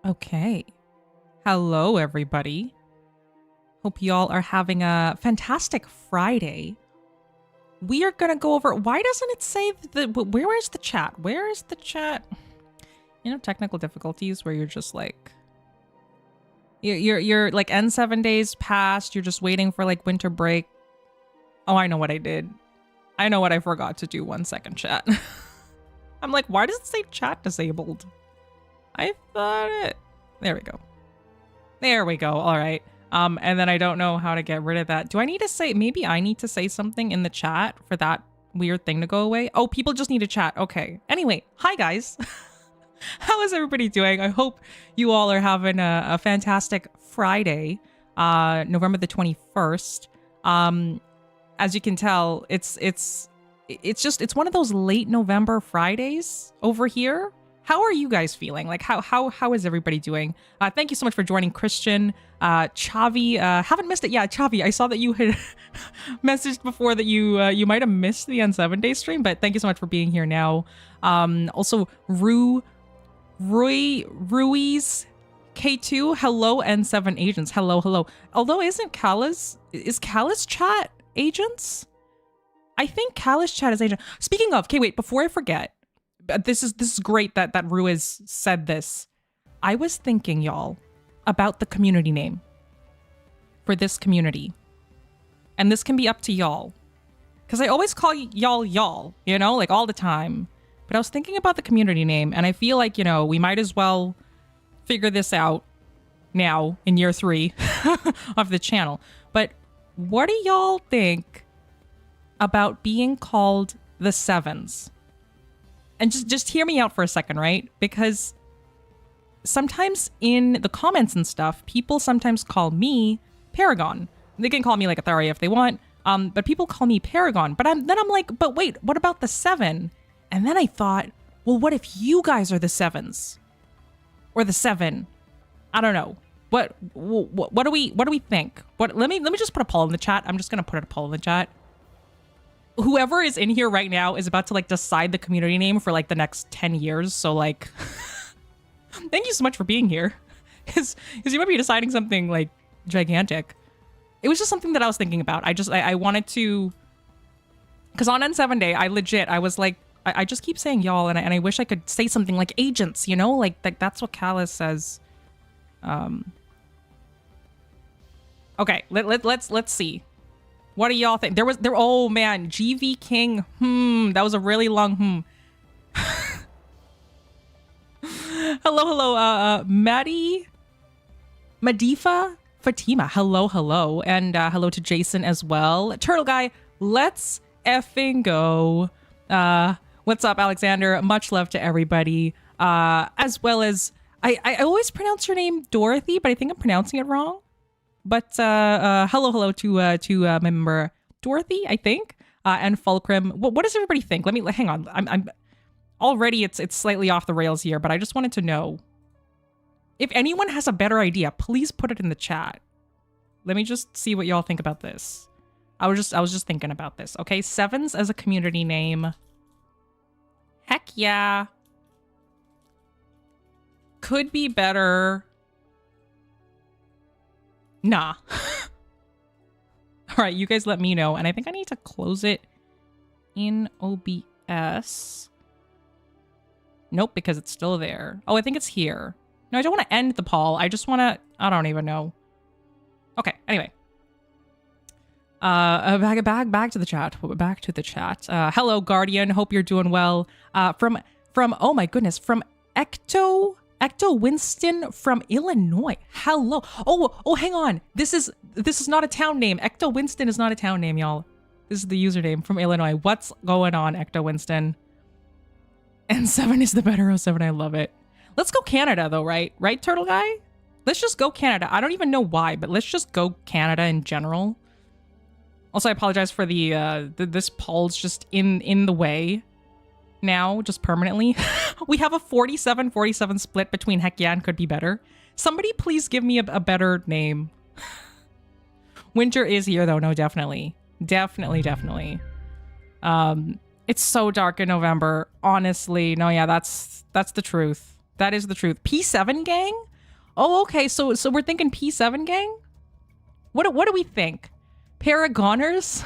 Okay. Hello, everybody. Hope y'all are having a fantastic Friday. We are going to go over... Why doesn't it say... Where is the chat? Where is the chat? You know, technical difficulties where you're just like... You're like N7 days past. You're just waiting for like winter break. Oh, I know what I did. I know what I forgot to do. 1 second, chat. I'm like, why does it say chat disabled? I thought it... There we go. There we go. All right. And then I don't know how to get rid of that. Do I need to say... Maybe I need to say something in the chat for that weird thing to go away? Oh, people just need to chat. Okay. Anyway, hi, guys. How is everybody doing? I hope you all are having a fantastic Friday, November the 21st. As you can tell, it's one of those late November Fridays over here. How are you guys feeling? Like how is everybody doing? Thank you so much for joining, Christian. Chavi, haven't missed it. Yeah, Chavi, I saw that you had messaged before that you might have missed the N7 day stream, but thank you so much for being here now. Also Ruiz K2, hello, N7 agents. Hello. Although is Kala's chat agents? I think Kala's chat is agent. Speaking of, okay, wait, before I forget, this is great that Ruiz said this. I was thinking, y'all, about the community name for this community. And this can be up to y'all. Because I always call y'all, you know, like all the time. But I was thinking about the community name, and I feel like, you know, we might as well figure this out now in year 3 of the channel. But what do y'all think about being called the Sevens? And just hear me out for a second, right? Because sometimes in the comments and stuff, people sometimes call me Paragon. They can call me like a Tharia if they want, but people call me Paragon. But then I'm like, but wait, what about the 7? And then I thought, well, what if you guys are the 7s? Or the 7? I don't know. What do we think? Let me just put a poll in the chat. I'm just gonna put a poll in the chat. Whoever is in here right now is about to like decide the community name for like the next 10 years. So like, thank you so much for being here. Because you might be deciding something like gigantic. It was just something that I was thinking about. I wanted to, because on N7 day, I was like, I just keep saying y'all, and I wish I could say something like agents, you know, like that's what Callus says. Okay, let's see. What do y'all think? Oh man, GV King. That was a really long Hello, Maddie, Madifa, Fatima. Hello, and hello to Jason as well. Turtle Guy, let's effing go. What's up, Alexander? Much love to everybody. As well as I always pronounce your name Dorothy, but I think I'm pronouncing it wrong. But hello to my member Dorothy, I think, and Fulcrum. What does everybody think? Hang on. I'm already it's slightly off the rails here, but I just wanted to know if anyone has a better idea. Please put it in the chat. Let me just see what y'all think about this. I was just thinking about this. Okay, 7s as a community name. Heck yeah. Could be better. Nah. All right, you guys let me know. And I think I need to close it in OBS. Nope, because it's still there. Oh, I think it's here. No, I don't want to end the poll. I just want to... I don't even know. Okay, anyway. Back to the chat. Back to the chat. Hello, Guardian. Hope you're doing well. From oh my goodness, from Ecto Winston from Illinois. Hello. Oh, hang on. This is not a town name. Ecto Winston is not a town name, y'all. This is the username from Illinois. What's going on, Ecto Winston? N7 is the better 07. I love it. Let's go Canada though, right? Right, Turtle Guy? Let's just go Canada. I don't even know why, but let's just go Canada in general. Also, I apologize for this poll's just in the way now, just permanently. We have a 47-47 split between heck yeah and could be better. Somebody please give me a better name. Winter is here though, no, definitely. Definitely. It's so dark in November. Honestly, no, yeah, that's the truth. That is the truth. P7 gang? Oh, okay. So we're thinking P7 gang? What do we think? Paragoners?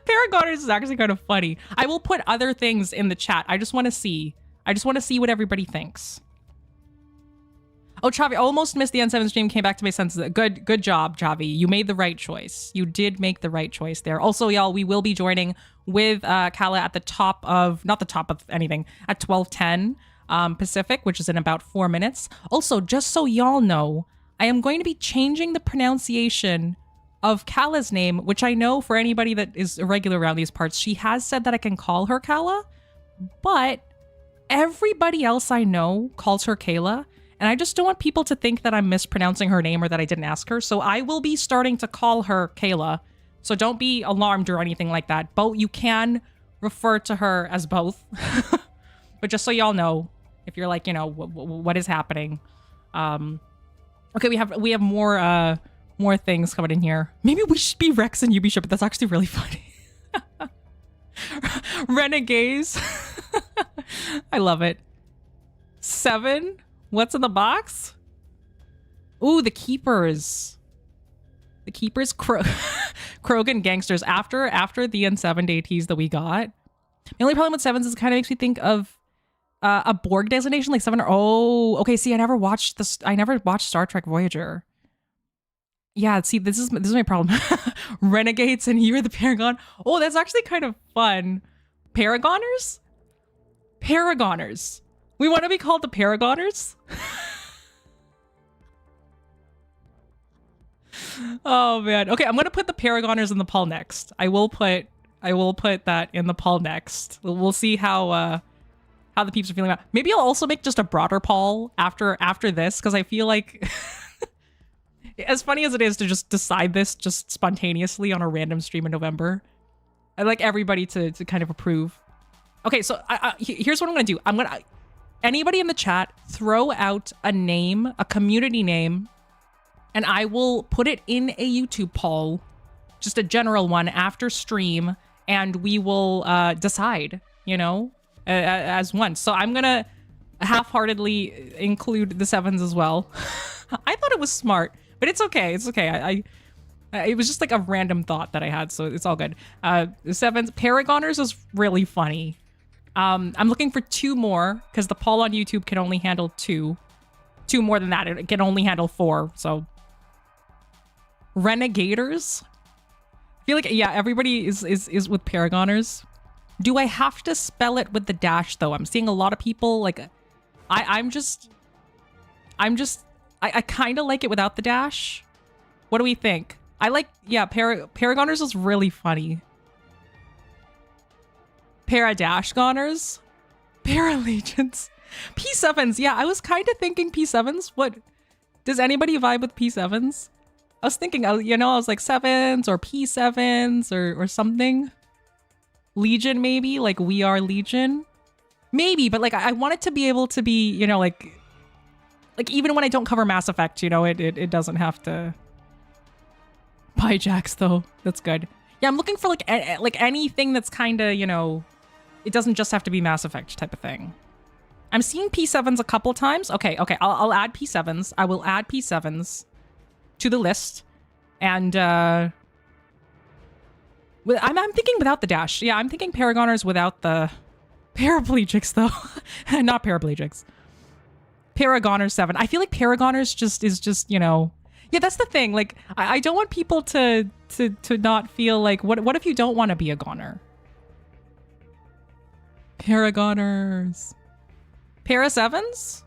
Paragoners is actually kind of funny. I will put other things in the chat. I just want to see. What everybody thinks. Oh, Chavi, almost missed the N7 stream, came back to my senses. Good job, Chavi. You made the right choice. You did make the right choice there. Also, y'all, we will be joining with Kala at the top of, not the top of anything, at 12:10 Pacific, which is in about 4 minutes. Also, just so y'all know, I am going to be changing the pronunciation of Kala's name, which I know for anybody that is irregular around these parts, she has said that I can call her Kala, but everybody else I know calls her Kayla. And I just don't want people to think that I'm mispronouncing her name or that I didn't ask her. So I will be starting to call her Kayla. So don't be alarmed or anything like that. Both, you can refer to her as both. But just so y'all know, if you're like, you know, what is happening. Okay, we have more things coming in here. Maybe we should be Rex and Ubishop, but that's actually really funny. Renegades. I love it. 7. What's in the box? Ooh, the Keepers. The Keepers, Krogan Gangsters. After the N7 day tease that we got. The only problem with 7s is it kind of makes me think of a Borg designation, like 7 or... Oh, okay, see, I never watched Star Trek Voyager. Yeah, see, this is my problem. Renegades and you're the Paragon. Oh, that's actually kind of fun. Paragoners? Paragoners. We want to be called the Paragoners? Oh man. Okay, I'm gonna put the Paragoners in the poll next. I will put that in the poll next. We'll see how the peeps are feeling about. Maybe I'll also make just a broader poll after this, because I feel like as funny as it is to just decide this just spontaneously on a random stream in November, I'd like everybody to kind of approve. Okay, so here's what I'm gonna do. Anybody in the chat, throw out a name, a community name, and I will put it in a YouTube poll, just a general one after stream, and we will decide, you know, as one. So I'm gonna half-heartedly include the 7s as well. I thought it was smart, but it's okay. It's okay. It was just like a random thought that I had, so it's all good. The 7s, Paragoners is really funny. I'm looking for 2 more because the poll on YouTube can only handle 2. 2 more than that. It can only handle 4. So Renegaders. I feel like, yeah, everybody is with Paragoners. Do I have to spell it with the dash though? I'm seeing a lot of people like I kind of like it without the dash. What do we think? I like, yeah, Paragoners is really funny. Paradashgoners? Paralegions? P7s, yeah, I was kind of thinking P7s. What? Does anybody vibe with P7s? I was thinking, you know, I was like 7s or P7s or something. Legion, maybe? Like, we are Legion? Maybe, but like, I want it to be able to be, you know, like even when I don't cover Mass Effect, you know, it doesn't have to... Pijacks, though. That's good. Yeah, I'm looking for like anything that's kind of, you know, it doesn't just have to be Mass Effect type of thing. I'm seeing P7s a couple times. Okay, I'll add P7s. I will add P7s to the list. And I'm thinking without the dash. Yeah, I'm thinking Paragoners without the paraplegics, though. Not paraplegics. Paragoners 7. I feel like Paragoners is just, you know... Yeah, that's the thing. Like, I don't want people to not feel like, what if you don't want to be a goner? Paragoners. Para 7s?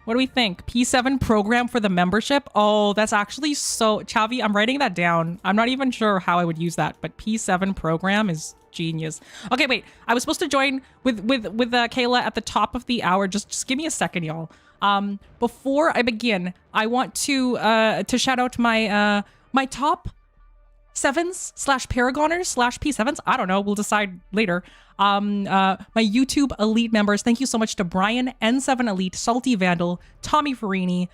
What do we think? P7 program for the membership? Oh, that's actually so... Chavi, I'm writing that down. I'm not even sure how I would use that, but P7 program is genius. Okay, wait. I was supposed to join with Kayla at the top of the hour. Just give me a second, y'all. Before I begin, I want to shout out my my top 7s / Paragoners / P7s. I don't know. We'll decide later. My YouTube elite members. Thank you so much to Brian, N7 Elite, Salty Vandal, Tommy Farini,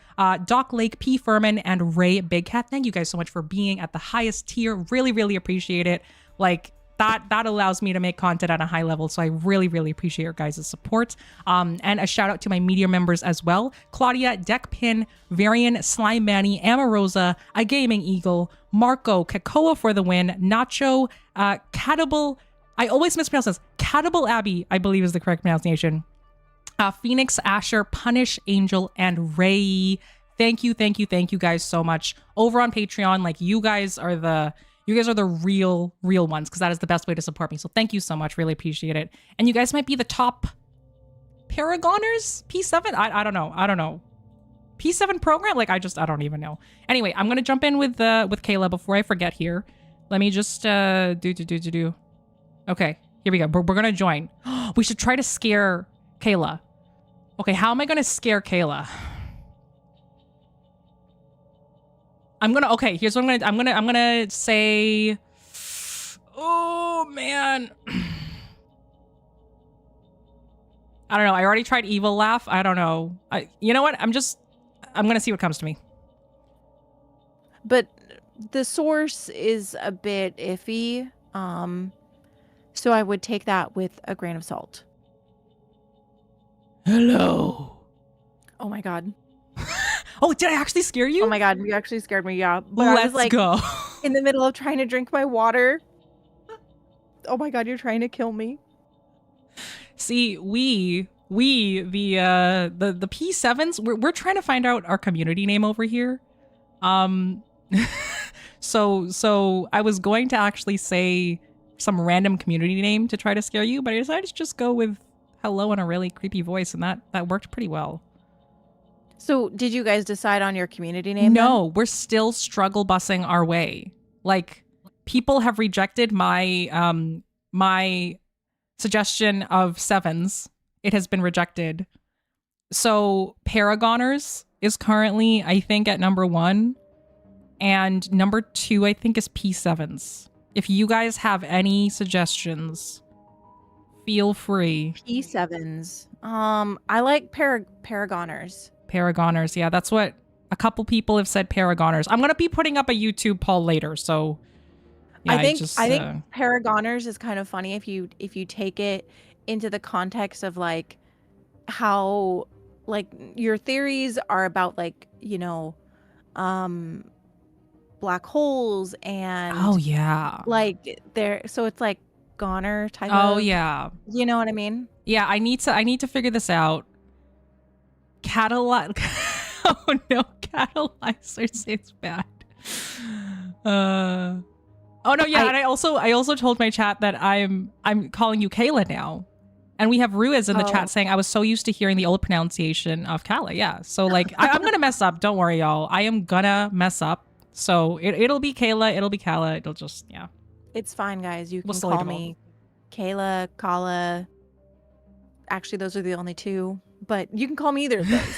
Doc Lake, P Furman, and Ray Big Cat. Thank you guys so much for being at the highest tier. Really, really appreciate it. Like, that allows me to make content at a high level. So I really, really appreciate your guys' support. And a shout out to my media members as well. Claudia, Deckpin, Varian, Slime Manny, Amarosa, A Gaming Eagle, Marco, Kakoa for the win, Nacho, Catable, I always mispronounce this, Catable Abbey, I believe is the correct pronunciation. Phoenix, Asher, Punish, Angel, and Ray. Thank you guys so much. Over on Patreon, like you guys are the real ones, because that is the best way to support me. So thank you so much. Really appreciate it. And you guys might be the top Paragoners? P7? I don't know. P7 program? Like I don't even know. Anyway, I'm gonna jump in with Kayla before I forget here. Let me just do. Okay, here we go. We're gonna join. We should try to scare Kayla. Okay, how am I gonna scare Kayla? Okay, here's what I'm gonna say. Oh man. I don't know. I already tried evil laugh. I don't know. You know what? I'm gonna see what comes to me. But the source is a bit iffy. So I would take that with a grain of salt. Hello. Oh my god. Oh, did I actually scare you? Oh my god, you actually scared me, yeah. But Let's I was like go. in the middle of trying to drink my water. Oh my god, you're trying to kill me. See, we the P7s, we're trying to find out our community name over here. So I was going to actually say some random community name to try to scare you, but I decided to just go with hello in a really creepy voice, and that worked pretty well. So did you guys decide on your community name? No, we're still struggle bussing our way. Like, people have rejected my my suggestion of sevens. It has been rejected. So Paragoners is currently, I think, at number 1. And number 2, I think, is P7s. If you guys have any suggestions, feel free. P7s. I like Paragoners. Paragoners, yeah, that's what a couple people have said. Paragoners. I'm gonna be putting up a YouTube poll later, so yeah, I think Paragoners is kind of funny if you take it into the context of like how like your theories are about like, you know, black holes and oh yeah, like they're so it's like goner type of, yeah, you know what I mean? Yeah, I need to figure this out. Oh no, catalyzers, it's bad. Oh no, yeah, and I also told my chat that I'm calling you Kayla now. And we have Ruiz in the chat saying, I was so used to hearing the old pronunciation of Kala. Yeah. So like I'm gonna mess up. Don't worry, y'all. I am gonna mess up. So it'll be Kayla, it'll be Kala, it'll just, yeah. It's fine, guys. You can call me Kayla, Kala. Actually, those are the only two. But you can call me either of those.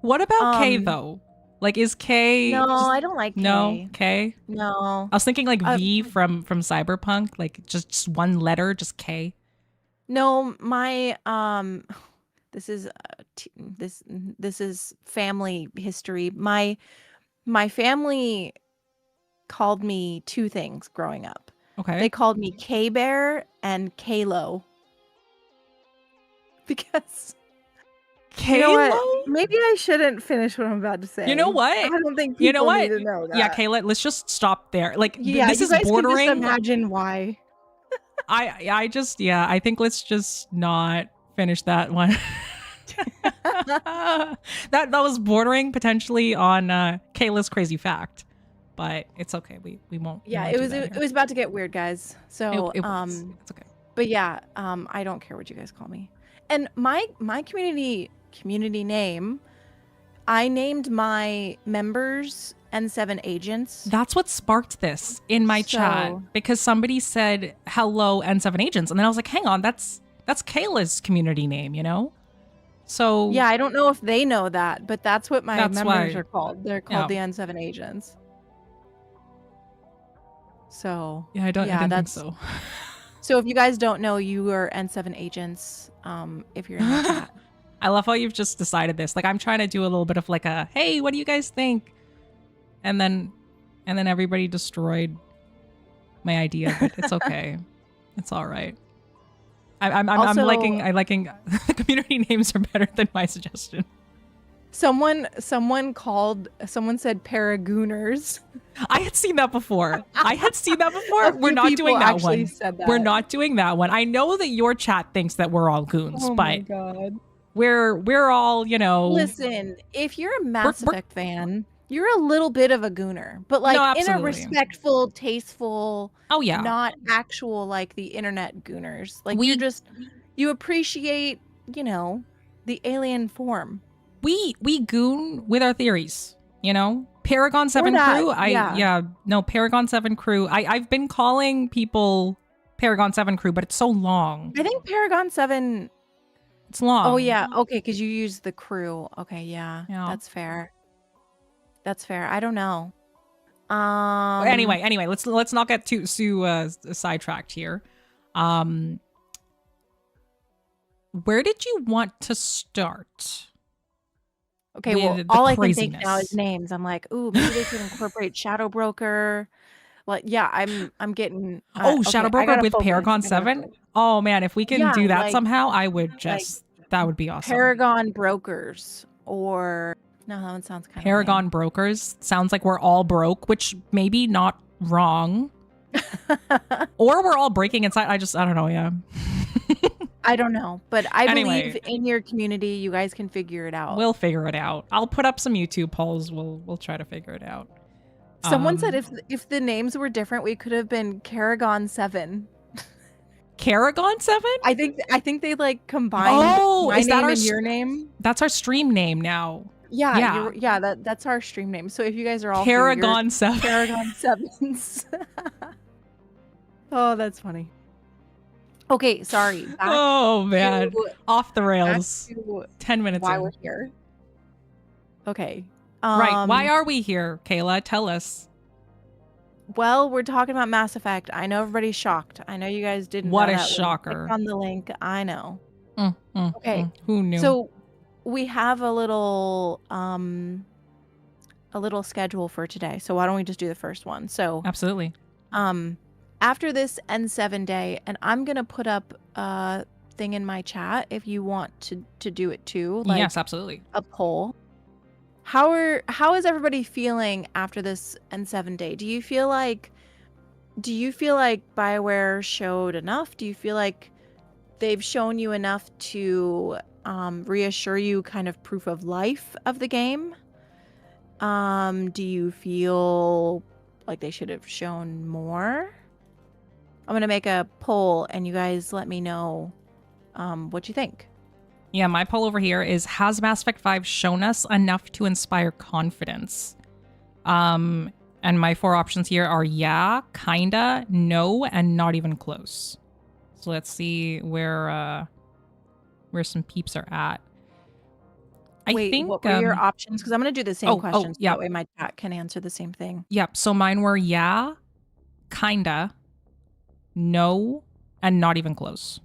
What about K though? Like, is K? No, I don't like K. No, K. No. I was thinking like V from Cyberpunk, like just one letter, just K. No, my this is family history. My family called me two things growing up. Okay. They called me K-Bear and Kalo. Because Kalo? You know what? Maybe I shouldn't finish what I'm about to say. You know what? I don't think people need to know that. Yeah, Kayla, let's just stop there. Like, yeah, this you is guys bordering. Can just imagine why. I think let's just not finish that one. that was bordering potentially on Kayla's crazy fact, but it's okay. We won't. Yeah, it was about to get weird, guys. So it's okay. But yeah, I don't care what you guys call me. And my community name, I named my members N7 agents. That's what sparked this in my chat, because somebody said hello N7 agents, and then I was like, hang on, that's Kayla's community name, you know? So yeah, I don't know if they know that, but that's what my members are called. They're called the N7 agents. So yeah, I didn't think so. So if you guys don't know, you are N7 agents. If you're in the chat. I love how you've just decided this. Like, I'm trying to do a little bit of like a, hey, what do you guys think? And then everybody destroyed my idea, but it's okay. It's all right. I'm Also- liking the community names are better than my suggestion. Someone said Paragooners. I had seen that before. A We're few not people doing that actually one. said that. We're not doing that one. I know that your chat thinks that we're all goons, Oh my but god. we're all, you know. Listen, if you're a Mass We're- Effect fan, you're a little bit of a gooner, but like No, in a absolutely. respectful, tasteful, Oh yeah. not actual like the internet gooners. Like We- you appreciate, you know, the alien form. We goon with our theories, you know? Paragon 7 that, crew. yeah. Paragon 7 crew. I've been calling people Paragon 7 crew, but it's so long. I think Paragon 7. It's long. Oh yeah, okay, because you use the crew. Okay, yeah, Yeah. that's fair. That's fair. I don't know. Anyway, let's not get too sidetracked here. Where did you want to start? Okay, with well, the all I can think now craziness? is names. I'm like, ooh, maybe they could incorporate Shadow Broker. Like, yeah, I'm getting. Shadow Broker with Paragon 7? Oh man, if we can Yeah, do that like- somehow, I would just that would be awesome. Paragon Brokers, or no, that one sounds kind of Paragon Brokers sounds like we're all broke, which maybe not wrong. Or we're all breaking inside. I don't know, yeah. I don't know, but I Anyway. believe in your community. You guys can figure it out. We'll figure it out. I'll put up some YouTube polls. We'll try to figure it out. Someone said if the names were different, we could have been Paragon 7. Paragon 7? I think they like combined my is that name our and your name. That's our stream name now. Yeah, that's our stream name. So if you guys are all here, you're Paragon 7. Paragon 7s. Oh, that's funny. Okay, sorry. Back Oh man. to- Off the back rails. to 10 minutes why in. we're here. Okay. Right. Why are we here, Kayla? Tell us. Well, we're talking about Mass Effect. I know everybody's shocked. I know you guys didn't. What know a that when you shocker. clicked on the link. I know. Okay. Who knew? So we have a little schedule for today. So why don't we just do the first one? So Absolutely. after this N7 day, and I'm gonna put up a thing in my chat if you want to do it too. Like Yes, absolutely. a poll. How is everybody feeling after this N7 day? Do you feel like BioWare showed enough? Do you feel like they've shown you enough to reassure you kind of proof of life of the game? Do you feel like they should have shown more? I'm gonna make a poll and you guys let me know what you think. Yeah, my poll over here is, has Mass Effect 5 shown us enough to inspire confidence? And my 4 options here are yeah, kinda, no, and not even close. So let's see where some peeps are at. I Wait, think what were your options? Because I'm gonna do the same questions. yeah. That way my chat can answer the same thing. Yep, so mine were yeah, kinda, no, and not even close.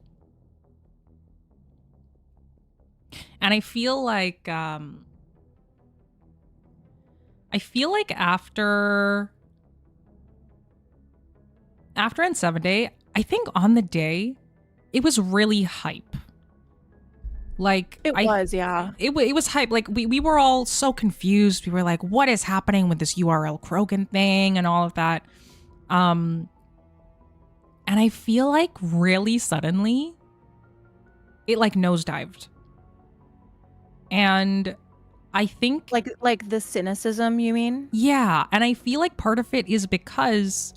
And I feel like after N7 day, I think on the day, it was really hype. Like It was, yeah. It was hype. Like we were all so confused. We were like, what is happening with this URL krogan thing and all of that? And I feel like really suddenly it like nosedived. And I think Like the cynicism, you mean? yeah, and I feel like part of it is because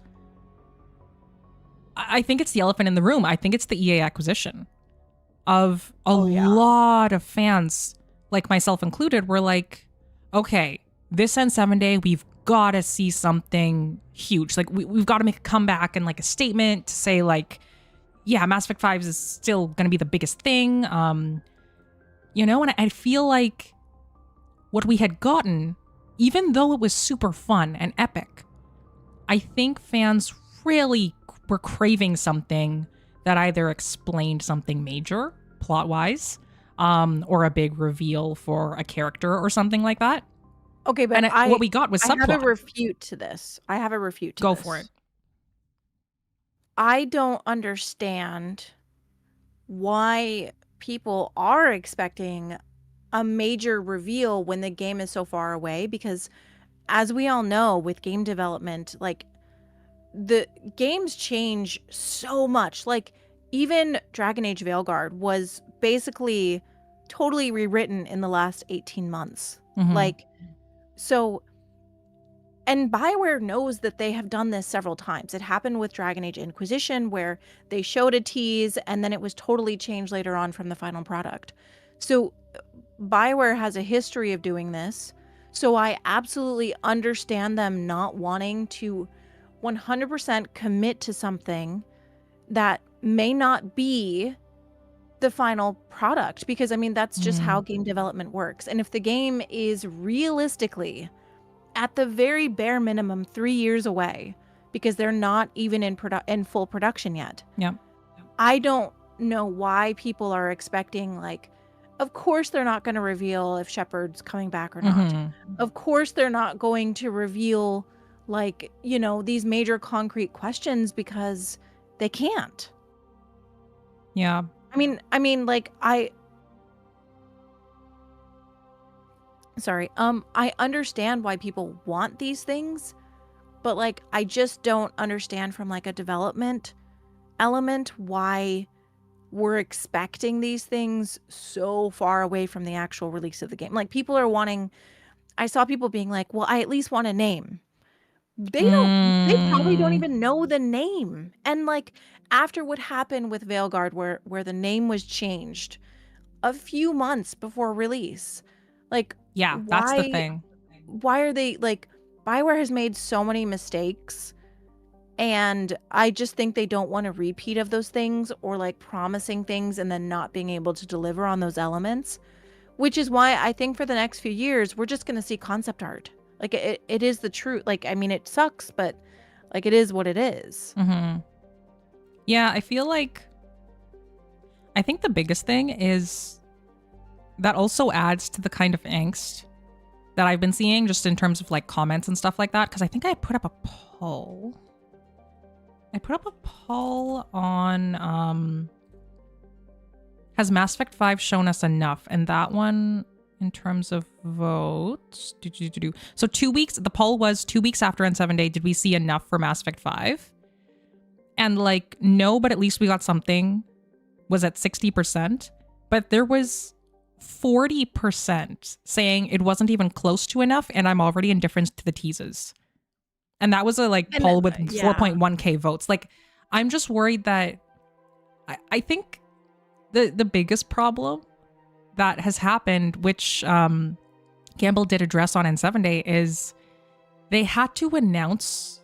I think it's the elephant in the room. I think it's the EA acquisition of a lot of fans, like myself included, were like, okay, this N7 day, we've got to see something huge. Like we've got to make a comeback and like a statement to say like, yeah, Mass Effect 5 is still going to be the biggest thing. You know, and I feel like what we had gotten, even though it was super fun and epic, I think fans really were craving something that either explained something major plot-wise, or a big reveal for a character or something like that. Okay, but And what we got was subplot. I have a refute to this. Go for it. I don't understand why people are expecting a major reveal when the game is so far away, because as we all know with game development, like the games change so much. Like even Dragon Age Veilguard was basically totally rewritten in the last 18 months. Like, so, and BioWare knows that they have done this several times. It happened with Dragon Age Inquisition, where they showed a tease and then it was totally changed later on from the final product. So BioWare has a history of doing this. So I absolutely understand them not wanting to 100% commit to something that may not be the final product, because I mean that's just how game development works. And if the game is realistically at the very bare minimum 3 years away, because they're not even in full production yet. Yeah. I don't know why people are expecting, like, of course they're not going to reveal if Shepard's coming back or not. Of course they're not going to reveal, like, you know, these major concrete questions, because they can't. Yeah. I mean, like, I understand why people want these things, but like, I just don't understand from like a development element why we're expecting these things so far away from the actual release of the game. Like, people are wanting, I saw people being like, well, I at least want a name. They probably don't even know the name. And like, after what happened with Veilguard, where the name was changed a few months before release, like, Yeah, that's the thing. Why are they, like, BioWare has made so many mistakes, and I just think they don't want a repeat of those things, or like promising things and then not being able to deliver on those elements, which is why I think for the next few years we're just going to see concept art. Like, it is the truth. Like, I mean, it sucks, but like, it is what it is. Yeah, I feel like, I think the biggest thing is that also adds to the kind of angst that I've been seeing just in terms of like comments and stuff like that. Because I think I put up a poll. On has Mass Effect 5 shown us enough? And that one, in terms of votes, so 2 weeks, the poll was 2 weeks after N7 Day, did we see enough for Mass Effect 5? And like, no, but at least we got something, was at 60%. But there was 40% saying it wasn't even close to enough, and I'm already indifferent to the teases. And that was a like poll with 4.1k votes. Like, I'm just worried that I think the biggest problem that has happened, which Campbell did address on N7 Day, is they had to announce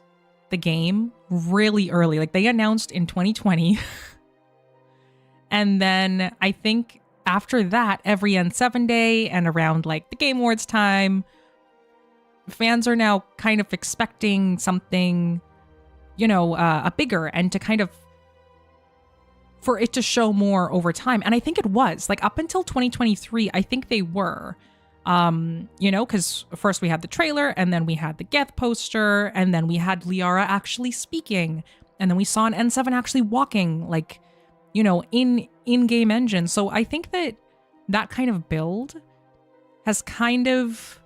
the game really early. Like, they announced in 2020. And then I think after that, every N7 Day and around like the Game Awards time, fans are now kind of expecting something, you know, a bigger, and to kind of, for it to show more over time. And I think it was like up until 2023, I think they were, you know, because first we had the trailer, and then we had the Geth poster, and then we had Liara actually speaking, and then we saw an N7 actually walking, like, you know, in-game engine. So I think that kind of build has kind of,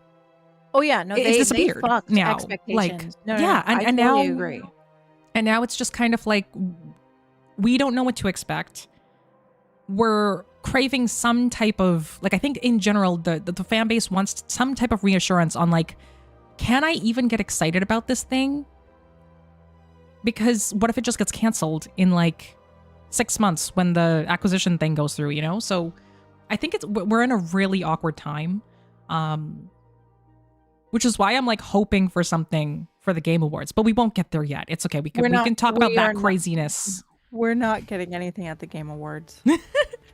oh yeah, no, they disappeared fucked now. Expectations. Like, no, yeah, I and totally now agree. And now it's just kind of like, we don't know what to expect. We're craving some type of, like, I think in general, the fan base wants some type of reassurance on like, can I even get excited about this thing? Because what if it just gets canceled in like 6 months when the acquisition thing goes through, you know? So I think we're in a really awkward time. Which is why I'm like hoping for something for the Game Awards, but we won't get there yet. It's okay. We can talk about that craziness. We're not getting anything at the Game Awards.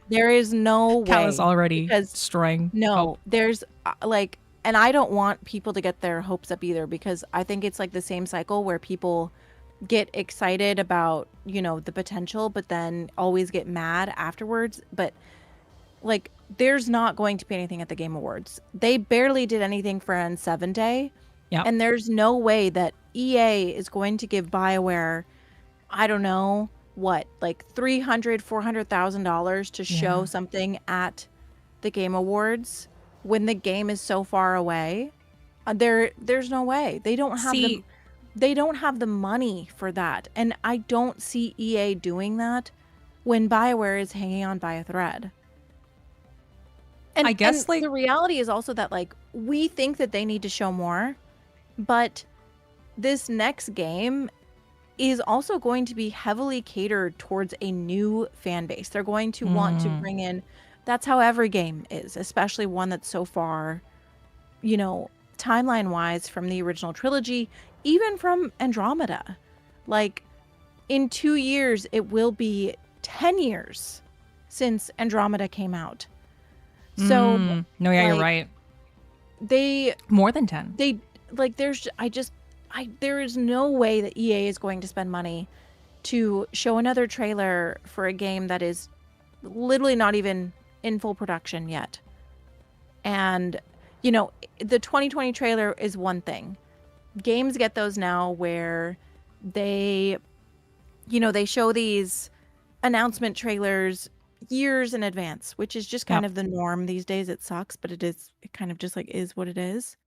There is no way. Cal is already destroying. No, hope. There's like, and I don't want people to get their hopes up either, because I think it's like the same cycle where people get excited about, you know, the potential, but then always get mad afterwards. But like, there's not going to be anything at the Game Awards. They barely did anything for N7 Day. Yeah. And there's no way that EA is going to give BioWare I don't know, what, like $400,000 to show Yeah. something at the Game Awards when the game is so far away. There's no way. They don't have See, the money for that. And I don't see EA doing that when BioWare is hanging on by a thread. And I guess, like, the reality is also that, like, we think that they need to show more, but this next game is also going to be heavily catered towards a new fan base. They're going to want to bring in, that's how every game is, especially one that's so far, you know, timeline wise from the original trilogy, even from Andromeda. Like, in 2 years, it will be 10 years since Andromeda came out. So no, yeah, you're like, right. They More than 10. they like there's there is no way that EA is going to spend money to show another trailer for a game that is literally not even in full production yet. And you know, the 2020 trailer is one thing. Games get those now where they, you know, they show these announcement trailers years in advance, which is just kind of the norm these days. It sucks, but it kind of just like is what it is.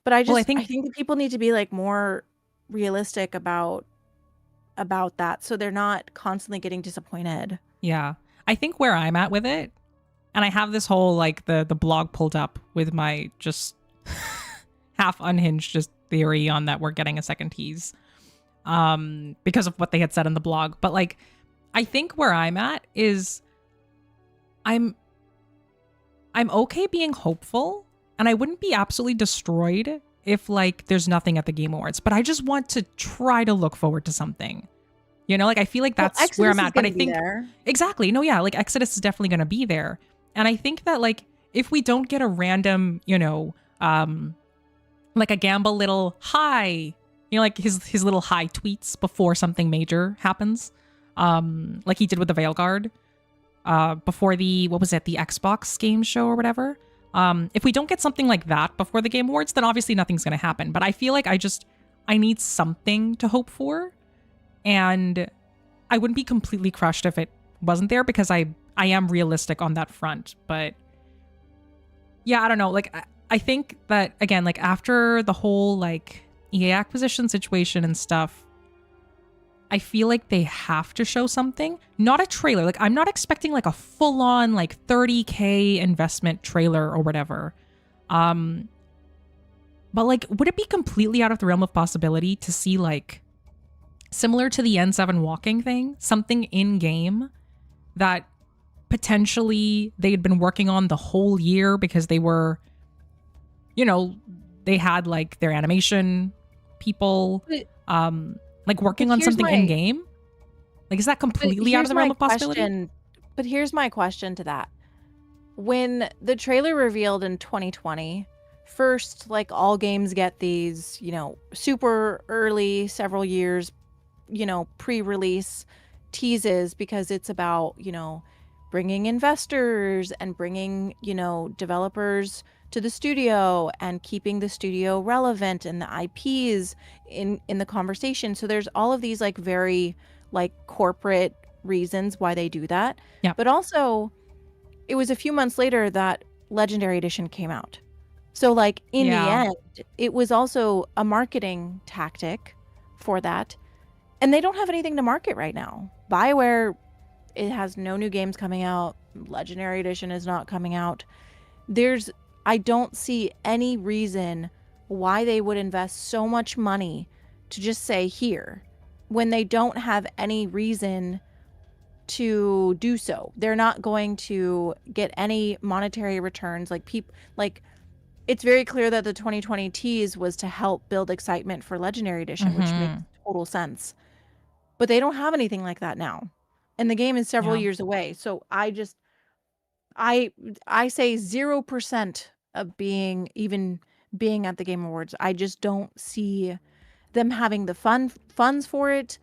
But I Well, think that people need to be like more realistic about that, so they're not constantly getting disappointed. yeah. I think where I'm at with it, and I have this whole, like, the blog pulled up with my just half unhinged just theory on that we're getting a second tease because of what they had said in the blog. But, like, I think where I'm at is I'm okay being hopeful, and I wouldn't be absolutely destroyed if, like, there's nothing at the Game Awards, but I just want to try to look forward to something. You know, like, I feel like that's where I'm at. But I think exactly. No, yeah, like, Exodus is definitely going to be there. And I think that, like, if we don't get a random, you know, like a Gamba little hi, you know, like his little hi tweets before something major happens, like he did with the Veilguard, before the Xbox game show or whatever. If we don't get something like that before the Game Awards, then obviously nothing's going to happen. But I feel like I need something to hope for. And I wouldn't be completely crushed if it wasn't there, because I am realistic on that front. But yeah, I don't know. Like, I think that, again, like, after the whole, like, EA acquisition situation and stuff, I feel like they have to show something, not a trailer. Like, I'm not expecting like a full on like 30K investment trailer or whatever. But like, would it be completely out of the realm of possibility to see, like, similar to the N7 walking thing, something in game that potentially they had been working on the whole year because they were, you know, they had like their animation people, like working on something in game? Like, is that completely out of the realm of possibility? But here's my question to that. When the trailer revealed in 2020, first, like, all games get these, you know, super early, several years, you know, pre-release teases, because it's about, you know, bringing investors and bringing, you know, developers to the studio and keeping the studio relevant and the IPs in the conversation. So there's all of these like very like corporate reasons why they do that. Yeah. But also, it was a few months later that Legendary Edition came out. So like in the end, it was also a marketing tactic for that. And they don't have anything to market right now. BioWare, it has no new games coming out. Legendary Edition is not coming out. I don't see any reason why they would invest so much money to just say here when they don't have any reason to do so. They're not going to get any monetary returns. Like it's very clear that the 2020 tease was to help build excitement for Legendary Edition, which makes total sense. But they don't have anything like that now. And the game is several years away. So I say 0% of being at the Game Awards. I just don't see them having the funds for it,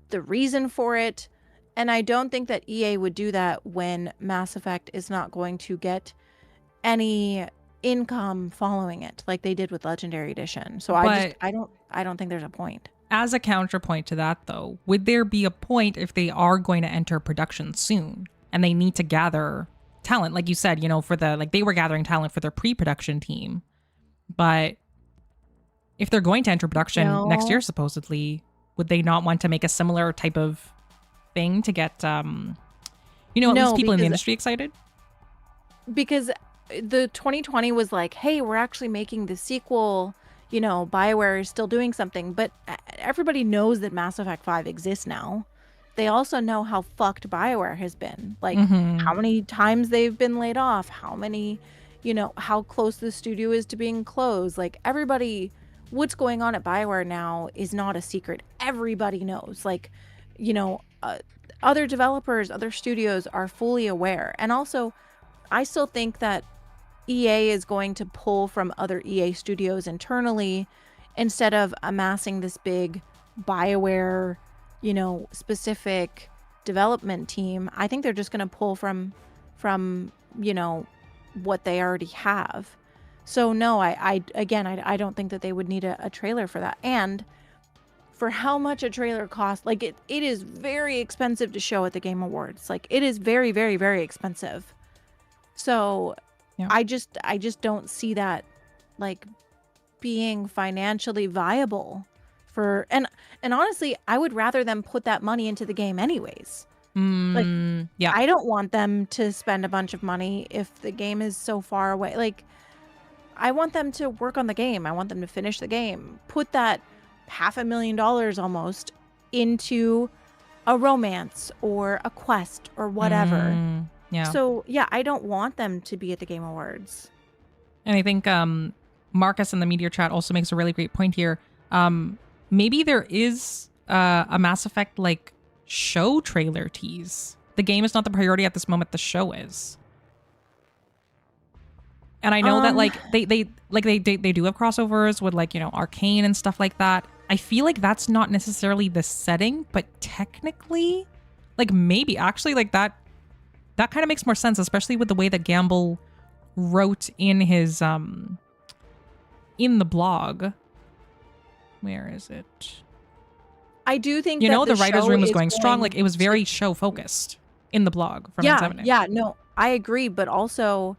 the reason for it. And I don't think that EA would do that when Mass Effect is not going to get any income following it like they did with Legendary Edition. So I don't think there's a point. As a counterpoint to that, though, would there be a point if they are going to enter production soon and they need to gather talent, like you said, for they were gathering talent for their pre-production team, but if they're going to enter production next year, supposedly, would they not want to make a similar type of thing to get, at least people in the industry excited? Because the 2020 was like, hey, we're actually making the sequel. BioWare is still doing something, but everybody knows that Mass Effect 5 exists now. They also know how fucked BioWare has been. Like, how many times they've been laid off, how many, how close the studio is to being closed. Like, everybody, what's going on at BioWare now is not a secret. Everybody knows. Like, other developers, other studios are fully aware. And also, I still think that EA is going to pull from other EA studios internally instead of amassing this big BioWare, specific development team. I think they're just going to pull from what they already have. So no, I don't think that they would need a trailer for that. And for how much a trailer costs, like it is very expensive to show at the Game Awards. Like it is very, very, very expensive. So yeah. I just don't see that like being financially viable for, and honestly, I would rather them put that money into the game anyways. Yeah. I don't want them to spend a bunch of money if the game is so far away. Like, I want them to work on the game. I want them to finish the game. Put that $500,000 almost into a romance or a quest or whatever. Yeah. So, yeah, I don't want them to be at the Game Awards. And I think Marcus in the Meteor chat also makes a really great point here. Maybe there is a Mass Effect like show trailer tease. The game is not the priority at this moment. The show is. And I know that like they do have crossovers with like, Arcane and stuff like that. I feel like that's not necessarily the setting, but technically, like maybe actually like that kind of makes more sense, especially with the way that Gamble wrote in his in the blog. Where is it? I do think the writer's room was going strong. Like it was very show focused in the blog from N7. Yeah, no, I agree, but also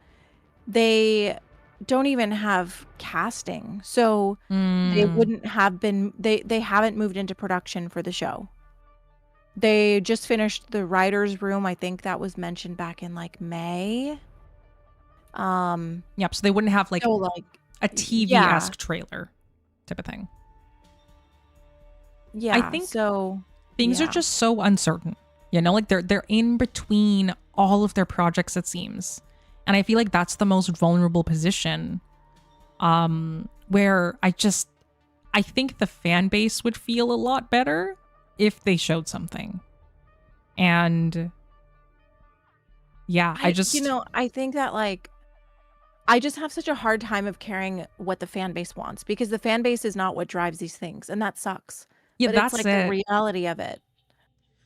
they don't even have casting, so they wouldn't have been. They haven't moved into production for the show. They just finished the writer's room. I think that was mentioned back in like May. Yep. So they wouldn't have like a TV-esque trailer type of thing. Yeah. I think so. Things are just so uncertain. Like they're in between all of their projects, it seems. And I feel like that's the most vulnerable position. Where I think the fan base would feel a lot better if they showed something. And yeah, I think that like I just have such a hard time of caring what the fan base wants, because the fan base is not what drives these things, and that sucks. Yeah, but that's it's like the reality of it.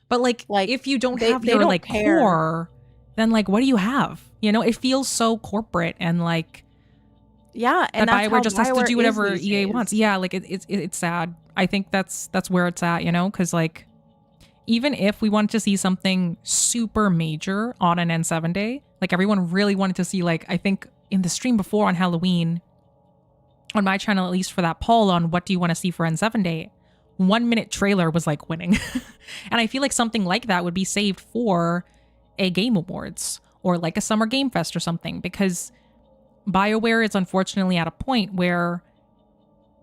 But like if you don't have your like core, then like what do you have? It feels so corporate and like and that BioWare just has to do whatever EA wants. Yeah, like it's sad. I think that's where it's at, because like even if we wanted to see something super major on an N7 day, like everyone really wanted to see, like I think in the stream before on Halloween, on my channel at least, for that poll on what do you want to see for N7 day, 1 minute trailer was like winning. And I feel like something like that would be saved for a Game Awards or like a Summer Game Fest or something, because BioWare is unfortunately at a point where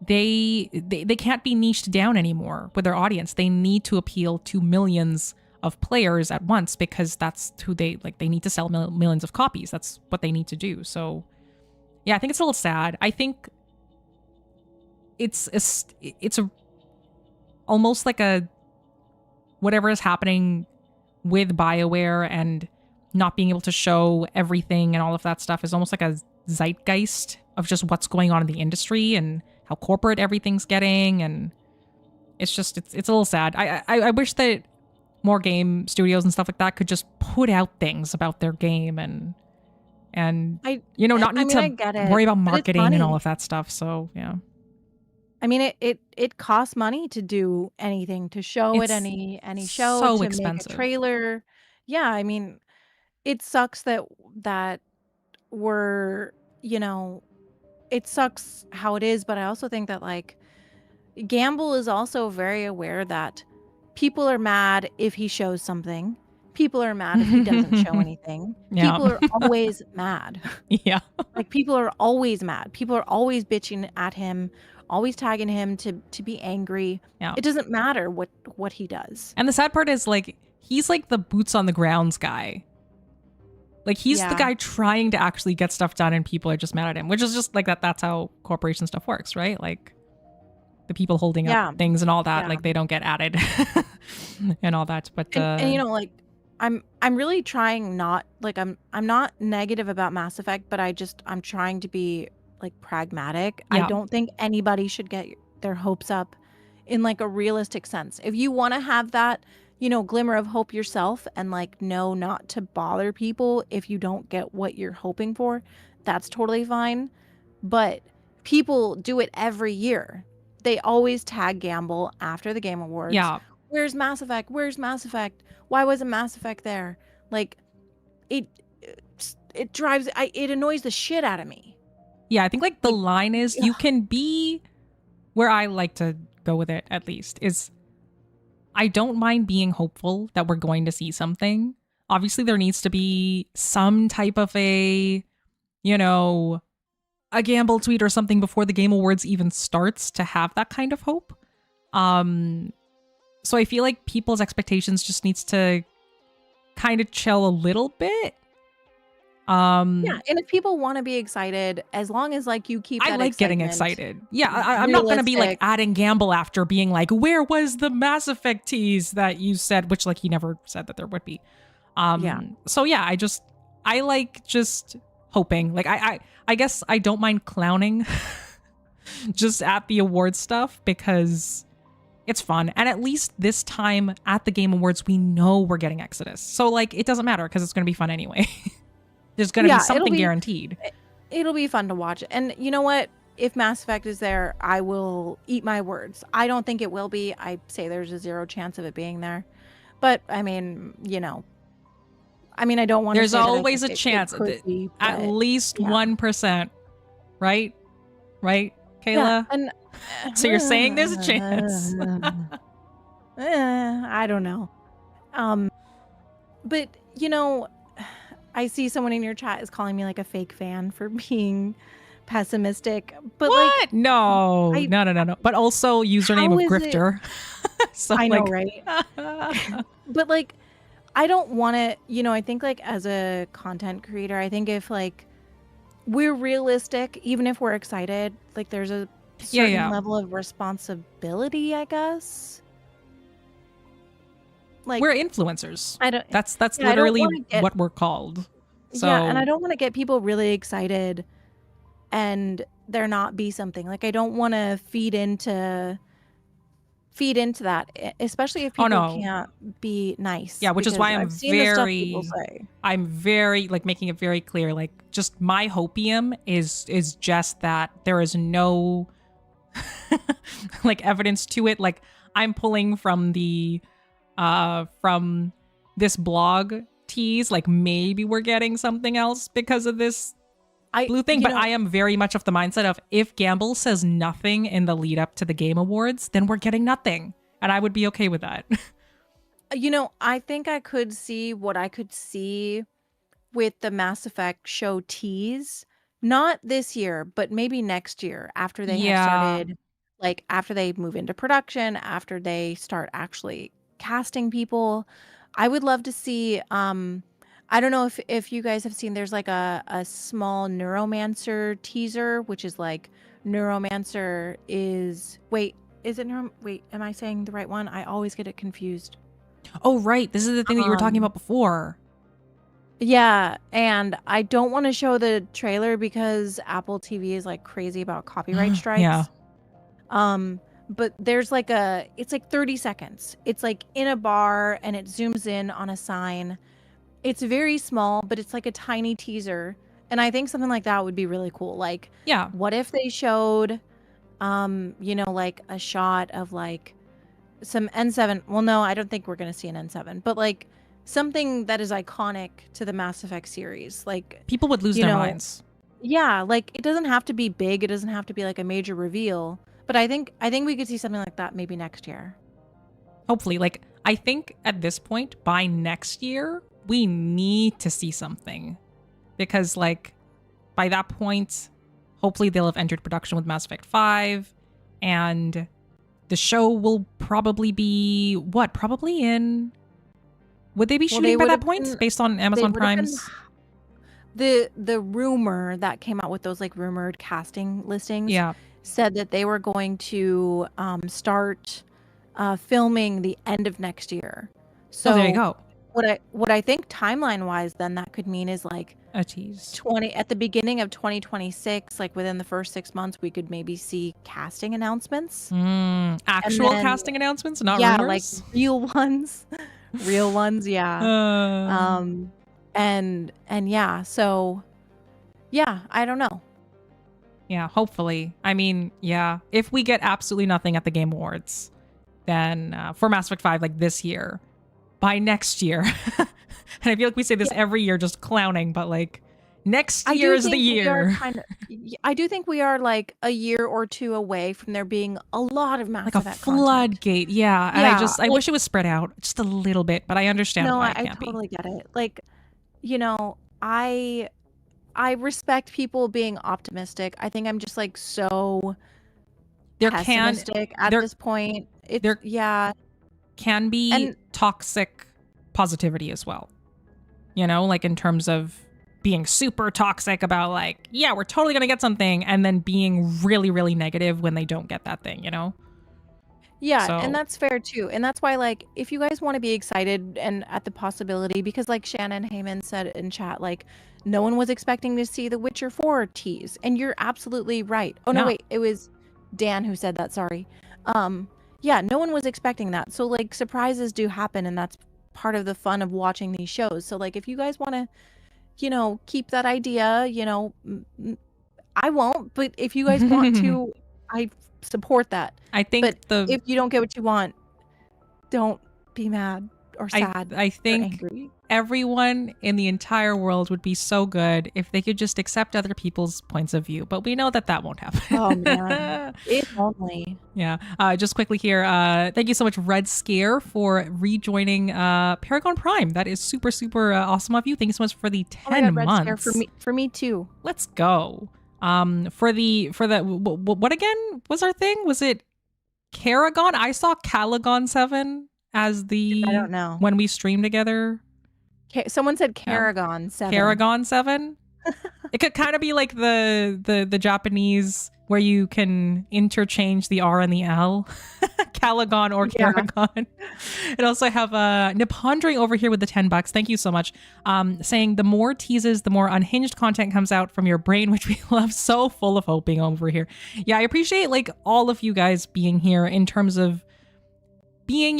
they can't be niched down anymore with their audience. They need to appeal to millions of players at once, because that's who they need to sell millions of copies. That's what they need to do. So yeah, I think it's a little sad. I think it's almost like a whatever is happening with BioWare and not being able to show everything and all of that stuff is almost like a zeitgeist of just what's going on in the industry and how corporate everything's getting. And it's just, it's a little sad. I wish that more game studios and stuff like that could just put out things about their game and not need to worry about marketing and all of that stuff. So yeah. I mean, it costs money to do anything, to show at It's any show, so to make a expensive. trailer. Yeah, I mean, it sucks that we're, you know, it sucks how it is, but I also think that like Gamble is also very aware that people are mad if he shows something. People are mad if he doesn't show anything. Yeah. People are always mad. Yeah. Like people are always mad. People are always bitching at him, always tagging him to be angry. Yeah. It doesn't matter what he does. And the sad part is like he's like the boots on the grounds guy. Like he's the Yeah. guy trying to actually get stuff done and people are just mad at him, which is just like that's how corporation stuff works, right? Like the people holding Yeah. up things and all that, Yeah. like they don't get added and all that. But And you know, like I'm really trying not like I'm not negative about Mass Effect, but I'm trying to be like pragmatic. I Yeah. don't think anybody should get their hopes up in like a realistic sense. If you want to have that, you know, glimmer of hope yourself and like know not to bother people if you don't get what you're hoping for, that's totally fine. But people do it every year. They always tag Gamble after the Game Awards. yeah. Where's Mass Effect? Where's Mass Effect? Why wasn't Mass Effect there? Like, it it annoys the shit out of me. Yeah, I think like the line is you can be where I like to go with it at least is I don't mind being hopeful that we're going to see something. Obviously there needs to be some type of a, you know, a Gamble tweet or something before the Game Awards even starts to have that kind of hope. So I feel like people's expectations just needs to kind of chill a little bit. Yeah, and if people want to be excited, as long as like you keep I that like getting excitement excited. Yeah, I'm not going to be like realistic. adding Gamble after being like, where was the Mass Effect tease that you said, which like he never said that there would be. Yeah. So yeah, I like just hoping. Like I guess I don't mind clowning just at the awards stuff because it's fun. And at least this time at the Game Awards, we know we're getting Exodus. So like it doesn't matter because it's going to be fun anyway. There's going to Yeah, be it'll something be- guaranteed. It'll be fun to watch. And you know what? If Mass Effect is there, I will eat my words. I don't think it will be. I say there's a 0 chance of it being there. But I mean, you know, I don't want to There's say that I always think a it chance. could be, At but least yeah. 1%. Right, Kayla? Yeah, and So you're saying there's a chance. I don't know. But you know, I see someone in your chat is calling me like a fake fan for being pessimistic. But What? like, No. I- No. But also username How of is it- Grifter. So I know, like, right? But like, I don't want to, you know, I think like as a content creator, I think if like we're realistic, even if we're excited, like there's a certain yeah. level of responsibility, I guess. Like, we're influencers. I don't, That's yeah, I don't literally wanna get- what we're called. So yeah, and I don't want to get people really excited and there not be something. Like I don't want to feed into that, especially if people no. can't be nice. Yeah, which is because why I'm I've seen the stuff people say. I'm very like making it very clear. Like just my hopium is just that there is no like evidence to it. Like I'm pulling from the from this blog tease. Like maybe we're getting something else because of this blue thing, but I am very much of the mindset of if Gamble says nothing in the lead up to the Game Awards, then we're getting nothing. And I would be okay with that. You know, I think I could see what I could see with the Mass Effect show tease. Not this year, but maybe next year after they have started, like after they move into production, after they start actually casting people. I would love to see I don't know if you guys have seen, there's like a small Neuromancer teaser, which is like Neuromancer is am I saying the right one? I always get it confused. Oh, right. This is the thing that you were talking about before. Yeah, and I don't want to show the trailer because Apple TV is like crazy about copyright strikes. Yeah. But there's like it's like 30 seconds. It's like in a bar and it zooms in on a sign. It's very small, but it's like a tiny teaser. And I think something like that would be really cool. Like, Yeah. what if they showed like a shot of like some N7. Well, no, I don't think we're going to see an N7, but like something that is iconic to the Mass Effect series. Like, People would lose their minds. yeah, like it doesn't have to be big. It doesn't have to be like a major reveal, but I think we could see something like that maybe next year. Hopefully, like, I think at this point, by next year, we need to see something. Because, like, by that point, hopefully they'll have entered production with Mass Effect 5. And the show will probably be, what? Probably in... Would they be shooting by that point? Based on Amazon Prime's... The rumor that came out with those, like, rumored casting listings said that they were going to start... filming the end of next year. So there you go. What I think timeline wise then that could mean is like a tease. At the beginning of 2026, like within the first 6 months, we could maybe see casting announcements. Actual casting announcements, not rumors? Like real ones. Real ones, yeah. And yeah, so yeah, I don't know. Yeah, hopefully. I mean, yeah, if we get absolutely nothing at the Game Awards, then for Mass Effect 5, like this year, by next year, and I feel like we say this every year just clowning, but like next year is the year. I do think we are like a year or two away from there being a lot of Mass Effect like a floodgate, content. And I wish it was spread out just a little bit, but I understand why it can't be. I totally get it. Like, I respect people being optimistic. I think I'm just like so pessimistic at this point. There can be toxic positivity as well. Like in terms of being super toxic about like, yeah, we're totally going to get something, and then being really, really negative when they don't get that thing, Yeah, so. And that's fair too. And that's why, like, if you guys want to be excited and at the possibility, because like Shannon Heyman said in chat, like, no one was expecting to see the Witcher 4 tease. And you're absolutely right. Oh, no, wait, it was Dan who said that, sorry. Yeah, no one was expecting that. So like surprises do happen, and that's part of the fun of watching these shows. So like if you guys want to, keep that idea, I won't, but if you guys want to, I support that. I think if you don't get what you want, don't be mad or sad. I think everyone in the entire world would be so good if they could just accept other people's points of view, but we know that won't happen. Oh man, if only. Yeah. Just quickly here, thank you so much, Red Scare, for rejoining Paragon Prime. That is super, super awesome of you. Thank you so much for the 10 months. Red Scare for me too. Let's go. For the what again was our thing? Was it Paragon? I saw Calagon 7 as the I don't know when we streamed together. Someone said Paragon 7. Paragon 7. It could kind of be like the Japanese where you can interchange the R and the L. Calagon or Paragon. And also have Nipondering over here with the $10. Thank you so much. Saying the more teases, the more unhinged content comes out from your brain, which we love. So full of hoping over here. Yeah, I appreciate like all of you guys being here in terms of being,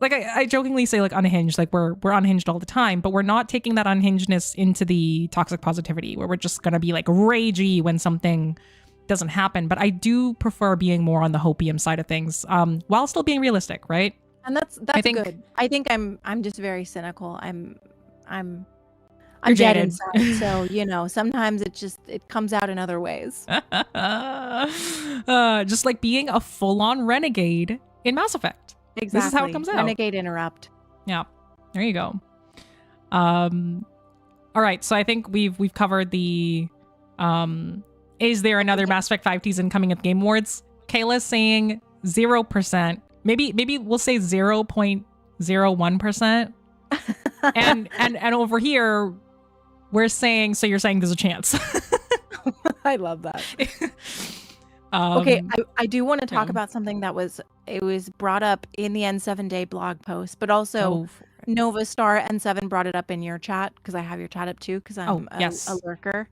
like I jokingly say like unhinged, like we're unhinged all the time, but we're not taking that unhingedness into the toxic positivity where we're just gonna be like ragey when something doesn't happen. But I do prefer being more on the hopium side of things, while still being realistic, right? And that's good. I think I'm just very cynical. I'm dead inside, so sometimes it comes out in other ways. Just like being a full-on renegade in Mass Effect. Exactly. This is how it comes out. Renegade interrupt. Yeah. There you go. All right. So I think we've covered the is there another Mass Effect 5 teaser coming at Game Awards? Kayla's saying 0%. Maybe we'll say 0.01%. and over here we're saying, so you're saying there's a chance. I love that. Okay, I do want to talk about something that was brought up in the N7 Day blog post, but also Nova Star N7 brought it up in your chat because I have your chat up too because I'm a lurker.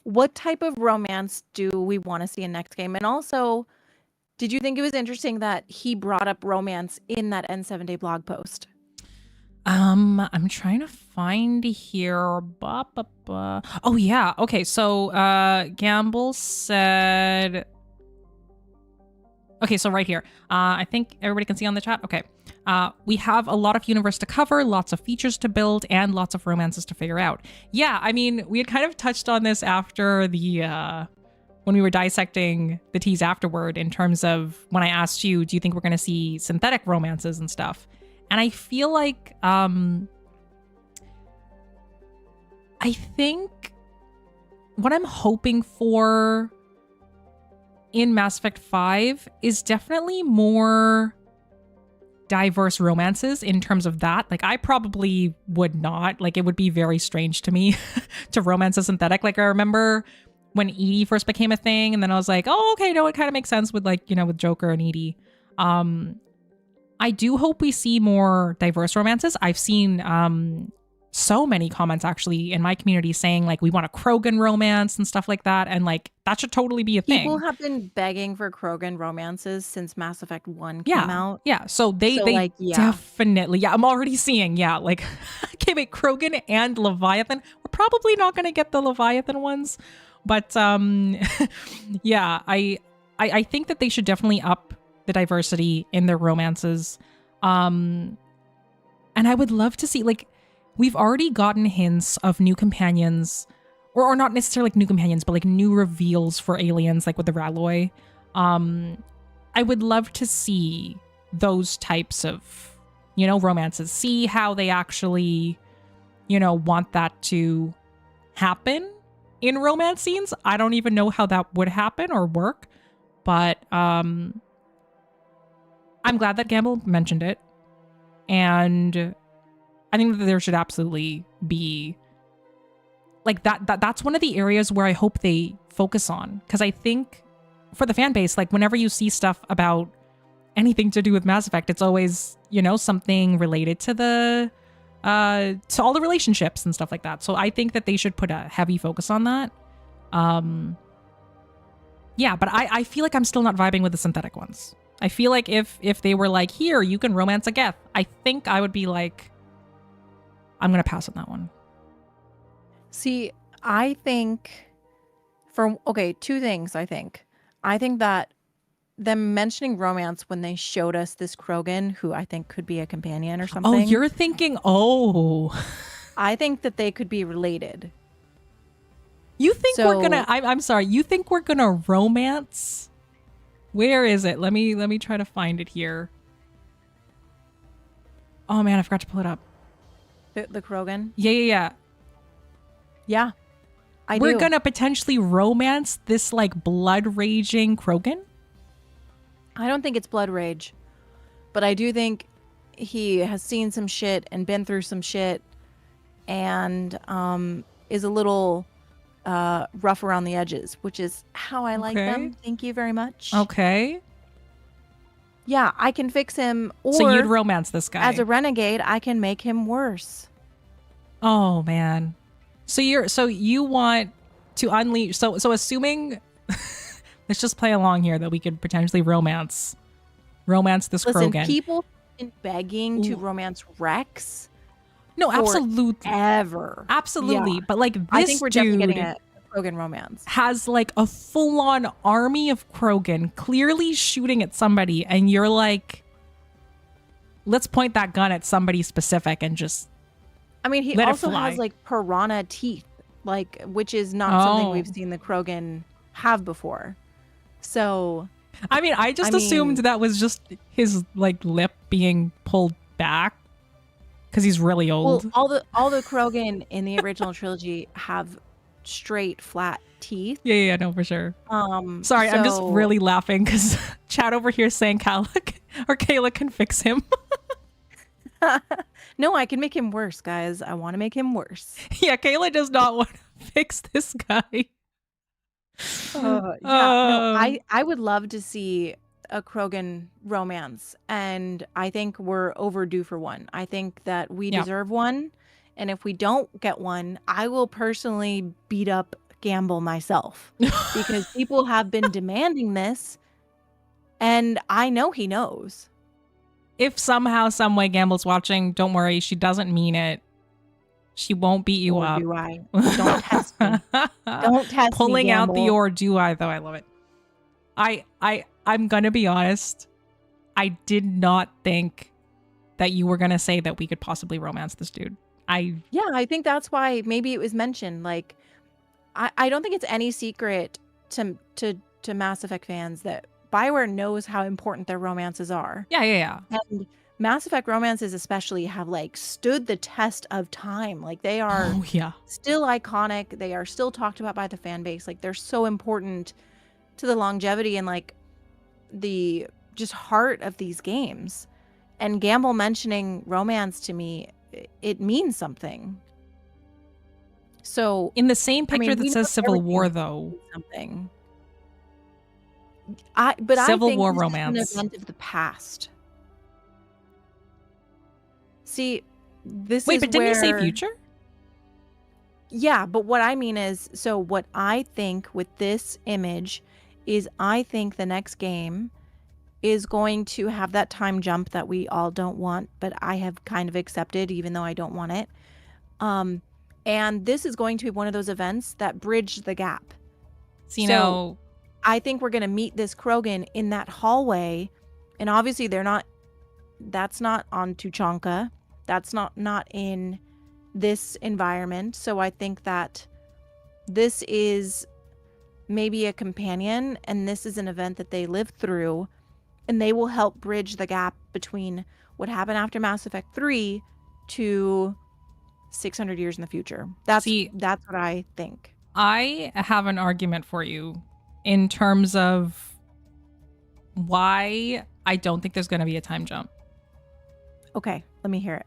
What type of romance do we want to see in next game? And also, did you think it was interesting that he brought up romance in that N7 Day blog post? I'm trying to find here. Oh yeah. Okay, so Gamble said. Okay, so right here. I think everybody can see on the chat. Okay. We have a lot of universe to cover, lots of features to build, and lots of romances to figure out. Yeah, I mean, we had kind of touched on this after the when we were dissecting the tease afterward, in terms of when I asked you, do you think we're going to see synthetic romances and stuff? And I feel like I think what I'm hoping for in Mass Effect 5 is definitely more diverse romances in terms of that. Like, I probably would not. Like, it would be very strange to me to romance a synthetic. Like, I remember when Edie first became a thing, and then I was like, oh, okay, no, it kind of makes sense with, like, you know, with Joker and Edie. I do hope we see more diverse romances. I've seen so many comments actually in my community saying like we want a Krogan romance and stuff like that, and like that should totally be a thing. People have been begging for Krogan romances since Mass Effect 1 came out. Yeah, so they like, definitely, yeah, I'm already seeing, yeah, like okay, wait, Krogan and Leviathan. We're probably not going to get the Leviathan ones, but yeah, I think that they should definitely up the diversity in their romances. And I would love to see, like, we've already gotten hints of new companions, or not necessarily like new companions, but like new reveals for aliens, like with the Ralloy. I would love to see those types of, you know, romances, see how they actually, you know, want that to happen in romance scenes. I don't even know how that would happen or work, but I'm glad that Gamble mentioned it. And I think that there should absolutely be like that's one of the areas where I hope they focus on, because I think for the fan base, like whenever you see stuff about anything to do with Mass Effect, it's always, you know, something related to the to all the relationships and stuff like that. So I think that they should put a heavy focus on that. Yeah, but I feel like I'm still not vibing with the synthetic ones. I feel like if they were like, here, you can romance a Geth, I think I would be like, I'm going to pass on that one. See, I think two things, I think. I think that them mentioning romance when they showed us this Krogan, who I think could be a companion or something. Oh, you're thinking, I think that they could be related. You think we're going to, I'm sorry, you think we're going to romance? Where is it? Let me try to find it here. Oh man, I forgot to pull it up. The Krogan? Yeah. Yeah, We're gonna potentially romance this like blood raging Krogan? I don't think it's blood rage, but I do think he has seen some shit and been through some shit, and is a little rough around the edges, which is how I like them. Thank you very much. Okay. Yeah, I can fix him. Or so you'd romance this guy. As a renegade, I can make him worse. Oh man. So you want to unleash, so assuming let's just play along here that we could potentially romance this Krogan. People have been begging to romance Rex. No, absolutely. Ever. Absolutely. Yeah. But like this I think we're definitely getting a Krogan romance. Has like a full-on army of Krogan clearly shooting at somebody, and you're like, let's point that gun at somebody specific and just I mean, he also has like piranha teeth, like, which is not something we've seen the Krogan have before. So, I mean, I assumed that was just his like lip being pulled back because he's really old. Well, all the Krogan in the original trilogy have straight, flat teeth. Yeah, no, for sure. Sorry, I'm just really laughing because chat over here saying Kayla can fix him. No, I can make him worse, guys. I want to make him worse. Yeah, Kayla does not want to fix this guy. I would love to see a Krogan romance, and I think we're overdue for one. I think that we deserve one, and if we don't get one, I will personally beat up Gamble myself because people have been demanding this, and I know he knows. if somehow, some way Gamble's watching, don't worry, she doesn't mean it. She won't beat you Or up. do I? Don't test me. Don't test me, Pulling out the Gamble. or do I though? I love it. I'm gonna be honest. I did not think that you were gonna say that we could possibly romance this dude. Yeah, I think that's why maybe it was mentioned. Like, I don't think it's any secret to Mass Effect fans that BioWare knows how important their romances are. Yeah. And Mass Effect romances especially have like stood the test of time. Like they are still iconic. They are still talked about by the fan base. Like they're so important to the longevity and like the just heart of these games. And Gamble mentioning romance to me, it means something. So in the same picture we that know says Civil everything War though. means something. Civil I think War this romance. is an event of the past. See, this Wait, is but didn't you say where- future? Yeah, but what I mean is, so what I think with this image is I think the next game is going to have that time jump that we all don't want, but I have kind of accepted even though I don't want it. And this is going to be one of those events that bridge the gap. So, you So- know, I think we're going to meet this Krogan in that hallway, and obviously that's not on Tuchanka. That's not in this environment. So I think that this is maybe a companion, and this is an event that they lived through, and they will help bridge the gap between what happened after Mass Effect 3 to 600 years in the future. That's what I think. I have an argument for you in terms of why I don't think there's going to be a time jump. Okay, let me hear it.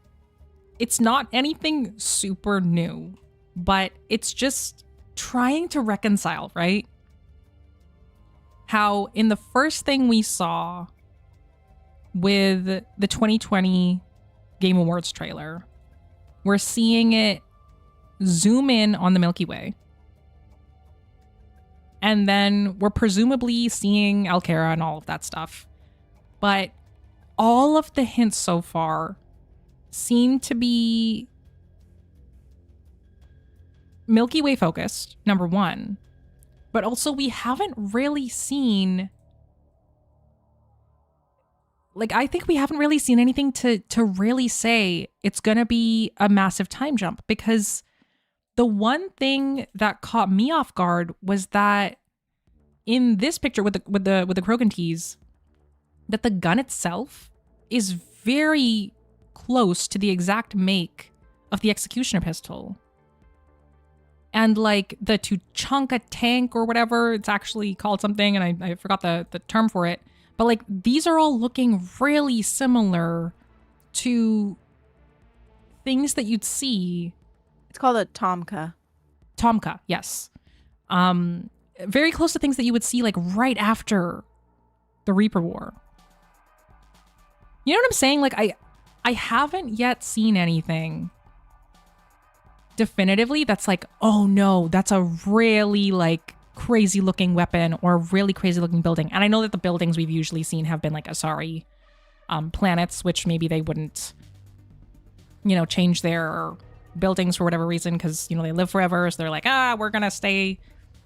It's not anything super new, but it's just trying to reconcile, right? How in the first thing we saw with the 2020 Game Awards trailer, we're seeing it zoom in on the Milky Way. And then we're presumably seeing Alkera and all of that stuff. But all of the hints so far seem to be Milky Way focused, number one. But also we haven't really seen... Like, I think we haven't really seen anything to really say it's going to be a massive time jump, because the one thing that caught me off guard was that in this picture with the Krogan tease, that the gun itself is very close to the exact make of the Executioner pistol. And like the Tuchanka tank or whatever, it's actually called something, and I forgot the term for it. But like these are all looking really similar to things that you'd see. It's called a Tomka. Tomka, yes. Very close to things that you would see like right after the Reaper War. You know what I'm saying? Like I haven't yet seen anything definitively that's like, oh no, that's a really like crazy looking weapon or a really crazy looking building. And I know that the buildings we've usually seen have been like Asari planets, which maybe they wouldn't, you know, change their buildings for whatever reason, because, you know, they live forever. So they're like, we're going to stay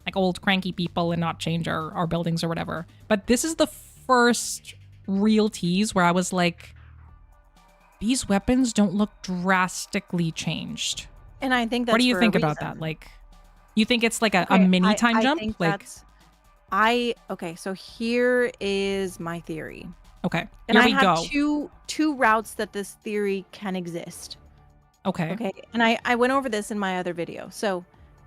like old cranky people and not change our buildings or whatever. But this is the first real tease where I was like, these weapons don't look drastically changed. And I think that's what do you for think a about reason. that? Like, you think it's like a Okay, mini time I jump? think Like, okay, so here is my theory. okay, And here I we have go. two routes that this theory can exist. Okay. Okay. And I went over this in my other video. So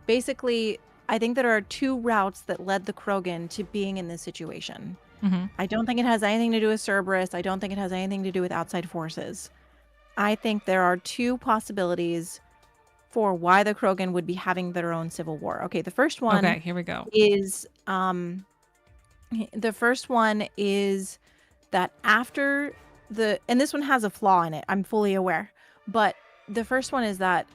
basically, I think there are two routes that led the Krogan to being in this situation. Mm-hmm. I don't think it has anything to do with Cerberus. I don't think it has anything to do with outside forces. I think there are two possibilities for why the Krogan would be having their own civil war. Okay, the first one Okay, here we go. is that after and this one has a flaw in it, I'm fully aware, but the first one is that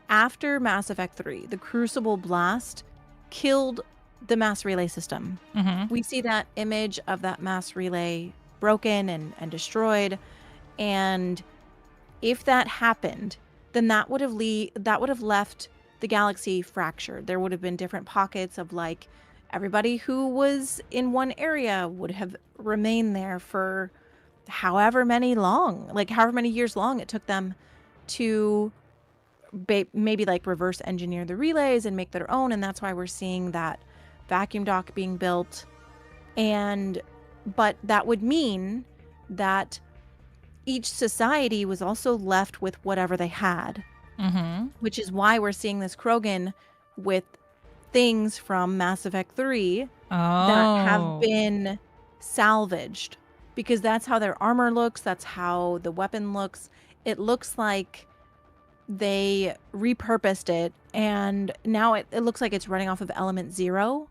after Mass Effect 3, the Crucible blast killed the mass relay system. Mm-hmm. We see that image of that mass relay broken and destroyed, And if that happened, then that would have left the galaxy fractured. There would have been different pockets of like everybody who was in one area would have remained there for however many years long it took them to maybe like reverse engineer the relays and make their own. And that's why we're seeing that vacuum dock being built. But that would mean that each society was also left with whatever they had, which is why we're seeing this krogan with things from Mass Effect 3 that have been salvaged, because that's how their armor looks, that's how the weapon looks. It looks like they repurposed it, and now it looks like it's running off of element 0.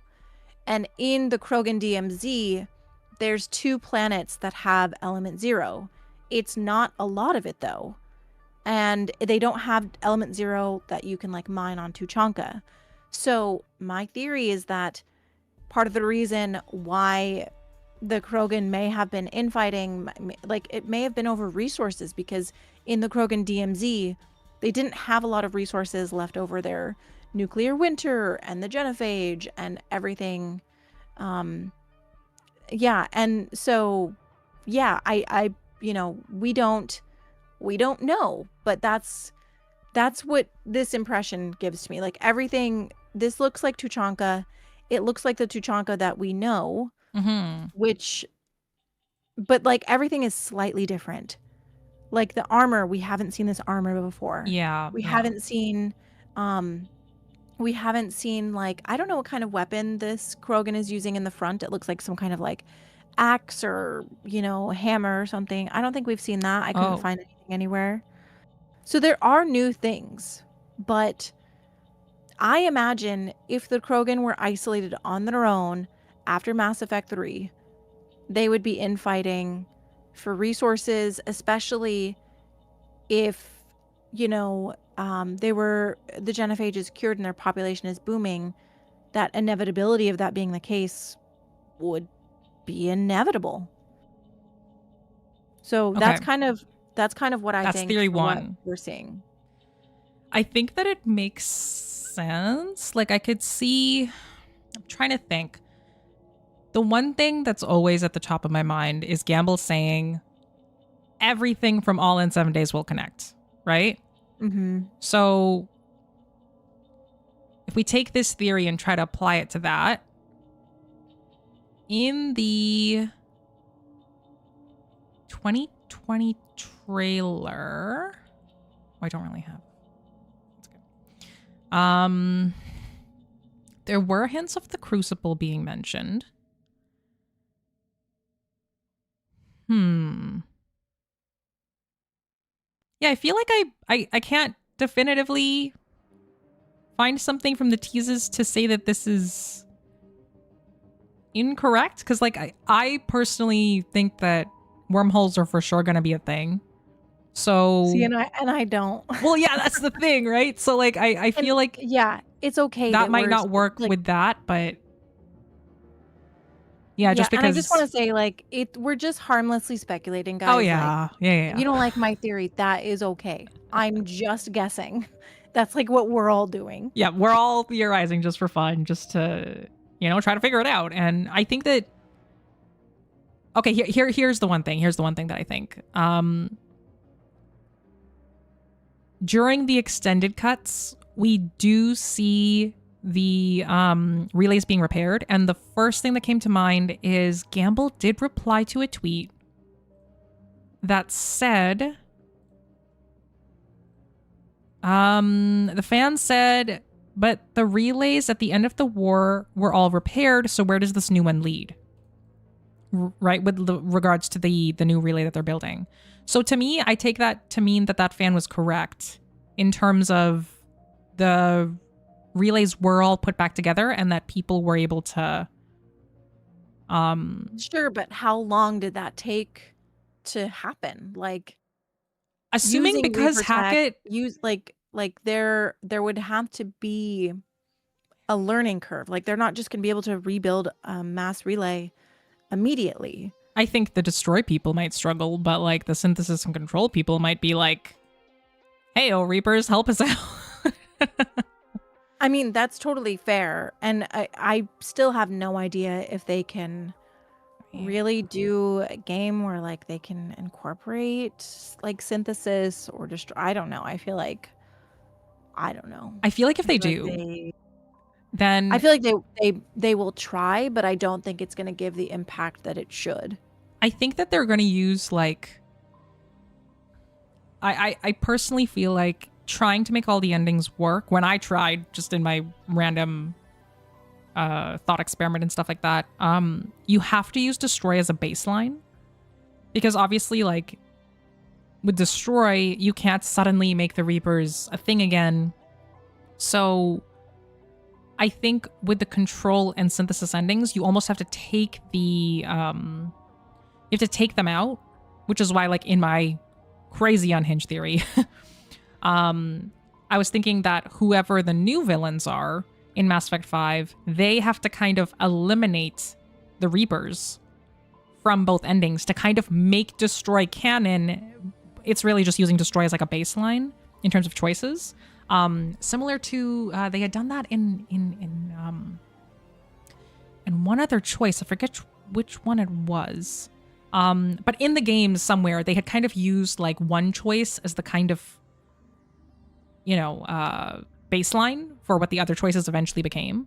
And in the Krogan DMZ, there's 2 planets that have element 0. It's not a lot of it though. And they don't have element 0 that you can like mine on Tuchanka. So my theory is that part of the reason why the Krogan may have been infighting, like it may have been over resources, because in the Krogan DMZ, they didn't have a lot of resources left over their nuclear winter and the genophage and everything. Yeah. And so, yeah, I we don't know, but that's what this impression gives to me. Like everything, this looks like Tuchanka. It looks like the Tuchanka that we know, but like everything is slightly different. Like the armor, we haven't seen this armor before. Yeah. We haven't seen like, I don't know what kind of weapon this Krogan is using in the front. It looks like some kind of like axe or, hammer or something. I don't think we've seen that. I couldn't find anything anywhere. So there are new things, but I imagine if the Krogan were isolated on their own after Mass Effect 3, they would be infighting for resources, especially if, the genophage is cured and their population is booming. That inevitability of that being the case would be inevitable. So that's kind of what I think. That's theory 1 we're seeing. I think that it makes sense. Like I could see, I'm trying to think. The one thing that's always at the top of my mind is Gamble saying everything from All in 7 Days will connect, right? So if we take this theory and try to apply it to that, in the 2020 trailer, I don't really have. That's good. There were hints of the Crucible being mentioned. Yeah, I feel like I can't definitively find something from the teases to say that this is incorrect, because like I personally think that wormholes are for sure going to be a thing. So see, and I don't. Well, yeah, that's the thing, right? So like I feel like yeah, it's okay that might not work like, with that, but yeah, just because. And I just want to say, like, we're just harmlessly speculating, guys. Oh yeah, like, yeah. You don't like my theory? That is okay. I'm just guessing. That's like what we're all doing. Yeah, we're all theorizing just for fun, just to try to figure it out. And I think that. Okay, here's the one thing. Here's the one thing that I think. During the extended cuts, we do see the relays being repaired, and the first thing that came to mind is Gamble did reply to a tweet that said, the fan said, but the relays at the end of the war were all repaired, so where does this new one lead? Right, with regards to the new relay that they're building. So to me, I take that to mean that fan was correct in terms of the relays were all put back together and that people were able to Sure, but how long did that take to happen? Like, assuming because Hackett there would have to be a learning curve. Like, they're not just going to be able to rebuild a mass relay immediately. I think the destroy people might struggle, but like the synthesis and control people might be like, hey, Reapers, help us out. I mean, that's totally fair. And I still have no idea if they can really do a game where like they can incorporate like synthesis or destroy. I don't know. I feel like, I don't know. I feel like if they feel do, like then I feel like they will try, but I don't think it's going to give the impact that it should. I think that they're going to use like, I personally feel like trying to make all the endings work, when I tried just in my random thought experiment and stuff like that, you have to use destroy as a baseline, because obviously like with destroy you can't suddenly make the Reapers a thing again. So I think with the control and synthesis endings, you almost have to take the you have to take them out, which is why like in my crazy unhinged theory I was thinking that whoever the new villains are in Mass Effect 5, they have to kind of eliminate the Reapers from both endings to kind of make destroy canon. It's really just using destroy as like a baseline in terms of choices. Similar to they had done that in one other choice. I forget which one it was. But in the game somewhere they had kind of used like one choice as the kind of, you know, baseline for what the other choices eventually became.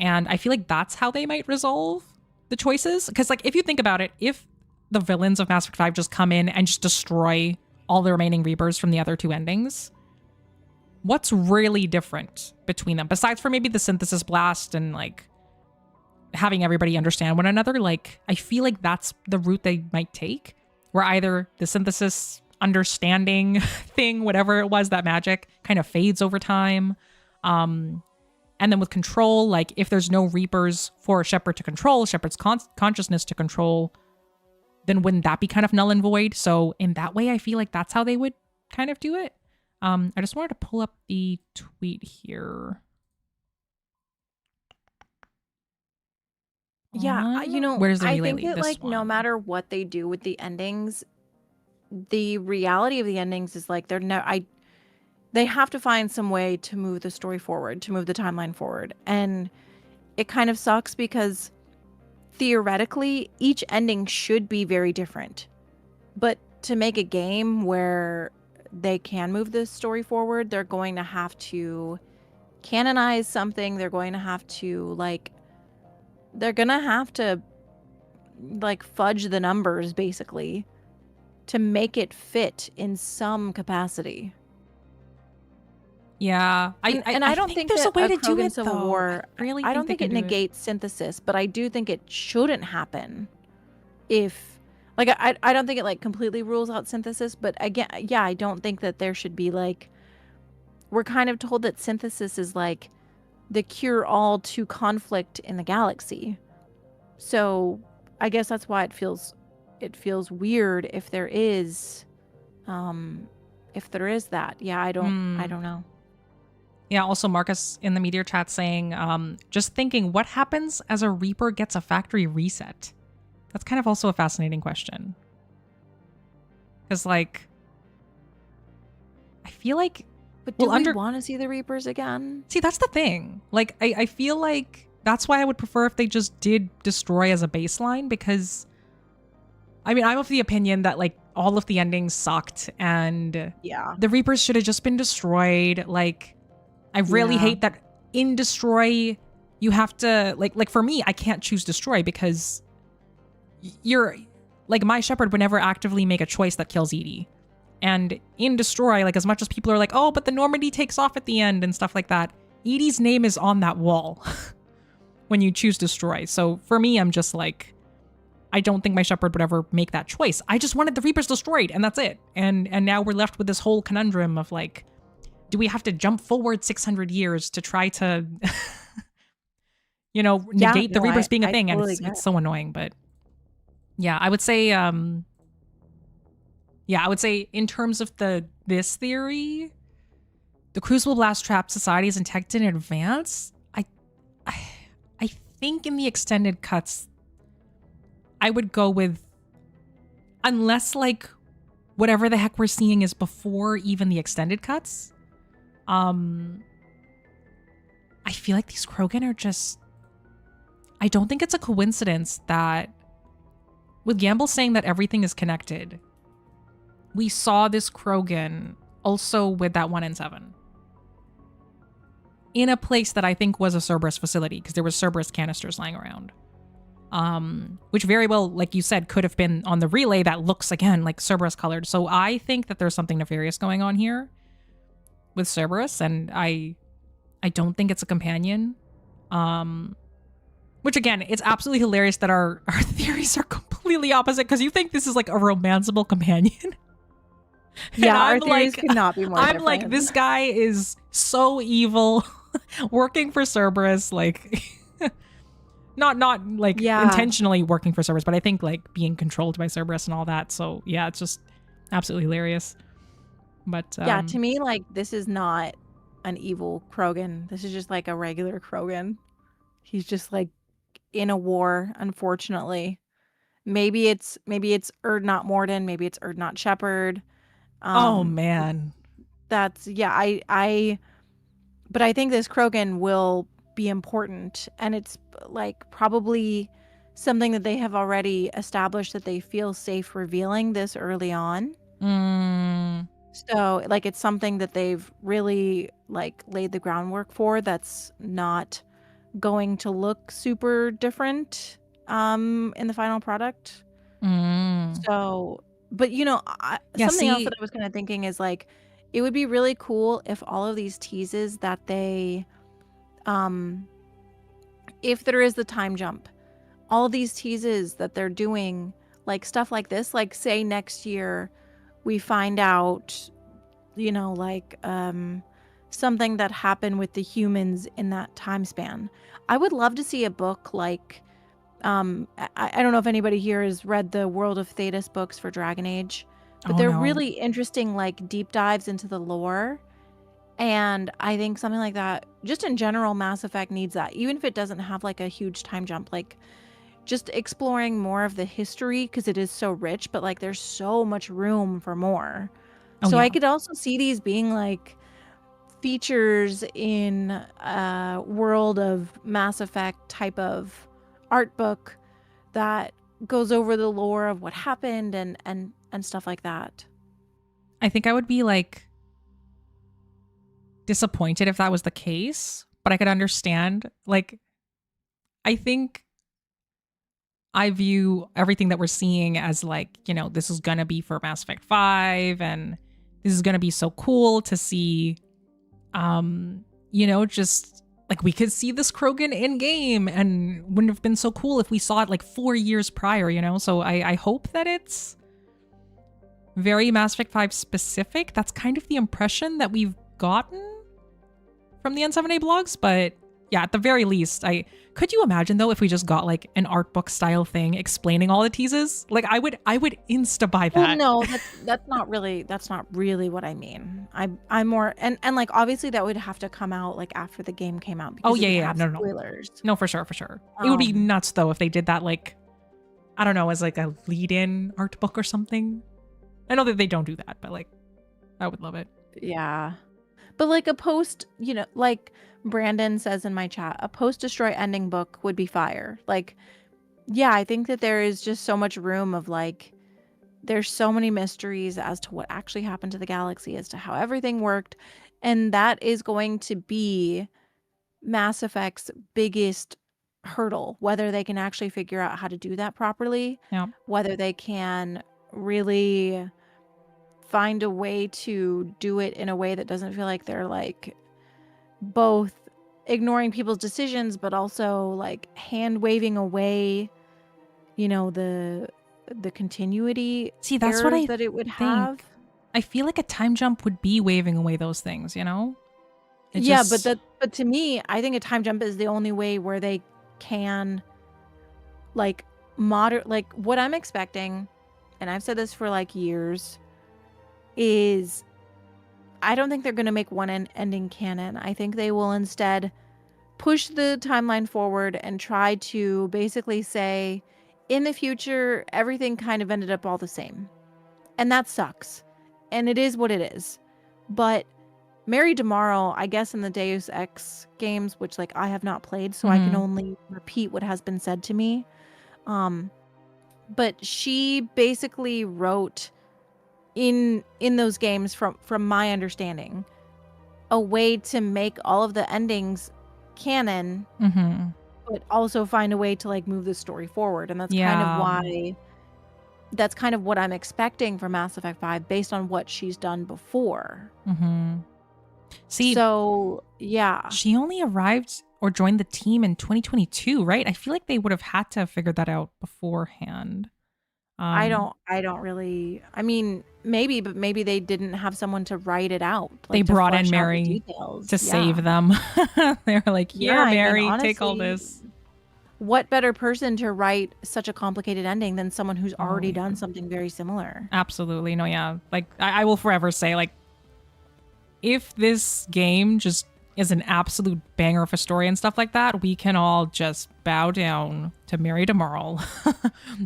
And I feel like that's how they might resolve the choices. Because like if you think about it, if the villains of Mass Effect 5 just come in and just destroy all the remaining Reapers from the other two endings, what's really different between them? Besides for maybe the synthesis blast and like having everybody understand one another, like I feel like that's the route they might take, where either the synthesis understanding thing, whatever it was, that magic kind of fades over time. And then with control, like if there's no Reapers for Shepard to control, Shepard's consciousness to control, then wouldn't that be kind of null and void? So in that way, I feel like that's how they would kind of do it. I just wanted to pull up the tweet here. Yeah, you know, where's the I relay think lead? that This like no one. matter what they do with the endings, the reality of the endings is like they have to find some way to move the story forward, to move the timeline forward. And it kind of sucks because theoretically each ending should be very different. But to make a game where they can move the story forward, they're going to have to canonize something. They're going to have to like fudge the numbers basically to make it fit in some capacity. Yeah, I don't think there's that a way to do Krogan it Civil though. War. I don't think it negates synthesis, but I do think it shouldn't happen. If like I don't think it like completely rules out synthesis, but again, yeah, I don't think that there should be like, we're kind of told that synthesis is like the cure all to conflict in the galaxy. So I guess that's why it feels weird if there is that. Yeah, I don't know. Yeah, also Marcus in the Meteor chat saying, just thinking, what happens as a Reaper gets a factory reset? That's kind of also a fascinating question. Because, like, I feel like... But do we want to see the Reapers again? See, that's the thing. Like, I feel like that's why I would prefer if they just did destroy as a baseline, because... I mean, I'm of the opinion that, like, all of the endings sucked, and yeah, the Reapers should have just been destroyed. Like... I really hate that in destroy you have to like for me, I can't choose destroy because you're like, my Shepard would never actively make a choice that kills Edie. And in destroy, like as much as people are like, oh, but the Normandy takes off at the end and stuff like that, Edie's name is on that wall when you choose destroy. So for me, I'm just like, I don't think my Shepard would ever make that choice. I just wanted the Reapers destroyed and that's it. And now we're left with this whole conundrum of like, do we have to jump forward 600 years to try to, you know, negate the Reapers being a thing? Totally, and it's so annoying. But yeah, I would say, in terms of this theory, the Crucible Blast Trap Society is detected in advance. I think in the extended cuts, I would go with unless like whatever the heck we're seeing is before even the extended cuts. I feel like these krogan are just, I don't think it's a coincidence that with Gamble saying that everything is connected, we saw this krogan also with that 1 in 7 in a place that I think was a Cerberus facility, because there was Cerberus canisters lying around. Which very well, like you said, could have been on the relay that looks, again, like Cerberus colored. So I think that there's something nefarious going on here with Cerberus, and I don't think it's a companion. Which, again, it's absolutely hilarious that our theories are completely opposite, because you think this is like a romanceable companion. Yeah, our theories could not be more I'm different. like, this guy is so evil, working for Cerberus, like... Not like intentionally working for Cerberus, but I think like being controlled by Cerberus and all that. So yeah, it's just absolutely hilarious. But yeah, to me, like, this is not an evil krogan. This is just like a regular krogan. He's just like in a war, unfortunately. Maybe it's Erd not Morden, maybe it's Erd not Shepard. Oh man. That's but I think this krogan will be important, and it's like probably something that they have already established that they feel safe revealing this early on. So like it's something that they've really like laid the groundwork for, that's not going to look super different in the final product. So, but something else that I was kind of thinking is like, it would be really cool if all of these teases that they if there is the time jump, all these teases that they're doing, like stuff like this, like say next year we find out, like something that happened with the humans in that time span. I would love to see a book like, I don't know if anybody here has read the World of Thetis books for Dragon Age, but they're really interesting, like deep dives into the lore. And I think something like that, just in general, Mass Effect needs that, even if it doesn't have like a huge time jump, like just exploring more of the history, because it is so rich, but like there's so much room for more. I could also see these being like features in a World of Mass Effect type of art book that goes over the lore of what happened and stuff like that. I think I would be like disappointed if that was the case, but I could understand. Like, I think I view everything that we're seeing as like, this is gonna be for Mass Effect 5, and this is gonna be so cool to see, just like we could see this krogan in game, and wouldn't have been so cool if we saw it like 4 years prior, so I hope that it's very Mass Effect 5 specific. That's kind of the impression that we've gotten from the N7A blogs, but yeah, at the very least, could you imagine though if we just got like an art book style thing explaining all the teases? Like I would insta buy that. Well, no, that's not really what I mean. I'm more and like obviously that would have to come out like after the game came out. Because no spoilers. No, for sure. It would be nuts though if they did that, like, I don't know, as like a lead-in art book or something. I know that they don't do that, but like I would love it. Yeah. But like a post, like Brandon says in my chat, a post-destroy ending book would be fire. Like, yeah, I think that there is just so much room of like, there's so many mysteries as to what actually happened to the galaxy, as to how everything worked. And that is going to be Mass Effect's biggest hurdle, whether they can actually figure out how to do that properly, whether they can really find a way to do it in a way that doesn't feel like they're like both ignoring people's decisions but also like hand waving away the continuity. See, that's what that it would have. I feel like a time jump would be waving away those things, But to me, I think a time jump is the only way where they can like like what I'm expecting, and I've said this for like years, is I don't think they're going to make one ending canon. I think they will instead push the timeline forward and try to basically say, in the future, everything kind of ended up all the same. And that sucks. And it is what it is. But Mary Tomorrow, I guess in the Deus Ex games, which like I have not played, so I can only repeat what has been said to me. But she basically wrote in those games, from my understanding, a way to make all of the endings canon, but also find a way to like move the story forward. And that's kind of what I'm expecting from Mass Effect 5 based on what she's done before. See, so yeah, she only arrived or joined the team in 2022, right? I feel like they would have had to have figured that out beforehand. I don't really. I mean, maybe, but maybe they didn't have someone to write it out. Like, they brought in flesh out the Mary details. to save them. They were like, "Here, Mary, honestly, take all this." What better person to write such a complicated ending than someone who's already done something very similar? Absolutely. No, yeah. Like, I will forever say, like, if this game just is an absolute banger of a story and stuff like that, we can all just bow down to Mary Tomorrow.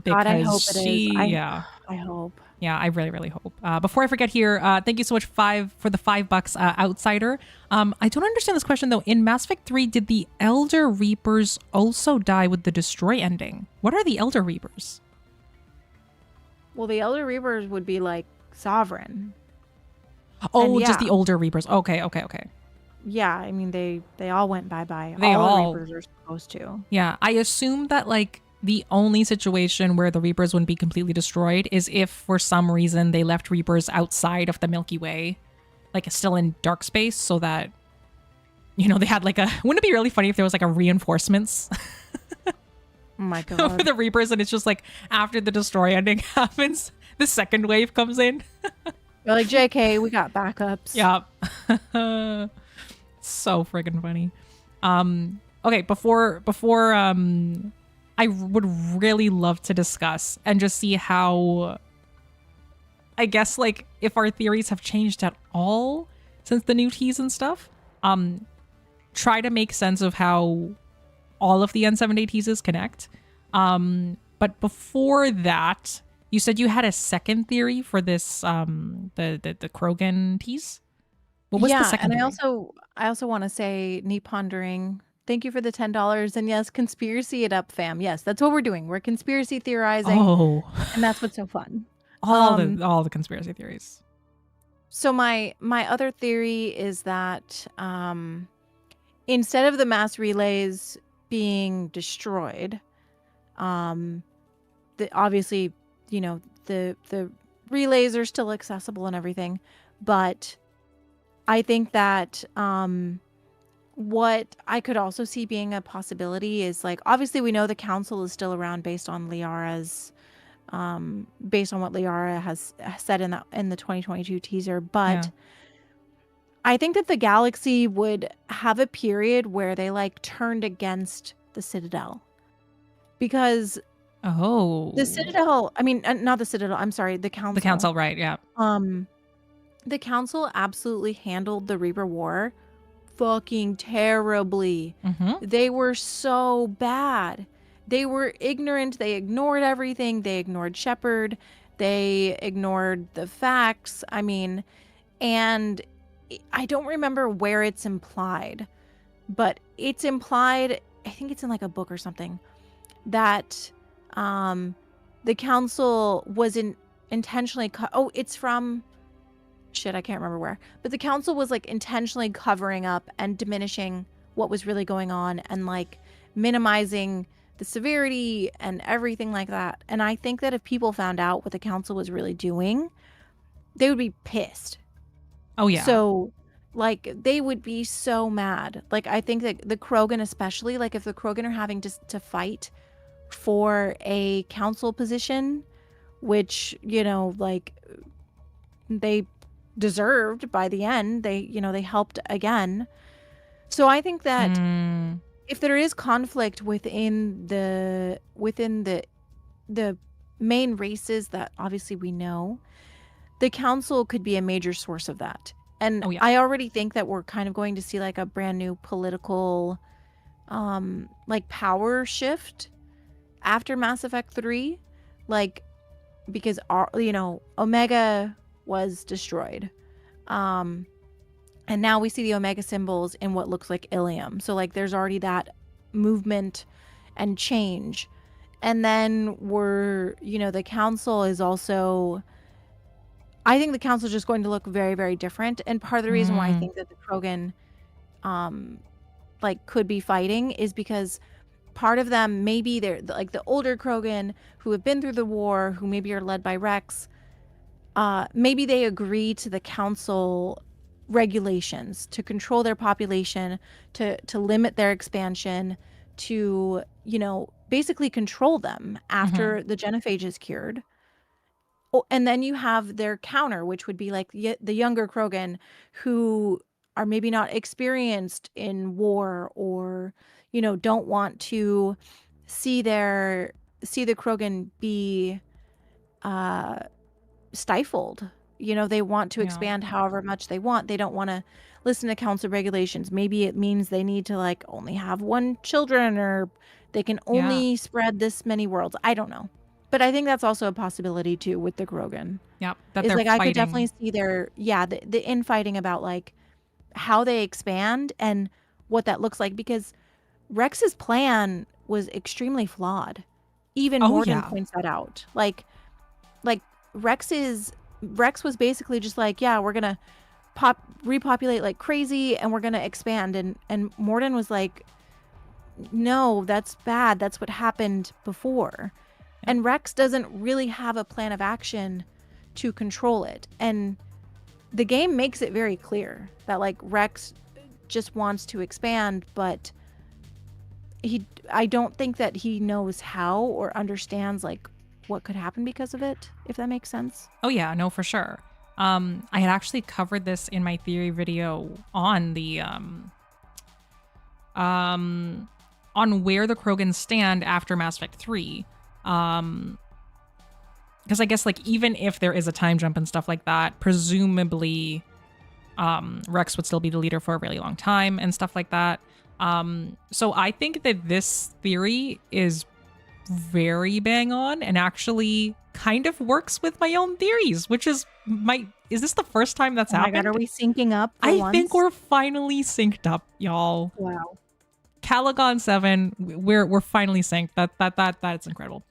God, I hope it is. Yeah. I hope. Yeah, I really, really hope. Before I forget here, thank you so much for the $5, Outsider. I don't understand this question though. In Mass Effect 3, did the Elder Reapers also die with the destroy ending? What are the Elder Reapers? Well, the Elder Reapers would be like Sovereign. Oh, just the older Reapers. Okay. Yeah, I mean they all went bye-bye. All the Reapers are supposed to. Yeah, I assume that like the only situation where the Reapers wouldn't be completely destroyed is if for some reason they left Reapers outside of the Milky Way, like still in dark space, so that, you know, they had like wouldn't it be really funny if there was like a reinforcements Oh my God. for the Reapers, and it's just like after the destroy ending happens, the second wave comes in. You're like, JK, we got backups. Yeah. So friggin' funny. Okay, before I would really love to discuss and just see how, I guess, like, if our theories have changed at all since the new tease and stuff. Try to make sense of how all of the N7 teases connect. But before that, you said you had a second theory for this, the krogan tease. What was the second theory? I also want to say, Neat Pondering, thank you for the $10. And yes, conspiracy it up, fam. Yes, that's what we're doing. We're conspiracy theorizing. Oh, and that's what's so fun. all the conspiracy theories. So my other theory is that instead of the mass relays being destroyed, obviously, you know, the relays are still accessible and everything, but I think that what I could also see being a possibility is, like, obviously we know the council is still around based on Liara's based on what Liara has said in the 2022 teaser, but I think that the galaxy would have a period where they like turned against the Citadel, because the Citadel, I mean, not the Citadel, I'm sorry, the council. The council, right? Yeah. The council absolutely handled the Reaper War fucking terribly. They were so bad. They were ignorant. They ignored everything. They ignored Shepard. They ignored the facts. I mean, and I don't remember where it's implied, but it's implied, I think it's in like a book or something, that the council was intentionally it's from shit, I can't remember where, but the council was like intentionally covering up and diminishing what was really going on and like minimizing the severity and everything like that. And I think that if people found out what the council was really doing, they would be pissed. Oh yeah. So like they would be so mad. Like I think that the Krogan especially, like if the Krogan are having to fight for a council position, which, you know, like they deserved by the end, they helped again. So I think that if there is conflict within the main races that obviously we know, the council could be a major source of that. And I already think that we're kind of going to see like a brand new political like power shift after Mass Effect 3, like, because Omega was destroyed. And now we see the Omega symbols in what looks like Ilium. So like there's already that movement and change. And then the council is also, I think the council is just going to look very, very different. And part of the reason why I think that the Krogan could be fighting is because part of them, maybe they're like the older Krogan who have been through the war, who maybe are led by Rex, maybe they agree to the council regulations to control their population, to limit their expansion, to basically control them after the genophage is cured. Oh, and then you have their counter, which would be like the younger Krogan who are maybe not experienced in war, or don't want to see the Krogan be stifled. They want to expand however much they want. They don't want to listen to council regulations. Maybe it means they need to like only have one children, or they can only spread this many worlds. I don't know. But I think that's also a possibility too with the Krogan. Yeah, that it's they're like fighting. I could definitely see the infighting about like how they expand and what that looks like, because Rex's plan was extremely flawed. Even Morden points that out. Like Rex was basically just like, yeah, we're gonna repopulate like crazy and we're gonna expand, and Morden was like, no, that's bad. That's what happened before. And Rex doesn't really have a plan of action to control it. And the game makes it very clear that like Rex just wants to expand, but I don't think that he knows how or understands like what could happen because of it, if that makes sense. Oh yeah, no, for sure. I had actually covered this in my theory video on the on where the Krogans stand after Mass Effect 3. Because I guess like even if there is a time jump and stuff like that, presumably Rex would still be the leader for a really long time and stuff like that. So I think that this theory is very bang on and actually kind of works with my own theories, which is is this the first time that's happened? God, are we syncing up? I think we're finally synced up, y'all. Wow. Calagon 7, we're finally synced. That's incredible.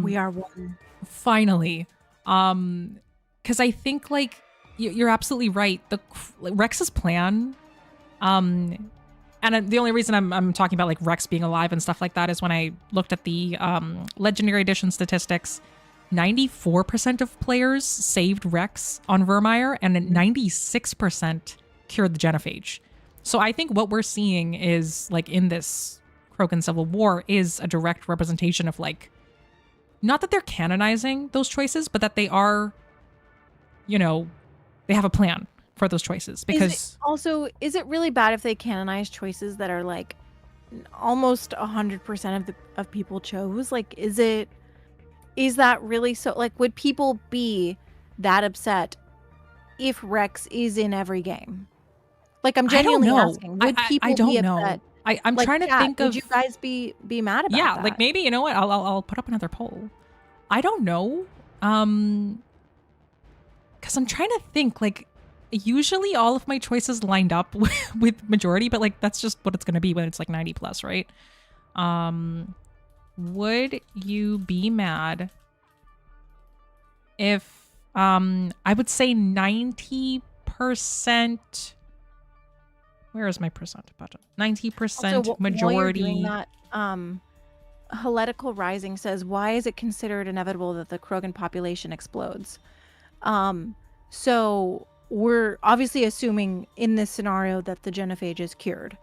We are one. Finally. Because I think like you're absolutely right. Rex's plan, and the only reason I'm talking about like Rex being alive and stuff like that is when I looked at the Legendary Edition statistics, 94% of players saved Rex on Vermeer, and 96% cured the genophage. So I think what we're seeing is like in this Krogan Civil War is a direct representation of like, not that they're canonizing those choices, but that they are, they have a plan for those choices. Because is it really bad if they canonize choices that are like almost 100% of people chose? Like, is that really so? Like, would people be that upset if Rex is in every game? Like, I'm genuinely asking. Would people be upset? I'm like, trying to think of. Would you guys be mad about that? Yeah, like maybe, you know what? I'll put up another poll. I don't know. Because I'm trying to think, like, usually all of my choices lined up with majority, but like that's just what it's going to be when it's like 90 plus, right? Would you be mad if I would say 90%? Where is my percent budget? 90% majority. While you're doing that, Heletical Rising says, why is it considered inevitable that the Krogan population explodes? So we're obviously assuming in this scenario that the genophage is cured.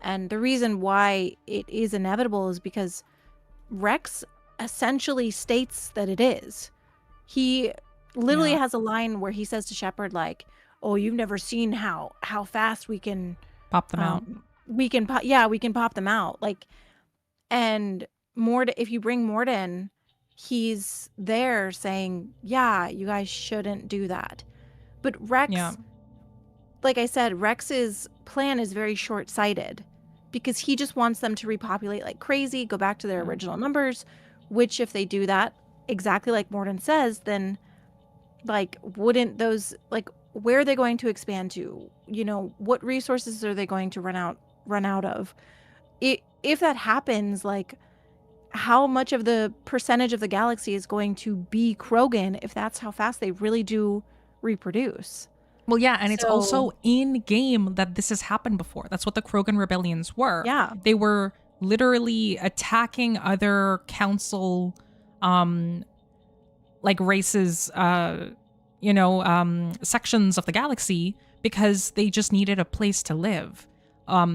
And the reason why it is inevitable is because Rex essentially states that it is. He literally has a line where he says to Shepard, like, oh, you've never seen how fast we can pop them out. We can pop them out. Like, and if you bring Morden, he's there saying, yeah, you guys shouldn't do that. But Rex, like I said, Rex's plan is very short-sighted because he just wants them to repopulate like crazy, go back to their original numbers, Which, if they do that, exactly like Morden says, then like wouldn't those like where are they going to expand to? You know, what resources are they going to run out of? If that happens, like how much of the percentage of the galaxy is going to be Krogan if that's how fast they really do reproduce? Well, yeah, and it's So, also in game that this has happened before. That's what the Krogan rebellions were. yeah. They were literally attacking other council like races, sections of the galaxy because they just needed a place to live.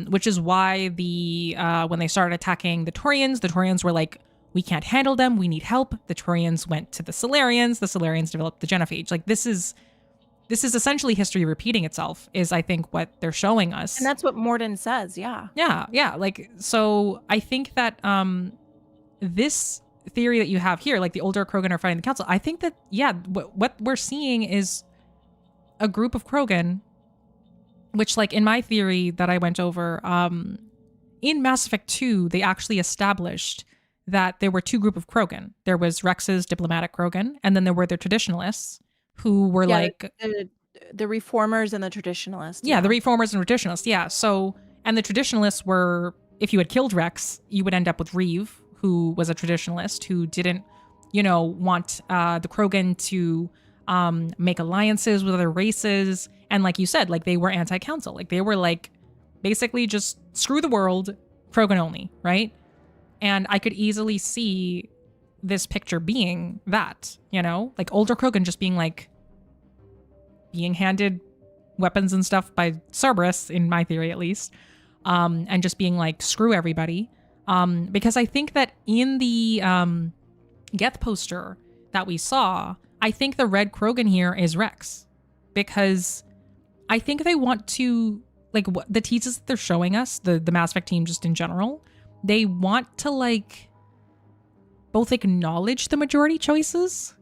Which is why when they started attacking the Taurians were like, we can't handle them, we need help. The Taurians went to the Solarians developed the Genophage. Like this is essentially history repeating itself, is I think what they're showing us. And that's what Morden says, yeah. Yeah. Like, so I think that this theory that you have here, like the older Krogan are fighting the council, I think that, yeah, what we're seeing is a group of Krogan, which, like, in my theory that I went over, in Mass Effect 2, they actually established that there were two group of Krogan. There was Rex's diplomatic Krogan, and then there were the traditionalists, who were the reformers and the traditionalists. Yeah, the reformers and traditionalists. Yeah. So, and the traditionalists were, if you had killed Rex, you would end up with Reeve, who was a traditionalist who didn't, want the Krogan to make alliances with other races. And like you said, like they were anti-council. Like they were like basically just screw the world, Krogan only, right? And I could easily see this picture being that, like older Krogan just being like, being handed weapons and stuff by Cerberus, in my theory at least, and just being like, screw everybody. Because I think that in the Geth poster that we saw, I think the red Krogan here is Rex. Because I think they want to, like, the teases that they're showing us, the Mass Effect team just in general, they want to, like, both acknowledge the majority choices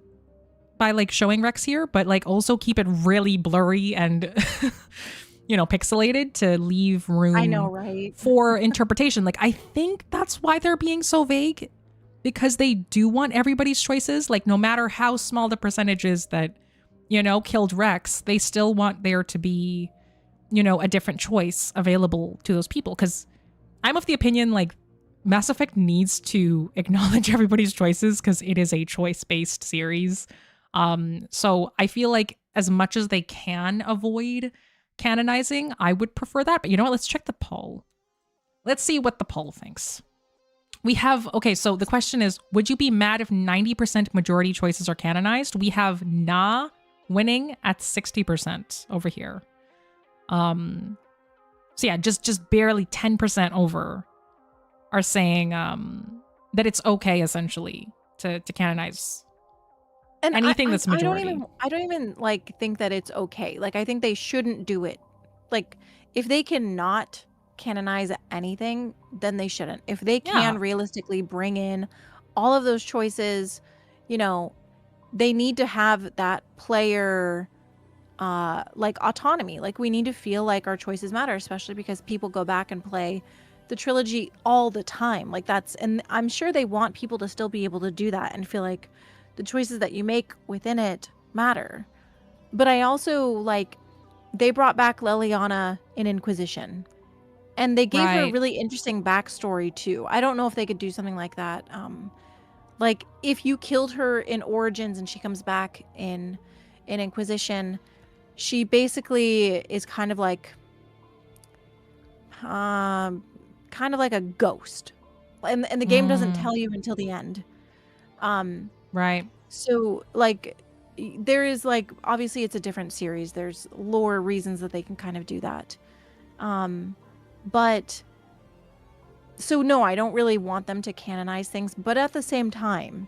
by, like, showing Rex here, but, like, also keep it really blurry and, pixelated to leave room I know, right? for interpretation. Like, I think that's why they're being so vague, because they do want everybody's choices. Like, no matter how small the percentage is that, killed Rex, they still want there to be, a different choice available to those people. Because I'm of the opinion, like, Mass Effect needs to acknowledge everybody's choices because it is a choice-based series. So I feel like as much as they can avoid canonizing, I would prefer that. But you know what? Let's check the poll. Let's see what the poll thinks. We have, okay, so the question is, would you be mad if 90% majority choices are canonized? We have nah winning at 60% over here. So yeah, just barely 10% over are saying that it's okay essentially to canonize and anything that's majority. I don't even like think that it's okay. Like, I think they shouldn't do it. Like, if they cannot canonize anything, then they shouldn't. If they can realistically bring in all of those choices, they need to have that player like autonomy. Like, we need to feel like our choices matter, especially because people go back and play the trilogy all the time. Like, and I'm sure they want people to still be able to do that and feel like the choices that you make within it matter. But I also, like, they brought back Leliana in Inquisition, and they gave her a really interesting backstory too. I don't know if they could do something like that. Like, if you killed her in Origins and she comes back in Inquisition, she basically is kind of like a ghost, and the game doesn't tell you until the end. Right. So, like, there is, like, obviously it's a different series. There's lore reasons that they can kind of do that. But so no, I don't really want them to canonize things, but at the same time,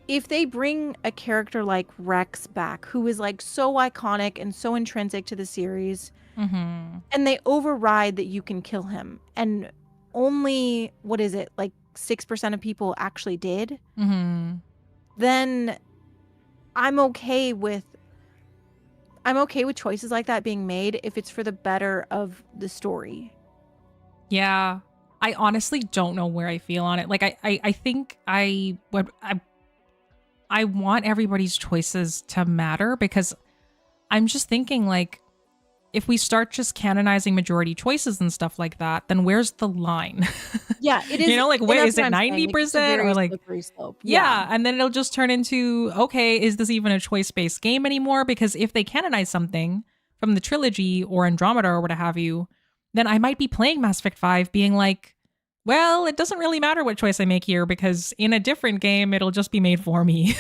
if they bring a character like Rex back, who is, like, so iconic and so intrinsic to the series, and they override that you can kill him, and only, what is it, like 6% of people actually did, then I'm okay with choices like that being made if it's for the better of the story. Yeah. I honestly don't know where I feel on it. Like I think I want everybody's choices to matter, because I'm just thinking, like, if we start just canonizing majority choices and stuff like that, then where's the line? Yeah, it is. You know, like, And where that's is what it, I'm saying. Like, it's a 90% or very like, slippery slope. yeah, and then it'll just turn into, okay, is this even a choice-based game anymore? Because if they canonize something from the trilogy or Andromeda or what have you, then I might be playing Mass Effect 5 being like, well, it doesn't really matter what choice I make here, because in a different game, it'll just be made for me.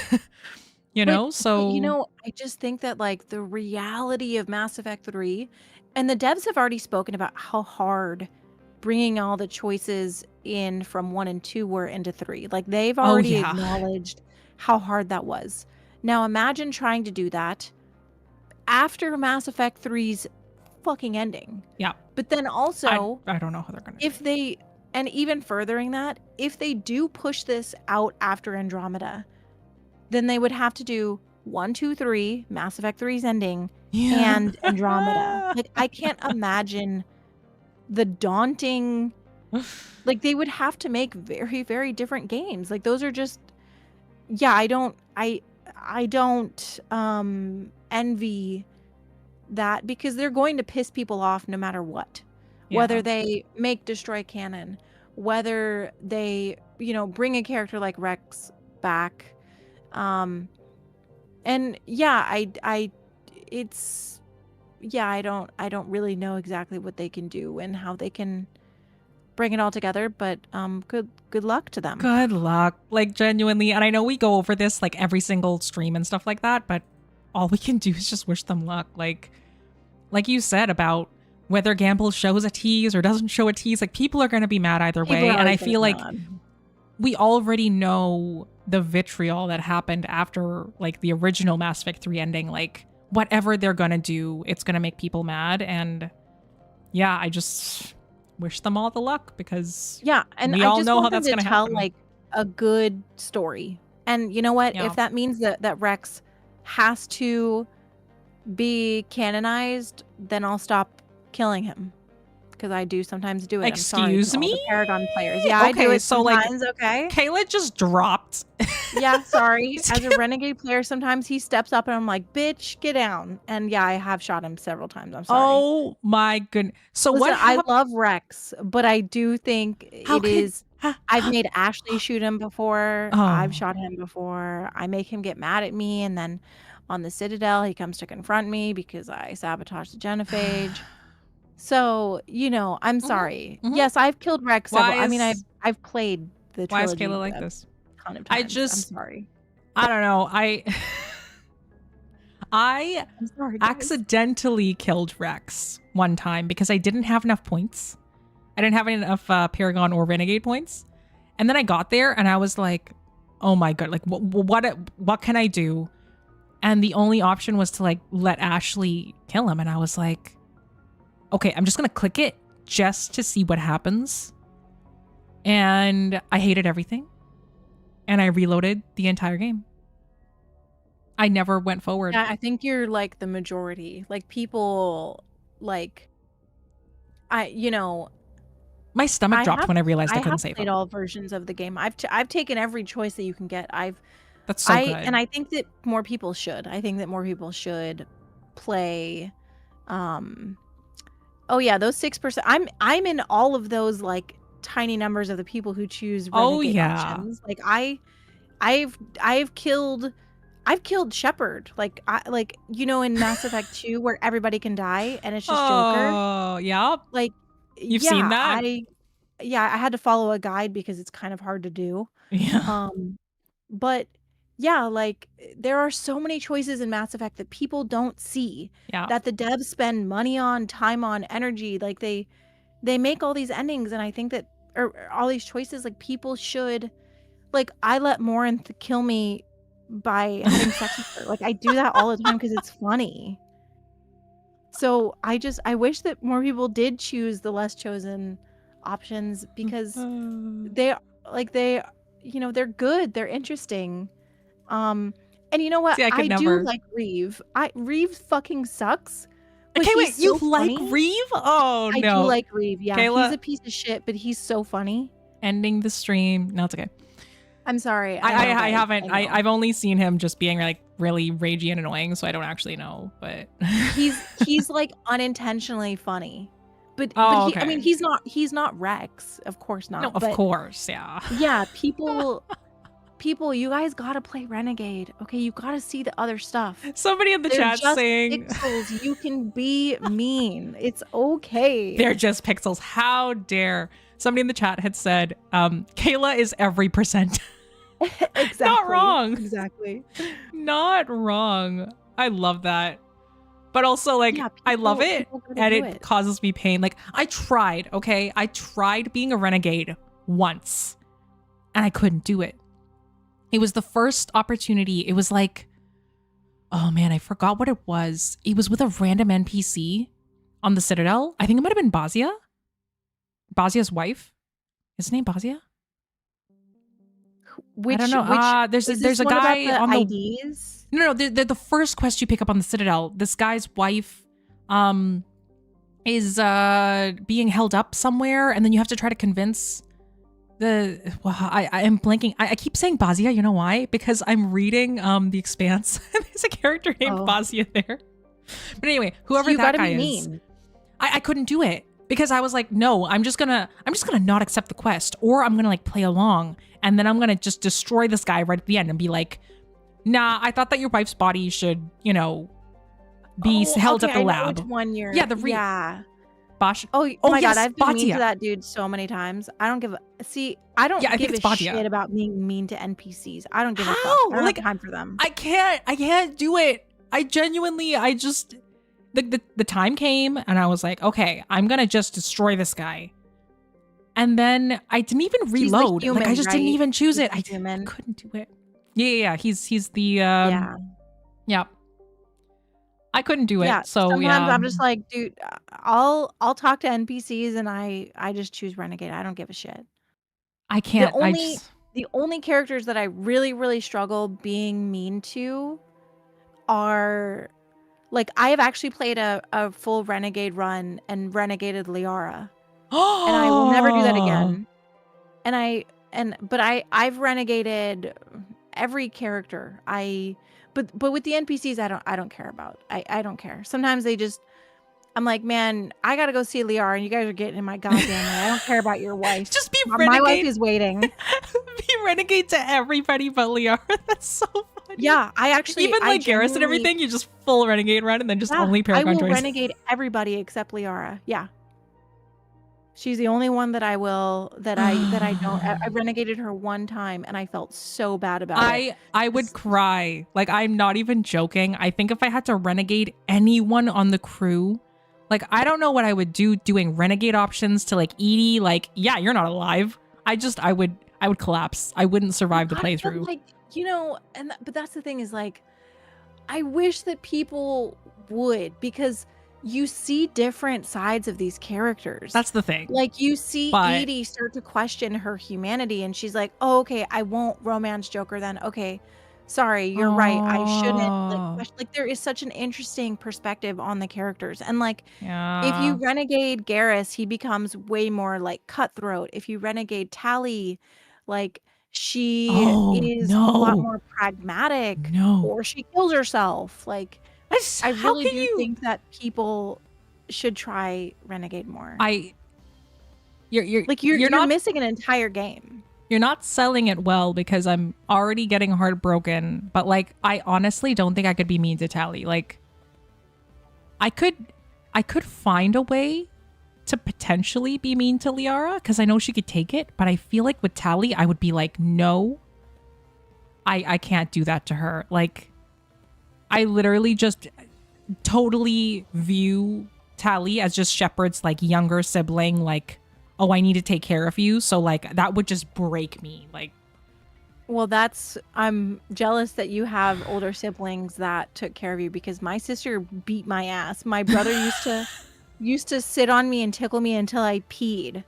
You know? So, I just think that like the reality of Mass Effect 3, and the devs have already spoken about how hard bringing all the choices in from 1 and 2 were into 3. Like they've oh already yeah. acknowledged how hard that was. Now imagine trying to do that after Mass Effect 3's fucking ending. Yeah. But then also, I don't know how they're going to if they, and even furthering that, if they do push this out after Andromeda, then they would have to do 1, 2, 3, Mass Effect 3's ending, and Andromeda. Like, I can't imagine the daunting, like, they would have to make very, very different games. Like, those are just, yeah, I don't envy that, because they're going to piss people off no matter what. Yeah. Whether they make Destroy Canon, whether they, bring a character like Rex back. And yeah, I don't really know exactly what they can do and how they can bring it all together, but good luck to them. Good luck. Like, genuinely. And I know we go over this like every single stream and stuff like that, but all we can do is just wish them luck. Like you said about whether Gamble shows a tease or doesn't show a tease, like, people are going to be mad either way. And I feel like we already know the vitriol that happened after like the original Mass Effect 3 ending. Like, whatever they're going to do, it's going to make people mad. And yeah, I just wish them all the luck, because and we I all just know want how them that's to going to tell happen. like a good story. And you know what? Yeah. If that means that Rex has to be canonized, then I'll stop killing him, because I do sometimes do it. Excuse I'm sorry to all me? the Paragon players. Yeah, I do Okay, it so, like, sometimes. Okay. Kayla just dropped. Yeah, sorry. As a Renegade player, sometimes he steps up and I'm like, bitch, get down. And yeah, I have shot him several times. I'm sorry. Oh my goodness. So Listen, what I happened? love Rex, but I do think I've made Ashley shoot him before. I've shot him before. I make him get mad at me, and then on the Citadel, he comes to confront me because I sabotaged the genophage. So, I'm sorry. Mhm. Yes, I've killed Rex several. I've played the Why is trilogy Kayla like a this? ton of times. I'm I'm sorry. don't know. I I'm sorry, guys. accidentally killed Rex one time because I didn't have enough points. I didn't have enough Paragon or Renegade points. And then I got there and I was like, oh my God, like, what can I do? And the only option was to like let Ashley kill him. And I was like, okay, I'm just going to click it just to see what happens. And I hated everything. And I reloaded the entire game. I never went forward. Yeah, I think you're like the majority. Like, people, like, my stomach dropped when I realized I couldn't save played him. all versions of the game. I've taken every choice that you can get. That's so good. And I think that more people should. I think that more people should play. Oh yeah, those 6%. I'm in all of those like tiny numbers of the people who choose Renegade options. Like I've killed Shepard. Like in Mass Effect 2 where everybody can die and it's just Joker. Oh, yeah. Like, you've seen that? I had to follow a guide because it's kind of hard to do. Yeah. But yeah, like, there are so many choices in Mass Effect that people don't see. Yeah. That the devs spend money on, time on, energy. Like, they make all these endings, and I think that, or all these choices, like, people should, like, I let Morin kill me by having sex with her. Like, I do that all the time because it's funny. So I wish that more people did choose the less chosen options, because they're good, they're interesting. And you know what? See, I do like Reeve. Reeve fucking sucks, But Okay, wait, he's you so like funny. Reeve? Oh I do no. like Reeve. Yeah, Kayla- he's a piece of shit, but he's so funny. Ending the stream. No, it's okay. I'm sorry. I know, guys. haven't. I know. I've only seen him just being like really ragey and annoying, so I don't actually know. But he's like unintentionally funny. But Oh, I mean, okay. he's not Rex, of course not. no, of but course, yeah. yeah, people, you guys gotta play Renegade. Okay, you gotta see the other stuff. Somebody in the They're chat just saying pixels. You can be mean. It's okay. they're just pixels. How dare? Somebody in the chat had said, Kayla is every percent. Exactly. Not wrong. Exactly. Not wrong. I love that. But also, like, Yeah, I love people- it, people gotta and do it causes me pain. Like, I tried, okay? I tried being a renegade once, and I couldn't do it. It was the first opportunity. It was like, oh man, I forgot what it was. It was with a random NPC on the Citadel. I think it might have been Bazia. Bazia's wife. Is his name Bazia? Which, I don't know. is There's this a one about guy the on the IDs? No, the first quest you pick up on the Citadel, this guy's wife is being held up somewhere, and then you have to try to convince I am blanking. I keep saying Bazia, you know why? Because I'm reading The Expanse. There's a character named Bazia there. But anyway, whoever that guy is. I couldn't do it because I was like, no, I'm just gonna not accept the quest, or I'm gonna like play along, and then I'm gonna just destroy this guy right at the end and be like, nah, I thought that your wife's body should, you know, be held at the lab. I know which one you're. Yeah, yeah. Bosch. Oh my yes, god, I've been mean Batia. to that dude so many times. I don't give a I don't give a shit about being mean to NPCs. I don't give a fuck. I don't have time for them. I can't do it. I genuinely, the time came and I was like, okay, I'm gonna just destroy this guy. And then I didn't even reload. Human, like I just didn't even choose it. I human. couldn't do it. Yeah. He's the yeah. I couldn't do it. Yeah. So sometimes I'm just like, dude, I'll talk to NPCs and I just choose Renegade. I don't give a shit. I can't. The only characters that I really, really struggle being mean to are like I have actually played a full Renegade run and renegaded Liara. And I will never do that again. But I've renegaded every character. But with the NPCs I don't care about. I don't care. Sometimes I'm like, man, I gotta go see Liara and you guys are getting in my goddamn way. I don't care about your wife. Just be renegade. My wife is waiting. Be renegade to everybody but Liara. That's so funny. Yeah, I actually even like Garrus and everything, you just full renegade run and then just only Paragon I will joys. renegade everybody except Liara. Yeah. She's the only one that I don't. I renegaded her one time and I felt so bad about it. I would cry. Like, I'm not even joking. I think if I had to renegade anyone on the crew, like, I don't know what I would do doing renegade options to like Edie. Like, yeah, you're not alive. I would collapse. I wouldn't survive the playthrough. Like, you know, but that's the thing is like, I wish that people would, because you see different sides of these characters. That's the thing. Like, you see Edie start to question her humanity and she's like, oh, okay, I won't romance Joker then. Okay, sorry, you're right. I shouldn't. Like there is such an interesting perspective on the characters. And like, if you renegade Garrus, he becomes way more like cutthroat. If you renegade Tally, like she is a lot more pragmatic. Or she kills herself. Like, I really do think that people should try Renegade more. You're not missing an entire game. You're not selling it well because I'm already getting heartbroken. But like, I honestly don't think I could be mean to Tally. Like, I could find a way to potentially be mean to Liara because I know she could take it. But I feel like with Tally, I would be like, no, I can't do that to her. Like, I literally just totally view Tally as just Shepard's like younger sibling. Like, oh, I need to take care of you. So like that would just break me. Like, well, I'm jealous that you have older siblings that took care of you because my sister beat my ass. My brother used to sit on me and tickle me until I peed.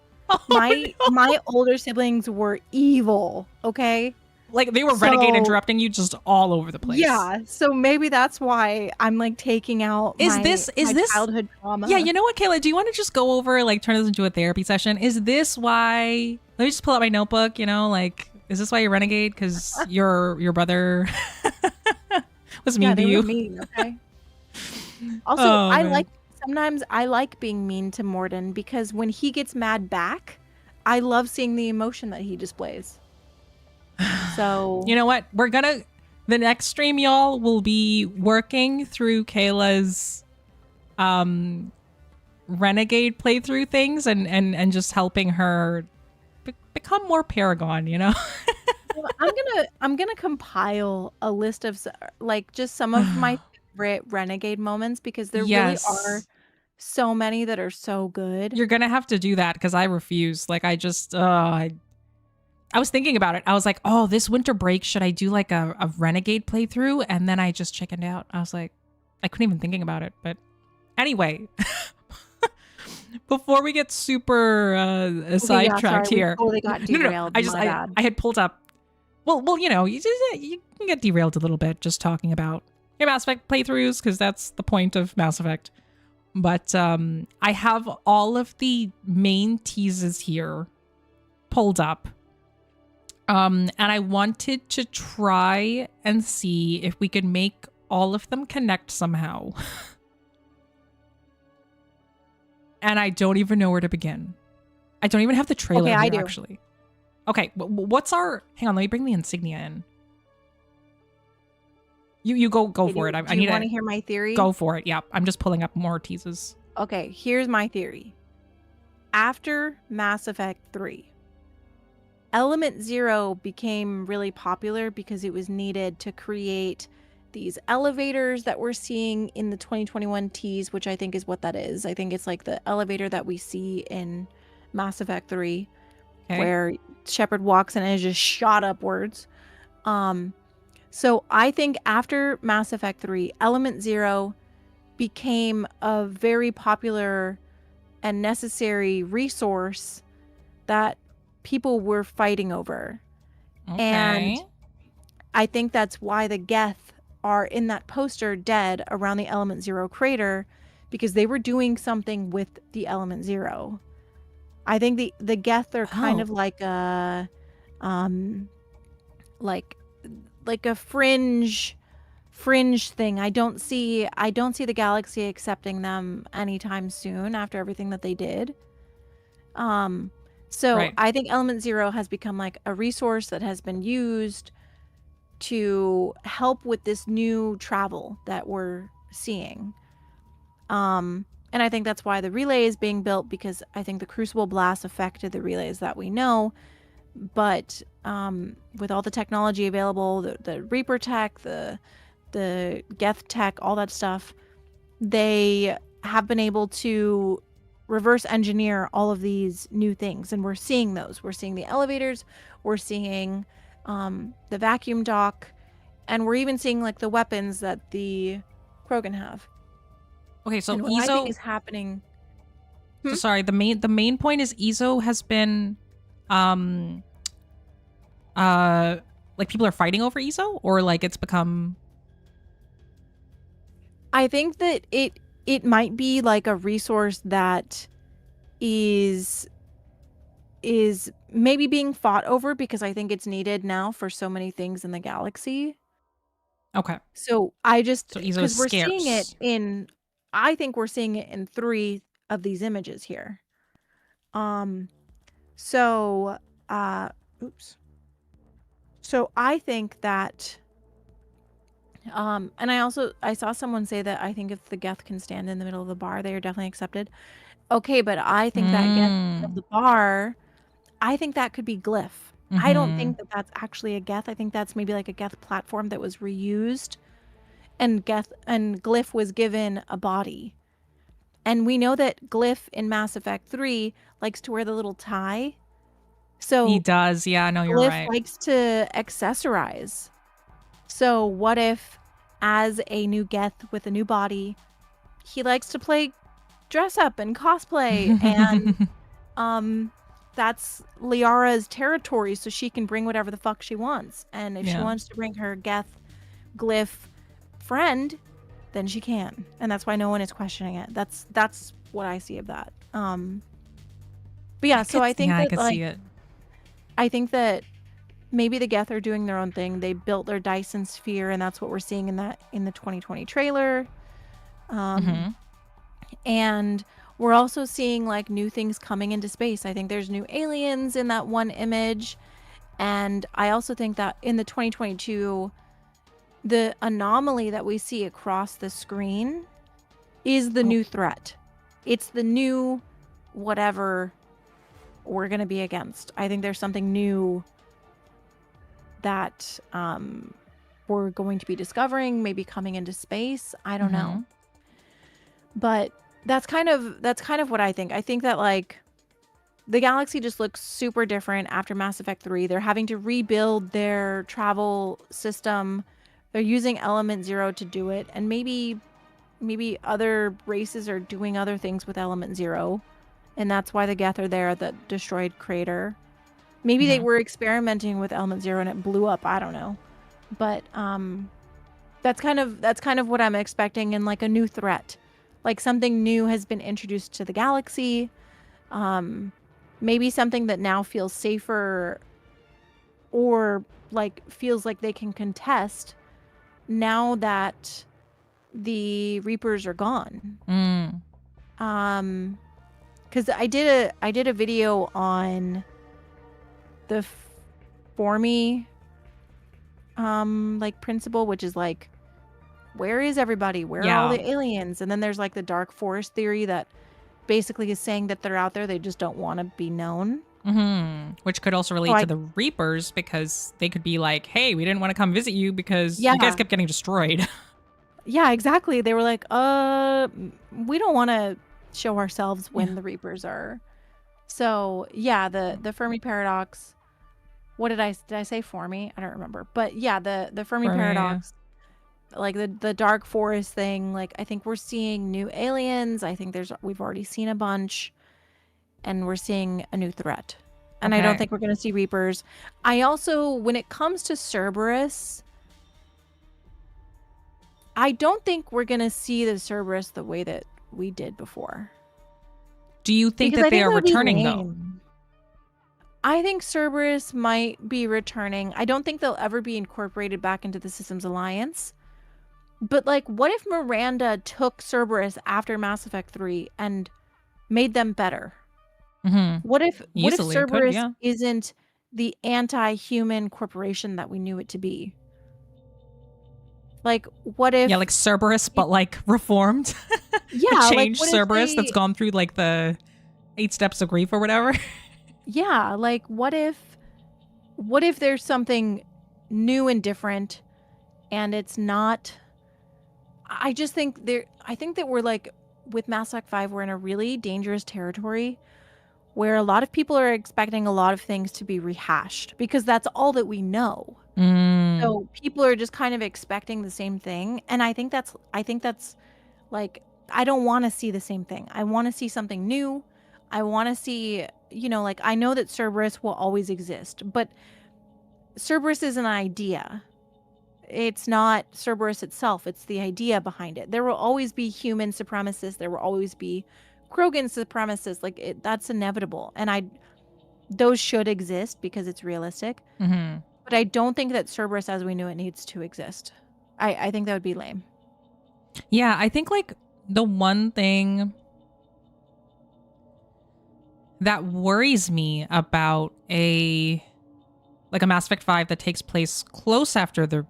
My older siblings were evil. Okay. Like they were Renegade interrupting you just all over the place. Yeah, so maybe that's why I'm like taking out my childhood trauma. Yeah, you know what, Kayla? Do you want to just go over, like, turn this into a therapy session? Is this why? Let me just pull out my notebook. You know, like, is this why you're Renegade? Because your brother was mean to you. Mean, okay. Also, sometimes I like being mean to Morden because when he gets mad back, I love seeing the emotion that he displays. So you know what? The next stream, y'all, will be working through Kayla's Renegade playthrough things and just helping her become more Paragon, you know? Well, I'm gonna compile a list of like just some of my favorite Renegade moments because there really are so many that are so good. You're gonna have to do that because I refuse. Like I was thinking about it. I was like, oh, this winter break, should I do like a Renegade playthrough? And then I just chickened out. I was like, I couldn't even thinking about it. But anyway, before we get super sidetracked here. We totally got derailed. I had pulled up. Well, you know, you can get derailed a little bit just talking about your Mass Effect playthroughs because that's the point of Mass Effect. But I have all of the main teases here pulled up. And I wanted to try and see if we could make all of them connect somehow. And I don't even know where to begin. I don't even have the trailer here, actually. Okay, what's our... Hang on, let me bring the insignia in. You go for it. Do you want to hear my theory? Go for it, yeah. I'm just pulling up more teases. Okay, here's my theory. After Mass Effect 3... Element 0 became really popular because it was needed to create these elevators that we're seeing in the 2021 tease, which I think is what that is. I think it's like the elevator that we see in Mass Effect 3, where Shepard walks in and is just shot upwards. So I think after Mass Effect 3, Element 0 became a very popular and necessary resource that people were fighting over. Okay. And I think that's why the Geth are in that poster dead around the Element 0 crater, because they were doing something with the Element 0. I think the Geth are kind of like a like a fringe thing. I don't see the galaxy accepting them anytime soon after everything that they did. So I think Element 0 has become like a resource that has been used to help with this new travel that we're seeing. And I think that's why the relay is being built, because I think the Crucible blast affected the relays that we know. But with all the technology available, the Reaper tech, the Geth tech, all that stuff, they have been able to reverse engineer all of these new things, and we're seeing those. We're seeing the elevators, we're seeing the vacuum dock, and we're even seeing like the weapons that the Krogan have. Okay, so and what Eezo I think is happening. So sorry, the main point is Eezo has been like people are fighting over Eezo, or like it's become... I think that it might be like a resource that is maybe being fought over, because I think it's needed now for so many things in the galaxy. Okay. So because we're seeing it in, I think we're seeing it in 3 of these images here. So I think that and I saw someone say that I think if the Geth can stand in the middle of the bar, they are definitely accepted. Okay, but I think that Geth of the bar, I think that could be Glyph. I don't think that that's actually a Geth. I think that's maybe like a Geth platform that was reused, and Glyph was given a body. And we know that Glyph in Mass Effect 3 likes to wear the little tie. So he does, yeah, no, you're Glyph right. likes to accessorize. So what if, as a new Geth with a new body, he likes to play dress up and cosplay and that's Liara's territory, so she can bring whatever the fuck she wants. And if she Yeah. wants to bring her Geth glyph friend, then she can. And that's why no one is questioning it. That's what I see of that. But yeah, so I think I that could like see it. I think that maybe the Geth are doing their own thing. They built their Dyson sphere, and that's what we're seeing in the 2020 trailer. And we're also seeing like new things coming into space. I think there's new aliens in that one image. And I also think that in the 2022, the anomaly that we see across the screen is the new threat. It's the new whatever we're going to be against. I think there's something new that we're going to be discovering, maybe coming into space. I don't know. But that's kind of what I think. I think that like the galaxy just looks super different after Mass Effect 3. They're having to rebuild their travel system. They're using Element Zero to do it, and maybe other races are doing other things with Element Zero, and that's why the Geth are there at the destroyed crater. Maybe they were experimenting with Element Zero and it blew up. I don't know, but that's kind of what I'm expecting in like a new threat, like something new has been introduced to the galaxy. Maybe something that now feels safer, or like feels like they can contest now that the Reapers are gone. Because I did a video on the Formy like principle, which is like, where is everybody? Where are all the aliens? And then there's like the dark forest theory that basically is saying that they're out there, they just don't want to be known. Which could also relate to the Reapers, because they could be like, hey, we didn't want to come visit you because you guys kept getting destroyed. Yeah, exactly. They were like, we don't want to show ourselves when the Reapers are. So yeah, the Fermi paradox. What did I say? Formy? I don't remember. But yeah, the Fermi paradox, like the dark forest thing. Like I think we're seeing new aliens. I think we've already seen a bunch, and we're seeing a new threat. And I don't think we're going to see Reapers. I also, when it comes to Cerberus, I don't think we're going to see the Cerberus the way that we did before. Do you think that they are returning though? I think Cerberus might be returning. I don't think they'll ever be incorporated back into the Systems Alliance. But like, what if Miranda took Cerberus after Mass Effect 3 and made them better? What if Cerberus isn't the anti-human corporation that we knew it to be? Like, what if... Yeah, like Cerberus, but like reformed. Yeah, a changed like, Cerberus that's gone through like the 8 steps of grief or whatever. Yeah, like what if there's something new and different, and it's not... I think that we're like, with Mass Effect 5, we're in a really dangerous territory where a lot of people are expecting a lot of things to be rehashed because that's all that we know. So people are just kind of expecting the same thing, and I think that's like, I don't want to see the same thing. I want to see something new. I want to see, like, I know that Cerberus will always exist, but Cerberus is an idea. It's not Cerberus itself. It's the idea behind it. There will always be human supremacists. There will always be krogan supremacists. Like, that's inevitable. And those should exist because it's realistic. But I don't think that Cerberus as we knew it needs to exist. I think that would be lame. Yeah, I think like the one thing that worries me about a Mass Effect 5 that takes place close after the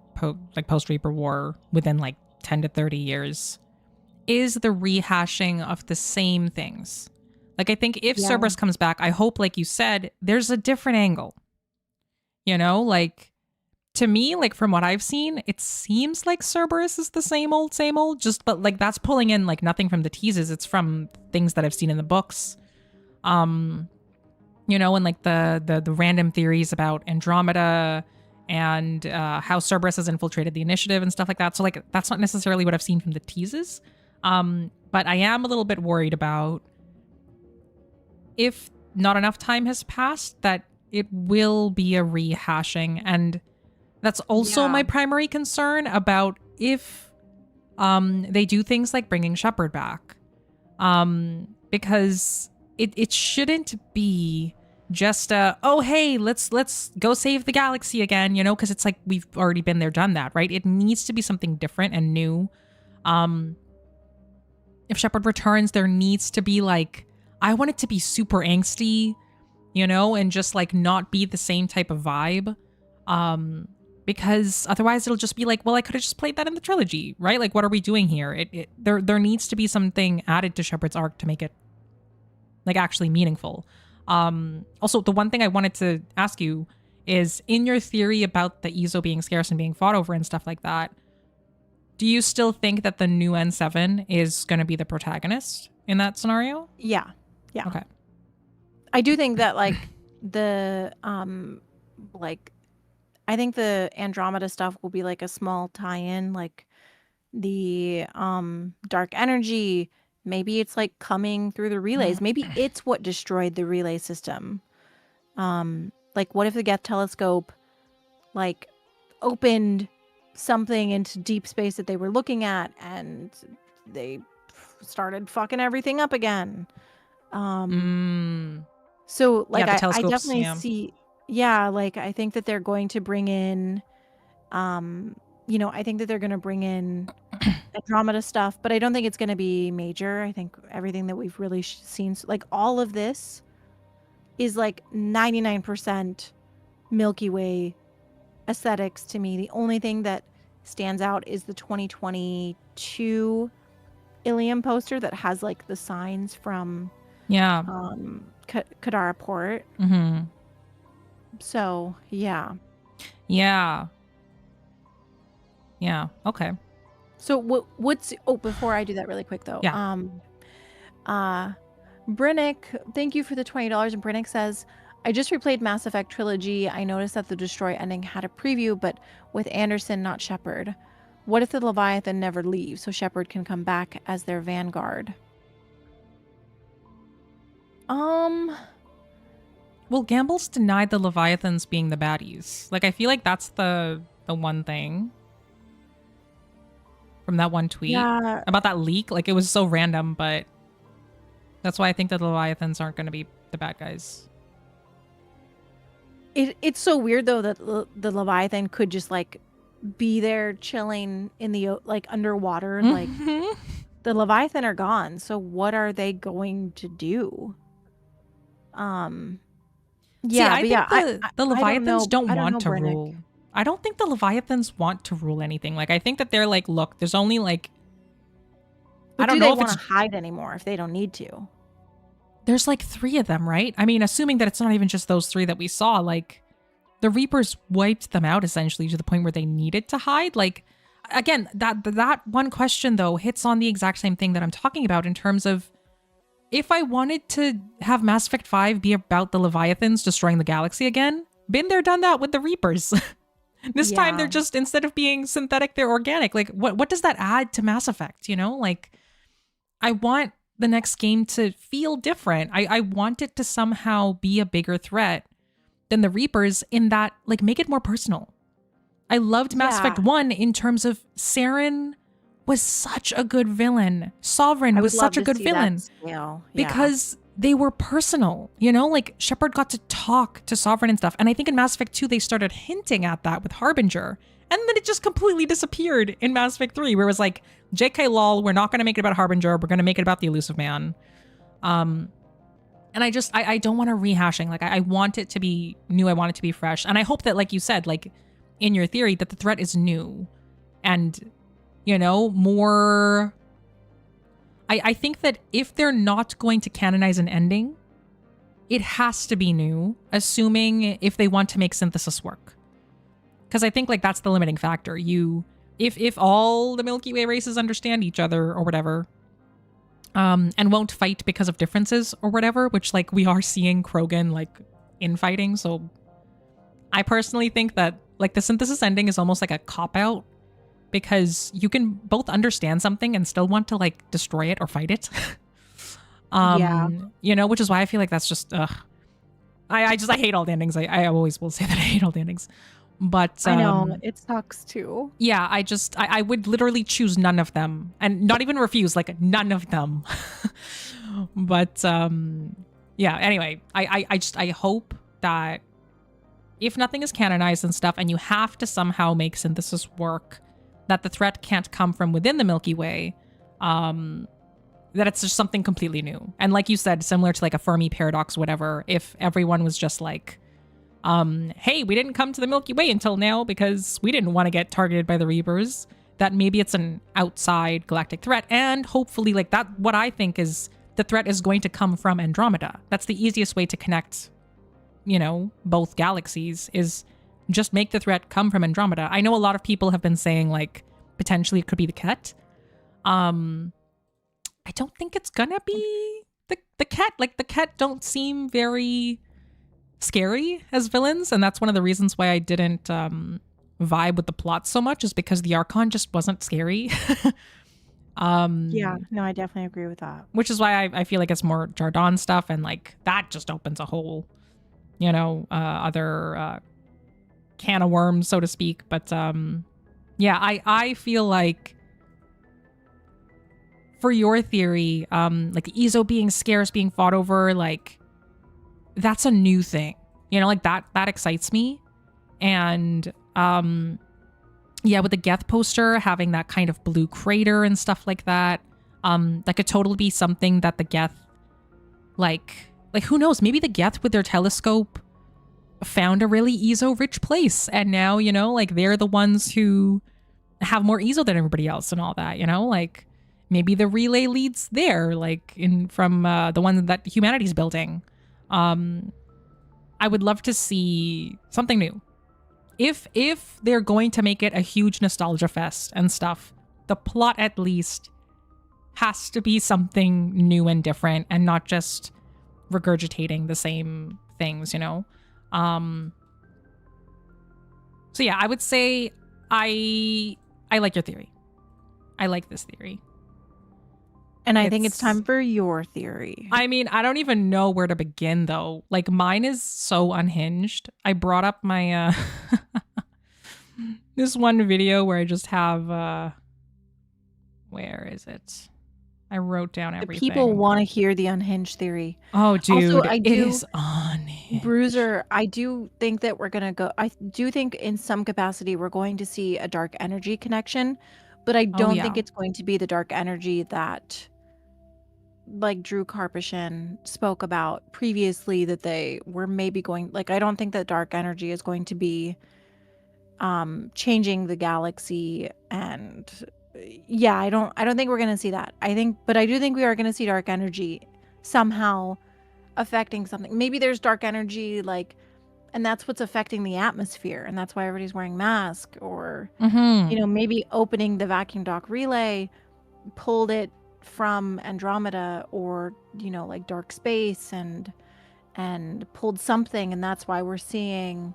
post Reaper War, within like 10 to 30 years, is the rehashing of the same things. Like, I think if Cerberus comes back, I hope, like you said, there's a different angle. Like, to me, like, from what I've seen, it seems like Cerberus is the same old, but like that's pulling in like nothing from the teases. It's from things that I've seen in the books. And like the random theories about Andromeda and how Cerberus has infiltrated the initiative and stuff like that. So like, that's not necessarily what I've seen from the teases. But I am a little bit worried about if not enough time has passed, that it will be a rehashing. And that's also my primary concern about if they do things like bringing Shepard back. Because it shouldn't be just oh hey, let's go save the galaxy again, you know, because it's like we've already been there, done that, right? It needs to be something different and new. If Shepard returns, there needs to be like, I want it to be super angsty, you know, and just like not be the same type of vibe. Because otherwise it'll just be like, well, I could have just played that in the trilogy, right? Like, what are we doing here? There needs to be something added to Shepard's arc to make it like actually meaningful. Also, the one thing I wanted to ask you is, in your theory about the Eezo being scarce and being fought over and stuff like that, do you still think that the new N7 is going to be the protagonist in that scenario? Yeah. Okay. I do think that like the like I think the Andromeda stuff will be like a small tie-in, like the dark energy. Maybe it's like coming through the relays. Maybe it's what destroyed the relay system. Like what if the Geth telescope like opened something into deep space that they were looking at and they started fucking everything up again. So like I definitely see, like I think that they're going to bring in I think that they're going to bring in Andromeda stuff, but I don't think it's going to be major. I think everything that we've really seen, like all of this is like 99% Milky Way aesthetics to me. The only thing that stands out is the 2022 Ilium poster that has like the signs from Kadara Port. So yeah. Okay. So what's before I do that really quick though. Brennick, thank you for the $20. And Brennick says, I just replayed Mass Effect Trilogy. I noticed that the Destroy ending had a preview, but with Anderson, not Shepard. What if the Leviathan never leaves so Shepard can come back as their vanguard? Well, Gamble's denied the Leviathans being the baddies. Like, I feel like that's the one thing from that one tweet about that leak. Like, it was so random, but that's why I think that the Leviathans aren't going to be the bad guys. It's so weird though that the Leviathan could just like be there chilling in the like underwater. Like the Leviathan are gone, so what are they going to do? The Leviathans don't want to rule. I don't think the Leviathans want to rule anything. Like I think that they're like, look, there's only like, I don't know if they want to hide anymore if they don't need to. There's like 3 of them, right? I mean, assuming that it's not even just those 3 that we saw, like the Reapers wiped them out essentially to the point where they needed to hide. Like, again, that one question though hits on the exact same thing that I'm talking about in terms of if I wanted to have Mass Effect 5 be about the Leviathans destroying the galaxy again, been there, done that with the Reapers. This time they're just, instead of being synthetic, they're organic. Like what does that add to Mass Effect, you know? Like I want the next game to feel different. I want it to somehow be a bigger threat than the Reapers in that, like, make it more personal. I loved Mass Effect 1 in terms of Saren was such a good villain. Sovereign was such a good villain because they were personal, you know, like Shepard got to talk to Sovereign and stuff. And I think in Mass Effect 2, they started hinting at that with Harbinger. And then it just completely disappeared in Mass Effect 3, where it was like, JK lol, we're not going to make it about Harbinger. We're going to make it about the Elusive Man. And I don't want a rehashing. Like, I want it to be new. I want it to be fresh. And I hope that, like you said, like in your theory, that the threat is new and, you know, more. I think that if they're not going to canonize an ending, it has to be new, assuming if they want to make synthesis work. Because I think like that's the limiting factor. If all the Milky Way races understand each other or whatever, and won't fight because of differences or whatever, which like we are seeing Krogan like infighting. So I personally think that like the synthesis ending is almost like a cop-out because you can both understand something and still want to like destroy it or fight it. Yeah. You know, which is why I feel like that's just I hate all the endings. I always will say that I hate all the endings. But I know, it sucks too. yeah, I would literally choose none of them and not even refuse, like none of them. But yeah, anyway, I hope that if nothing is canonized and stuff and you have to somehow make synthesis work, that the threat can't come from within the Milky Way, that it's just something completely new. And like you said, similar to like a Fermi paradox, whatever, if everyone was just like, hey, we didn't come to the Milky Way until now because we didn't want to get targeted by the Reapers, that maybe it's an outside galactic threat. And hopefully like that, what I think is the threat is going to come from Andromeda. That's the easiest way to connect, you know, both galaxies, is just make the threat come from Andromeda. I know a lot of people have been saying like potentially it could be the Ket. I don't think it's gonna be the Ket. Like the Ket don't seem very scary as villains, and that's one of the reasons why I didn't vibe with the plot so much, is because the Archon just wasn't scary. Yeah, no, I definitely agree with that. Which is why I feel like it's more Jardin stuff, and like that just opens a whole, you know, other can of worms, so to speak. But yeah, I feel like for your theory, like the Eezo being scarce, being fought over, like that's a new thing, you know, like that excites me. And yeah, with the Geth poster having that kind of blue crater and stuff like that, that could totally be something that the Geth, like who knows, maybe the Geth with their telescope found a really Eezo rich place, and now, you know, like they're the ones who have more Eezo than everybody else and all that, you know, like maybe the relay leads there, like from the one that humanity's building. I would love to see something new. If they're going to make it a huge nostalgia fest and stuff, the plot at least has to be something new and different, and not just regurgitating the same things, you know? So yeah, I would say I like your theory. I like this theory. And I think it's time for your theory. I mean, I don't even know where to begin, though. Like, mine is so unhinged. I brought up my, this one video where I just have, where is it? I wrote down everything. The people want to hear the unhinged theory. Oh, dude, also, it is unhinged. Bruiser, I do think that we're going to go, I do think in some capacity we're going to see a dark energy connection, but I don't think it's going to be the dark energy that, like, Drew Karpyshyn spoke about previously, that they were maybe going, like, I don't think that dark energy is going to be changing the galaxy. And yeah, I don't think we're going to see that. But I do think we are going to see dark energy somehow affecting something. Maybe there's dark energy, like, and that's what's affecting the atmosphere, and that's why everybody's wearing masks, or you know, maybe opening the vacuum dock relay pulled it from Andromeda, or, you know, like dark space, and pulled something, and that's why we're seeing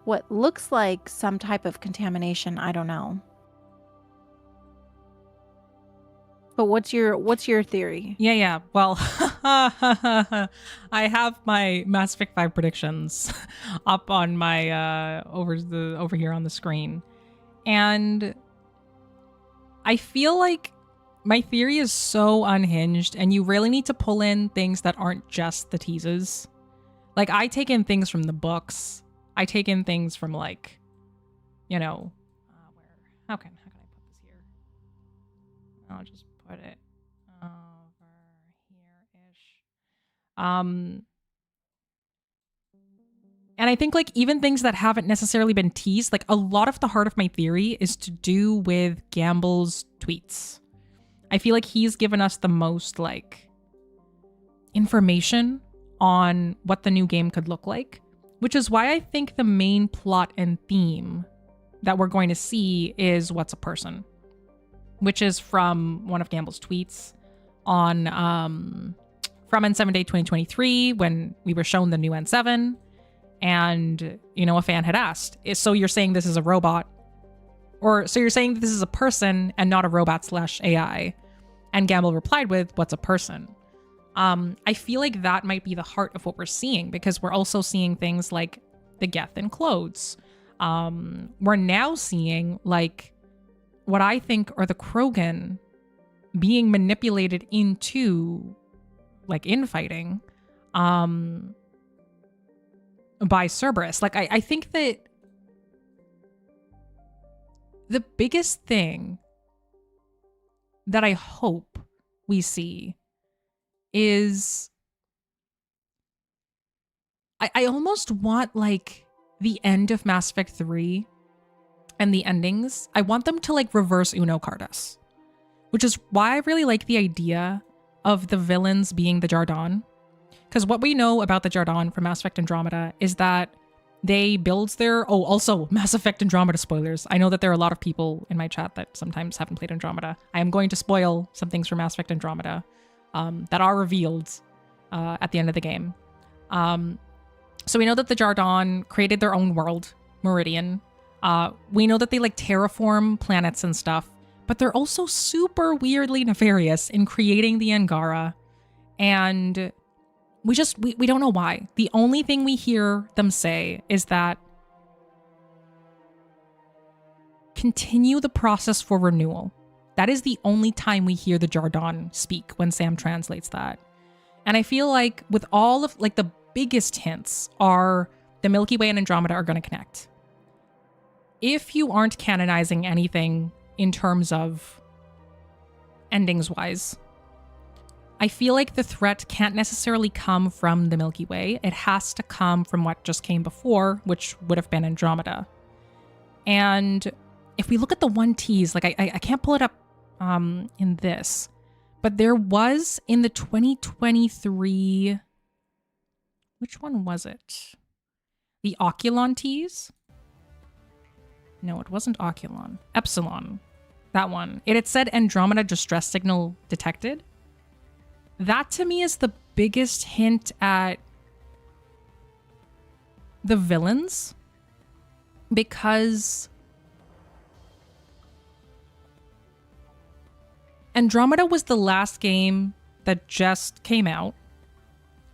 what looks like some type of contamination. I don't know. But what's your theory? Yeah. Well, I have my Mass Effect 5 predictions up on my over here on the screen. And I feel like my theory is so unhinged, and you really need to pull in things that aren't just the teases. Like, I take in things from the books. I take in things from, like, you know, how can I put this here? I'll just put it over here-ish. And I think, like, even things that haven't necessarily been teased, like, a lot of the heart of my theory is to do with Gamble's tweets. I feel like he's given us the most, like, information on what the new game could look like, which is why I think the main plot and theme that we're going to see is what's a person, which is from one of Gamble's tweets on from N7 Day 2023, when we were shown the new N7, and, you know, a fan had asked, so you're saying this is a robot, or so you're saying that this is a person and not a robot / AI? And Gamble replied with, what's a person? I feel like that might be the heart of what we're seeing, because we're also seeing things like the Geth and clothes. We're now seeing like what I think are the Krogan being manipulated into like infighting by Cerberus. Like I think that the biggest thing that I hope we see is I almost want like the end of Mass Effect 3 and the endings. I want them to like reverse Uno card us, which is why I really like the idea of the villains being the Jardan. Because what we know about the Jardan from Mass Effect Andromeda is that they build their... Oh, also, Mass Effect Andromeda spoilers. I know that there are a lot of people in my chat that sometimes haven't played Andromeda. I am going to spoil some things from Mass Effect Andromeda that are revealed at the end of the game. So we know that the Jardan created their own world, Meridian. We know that they like terraform planets and stuff, but they're also super weirdly nefarious in creating the Angara. And we don't know why. The only thing we hear them say is that continue the process for renewal. That is the only time we hear the Jardan speak when Sam translates that. And I feel like with all of like the biggest hints are the Milky Way and Andromeda are going to connect. If you aren't canonizing anything in terms of endings wise, I feel like the threat can't necessarily come from the Milky Way. It has to come from what just came before, which would have been Andromeda. And if we look at the one tease, like I can't pull it up in this, but there was in the 2023, which one was it? The Oculon tease? No, it wasn't Oculon. Epsilon. That one. It had said Andromeda distress signal detected. That to me is the biggest hint at the villains, because Andromeda was the last game that just came out.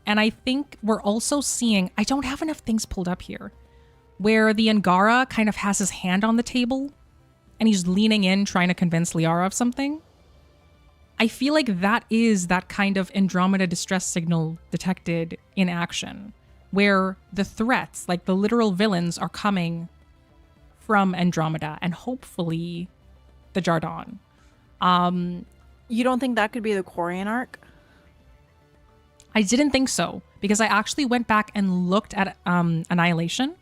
And I think we're also seeing, I don't have enough things pulled up here, where the Angara kind of has his hand on the table and he's leaning in trying to convince Liara of something. I feel like that is that kind of Andromeda distress signal detected in action, where the threats, like the literal villains, are coming from Andromeda and hopefully the Jardan. You don't think that could be the Quarian arc? I didn't think so, because I actually went back and looked at Annihilation,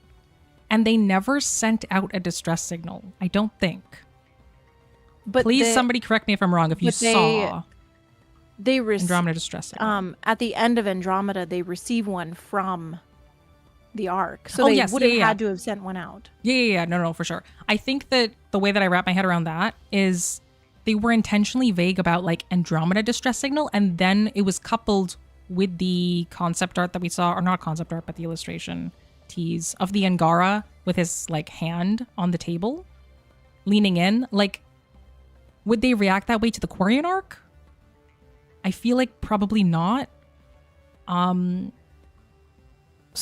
and they never sent out a distress signal. I don't think. But please, somebody correct me if I'm wrong. If you saw Andromeda distress signal. At the end of Andromeda, they receive one from the arc, so they would have had to have sent one out. Yeah. No, for sure. I think that the way that I wrap my head around that is they were intentionally vague about like Andromeda distress signal, and then it was coupled with the concept art that we saw, or not concept art, but the illustration tease of the Angara with his like hand on the table, leaning in. Like, would they react that way to the Quarian arc? I feel like probably not. So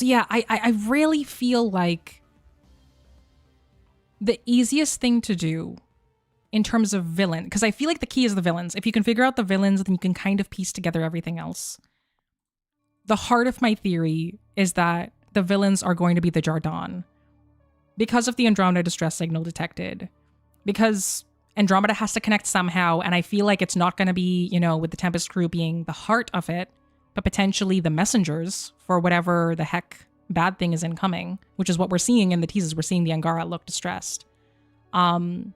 yeah, I really feel like the easiest thing to do in terms of villain, because I feel like the key is the villains. If you can figure out the villains, then you can kind of piece together everything else. The heart of my theory is that the villains are going to be the Jardan, because of the Andromeda distress signal detected, because Andromeda has to connect somehow, and I feel like it's not going to be, you know, with the Tempest crew being the heart of it, but potentially the messengers for whatever the heck bad thing is incoming, which is what we're seeing in the teases. We're seeing the Angara look distressed. And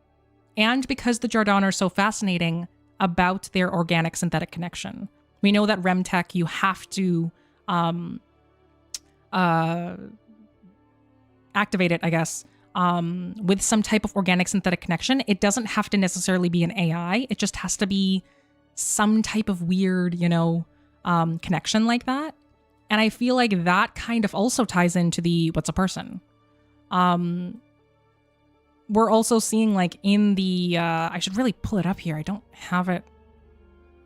because the Jardan are so fascinating about their organic synthetic connection. We know that Remtech, you have to activate it, I guess, with some type of organic synthetic connection. It doesn't have to necessarily be an AI. It just has to be some type of weird, you know, connection like that. And I feel like that kind of also ties into the what's a person. We're also seeing like in the, I should really pull it up here. I don't have it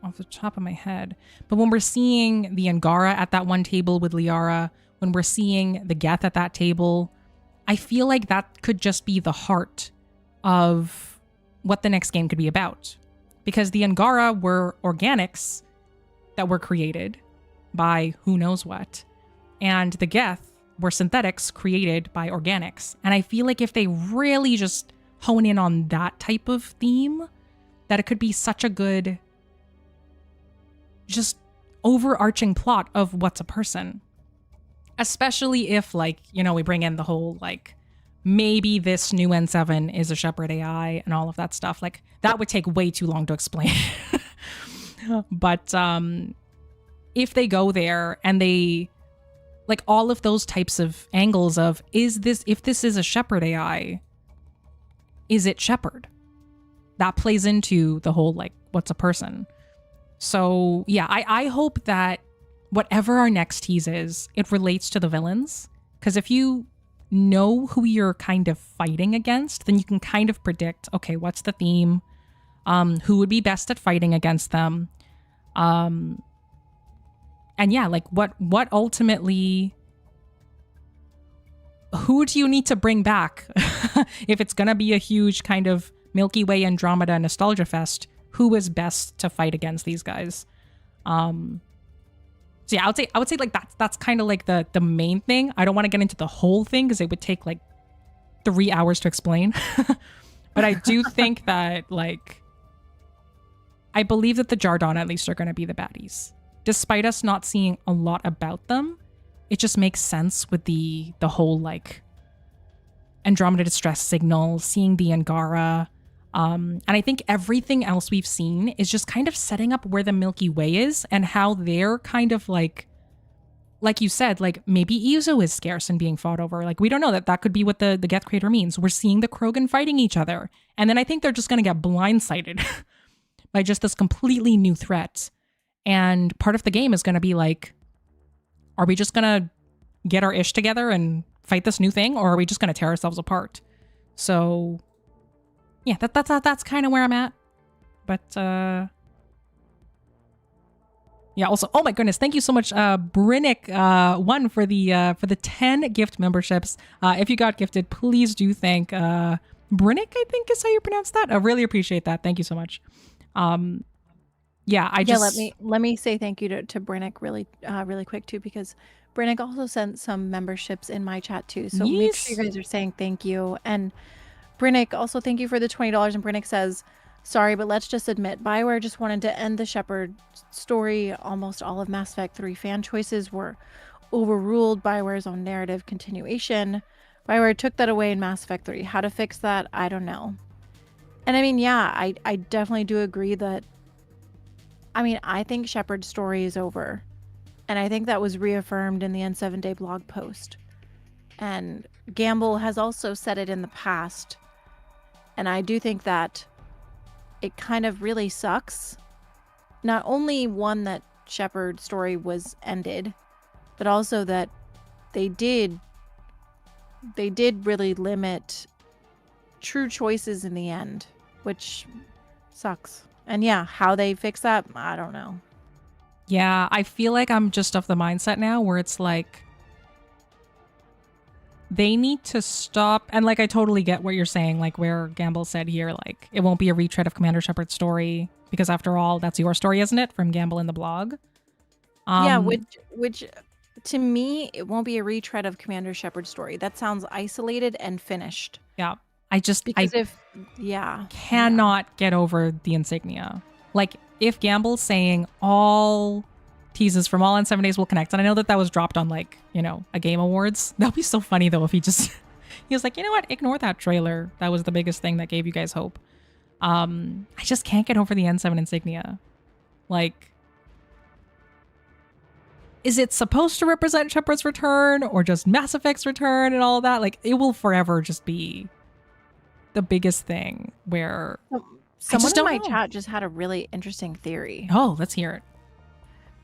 off the top of my head. But when we're seeing the Angara at that one table with Liara, when we're seeing the Geth at that table, I feel like that could just be the heart of what the next game could be about. Because the Angara were organics that were created by who knows what. And the Geth were synthetics created by organics. And I feel like if they really just hone in on that type of theme, that it could be such a good, just overarching plot of what's a person. Especially if, like, you know, we bring in the whole, like, maybe this new N7 is a Shepard AI and all of that stuff. Like, that would take way too long to explain. But if they go there and they, like, all of those types of angles of, if this is a Shepard AI, is it Shepard? That plays into the whole, like, what's a person? So, yeah, I hope that whatever our next tease is, it relates to the villains. Because if you know who you're kind of fighting against, then you can kind of predict, okay, what's the theme? Who would be best at fighting against them? And yeah, like what ultimately, who do you need to bring back? If it's going to be a huge kind of Milky Way Andromeda nostalgia fest, who is best to fight against these guys? So yeah, I would say like that's kind of like the main thing. I don't want to get into the whole thing because it would take like 3 hours to explain. But I do think that, like, I believe that the Jardan at least are going to be the baddies. Despite us not seeing a lot about them, it just makes sense with the whole, like, Andromeda distress signal, seeing the Angara. And I think everything else we've seen is just kind of setting up where the Milky Way is and how they're kind of like you said, like maybe Eezo is scarce and being fought over. Like, we don't know that could be what the Geth Crater means. We're seeing the Krogan fighting each other. And then I think they're just going to get blindsided by just this completely new threat. And part of the game is going to be like, are we just going to get our ish together and fight this new thing? Or are we just going to tear ourselves apart? So yeah, that's kind of where I'm at. But yeah, also, oh my goodness, thank you so much, Brinnick, one for the 10 gift memberships. If you got gifted, please do thank Brinnick, I think is how you pronounce that. I really appreciate that. Thank you so much. Yeah, let me say thank you to Brinnick really quick too, because Brinnick also sent some memberships in my chat too. So make sure you guys are saying thank you. And Brinnick, also thank you for the $20. And Brinnick says, sorry, but let's just admit, BioWare just wanted to end the Shepard story. Almost all of Mass Effect 3 fan choices were overruled. BioWare's own narrative continuation. BioWare took that away in Mass Effect 3. How to fix that? I don't know. And I mean, yeah, I definitely do agree that, I mean, I think Shepard's story is over. And I think that was reaffirmed in the N7 Day blog post. And Gamble has also said it in the past. And I do think that it kind of really sucks. Not only one, that Shepard's story was ended, but also that they did really limit true choices in the end, which sucks. And yeah, how they fix that, I don't know. Yeah, I feel like I'm just of the mindset now where it's like, they need to stop. And like, I totally get what you're saying, like where Gamble said here, like, it won't be a retread of Commander Shepard's story, because after all, that's your story, isn't it? From Gamble in the blog. Yeah, which to me, it won't be a retread of Commander Shepard's story. That sounds isolated and finished. Yeah. Cannot get over the insignia. Like, if Gamble's saying all teases from all N7 days will connect, and I know that was dropped on, like, you know, a Game Awards. That'd be so funny though if he was like, you know what, ignore that trailer. That was the biggest thing that gave you guys hope. I just can't get over the N7 insignia. Like, is it supposed to represent Shepard's return or just Mass Effect's return and all of that? Like, it will forever just be the biggest thing where someone in my chat just had a really interesting theory. Oh, let's hear it.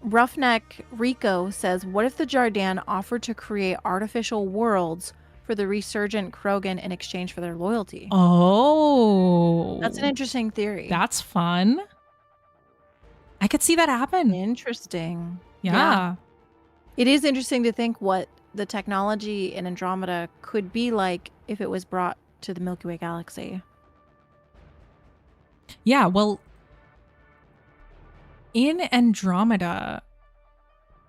Roughneck Rico says, what if the Jardan offered to create artificial worlds for the resurgent Krogan in exchange for their loyalty? Oh, that's an interesting theory. That's fun. I could see that happen. Interesting. Yeah. It is interesting to think what the technology in Andromeda could be like if it was brought to the Milky Way galaxy. Yeah, well, in Andromeda,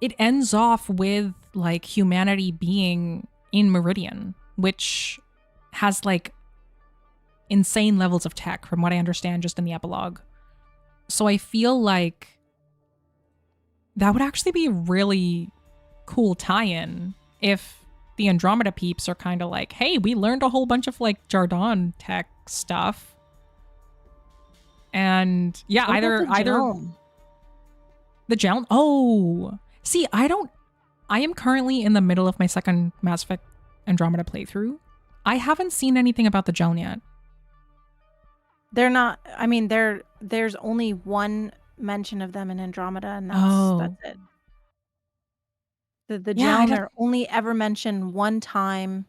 it ends off with like humanity being in Meridian, which has like insane levels of tech from what I understand just in the epilogue. So I feel like that would actually be a really cool tie-in if the Andromeda peeps are kind of like, hey, we learned a whole bunch of like Jardin tech stuff. And yeah, What about the either Gelm? the gel. Oh, see, I am currently in the middle of my second Mass Effect Andromeda playthrough. I haven't seen anything about the gel yet. They're not. I mean, there's only one mention of them in Andromeda, and that's it. The Yeah, Gelm are only ever mentioned one time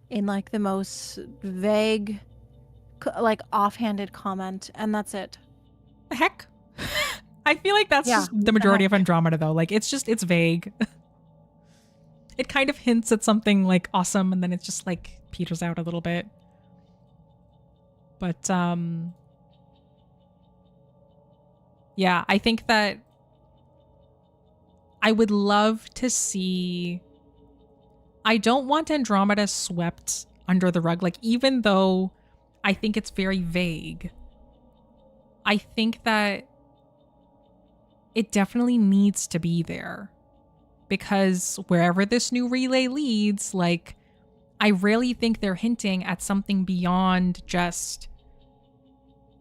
in like the most vague, like offhanded comment, and that's it. The heck? I feel like that's just the majority of Andromeda though. Like it's vague. It kind of hints at something like awesome and then it's just like peters out a little bit. But yeah, I think that I would love to see. I don't want Andromeda swept under the rug. Like, even though I think it's very vague, I think that it definitely needs to be there. Because wherever this new relay leads, like, I really think they're hinting at something beyond just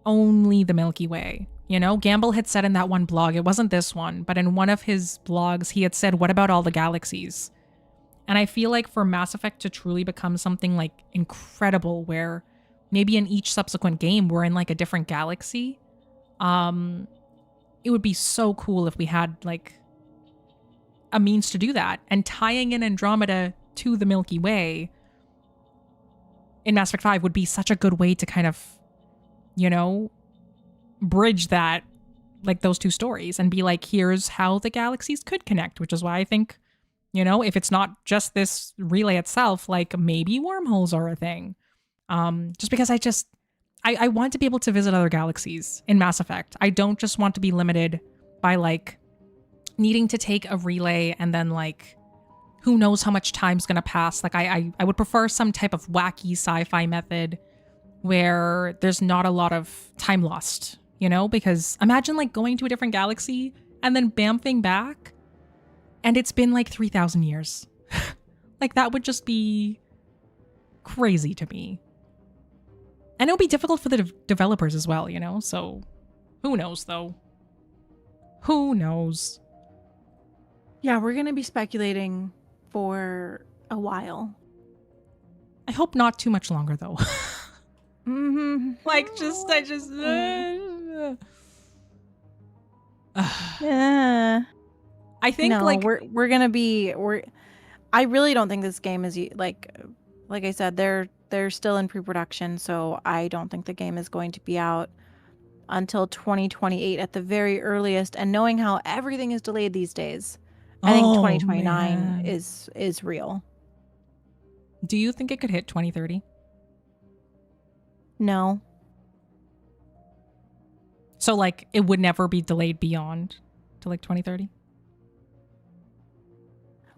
only the Milky Way. You know, Gamble had said in that one blog, it wasn't this one, but in one of his blogs, he had said, what about all the galaxies? And I feel like for Mass Effect to truly become something like incredible, where maybe in each subsequent game, we're in like a different galaxy. It would be so cool if we had like a means to do that, and tying in Andromeda to the Milky Way in Mass Effect 5 would be such a good way to kind of, you know, bridge that, like those two stories, and be like, here's how the galaxies could connect, which is why I think, you know, if it's not just this relay itself, like maybe wormholes are a thing. Just because I want to be able to visit other galaxies in Mass Effect. I don't just want to be limited by like needing to take a relay and then like who knows how much time's gonna pass. Like I would prefer some type of wacky sci-fi method where there's not a lot of time lost, you know? Because imagine like going to a different galaxy and then bamfing back and it's been like 3,000 years. Like that would just be crazy to me. And it would be difficult for the developers as well, you know? So who knows though? Who knows? Yeah, we're going to be speculating for a while. I hope not too much longer though. Mm-hmm. Like Yeah. I think no, like we're gonna be I really don't think this game is like I said, they're still in pre-production, so I don't think the game is going to be out until 2028 at the very earliest. And knowing how everything is delayed these days, I think 2029 is real. Do you think it could hit 2030? No. So like it would never be delayed beyond to like 2030?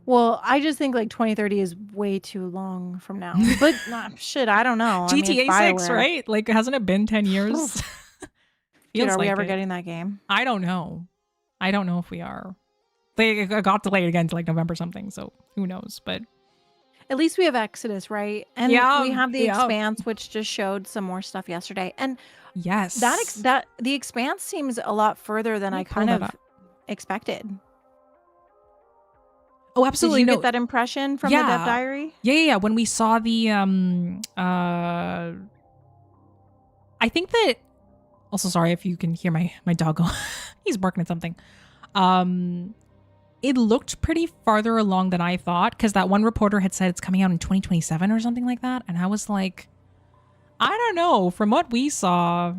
Well, I just think like 2030 is way too long from now. But shit, I don't know. GTA 6, right? Like hasn't it been 10 years? Dude, are we ever getting that game? I don't know. I don't know if we are. They got delayed again to like November something, so who knows? But at least we have Exodus, right? And we have the Expanse, which just showed some more stuff yesterday. And yes, that the Expanse seems a lot further than I kind of expected. Oh, absolutely. Did you get that impression from the Death Diary? Yeah. When we saw the I think that. Also, sorry if you can hear my dog go. He's barking at something. It looked pretty farther along than I thought, because that one reporter had said it's coming out in 2027 or something like that. And I was like, I don't know. From what we saw,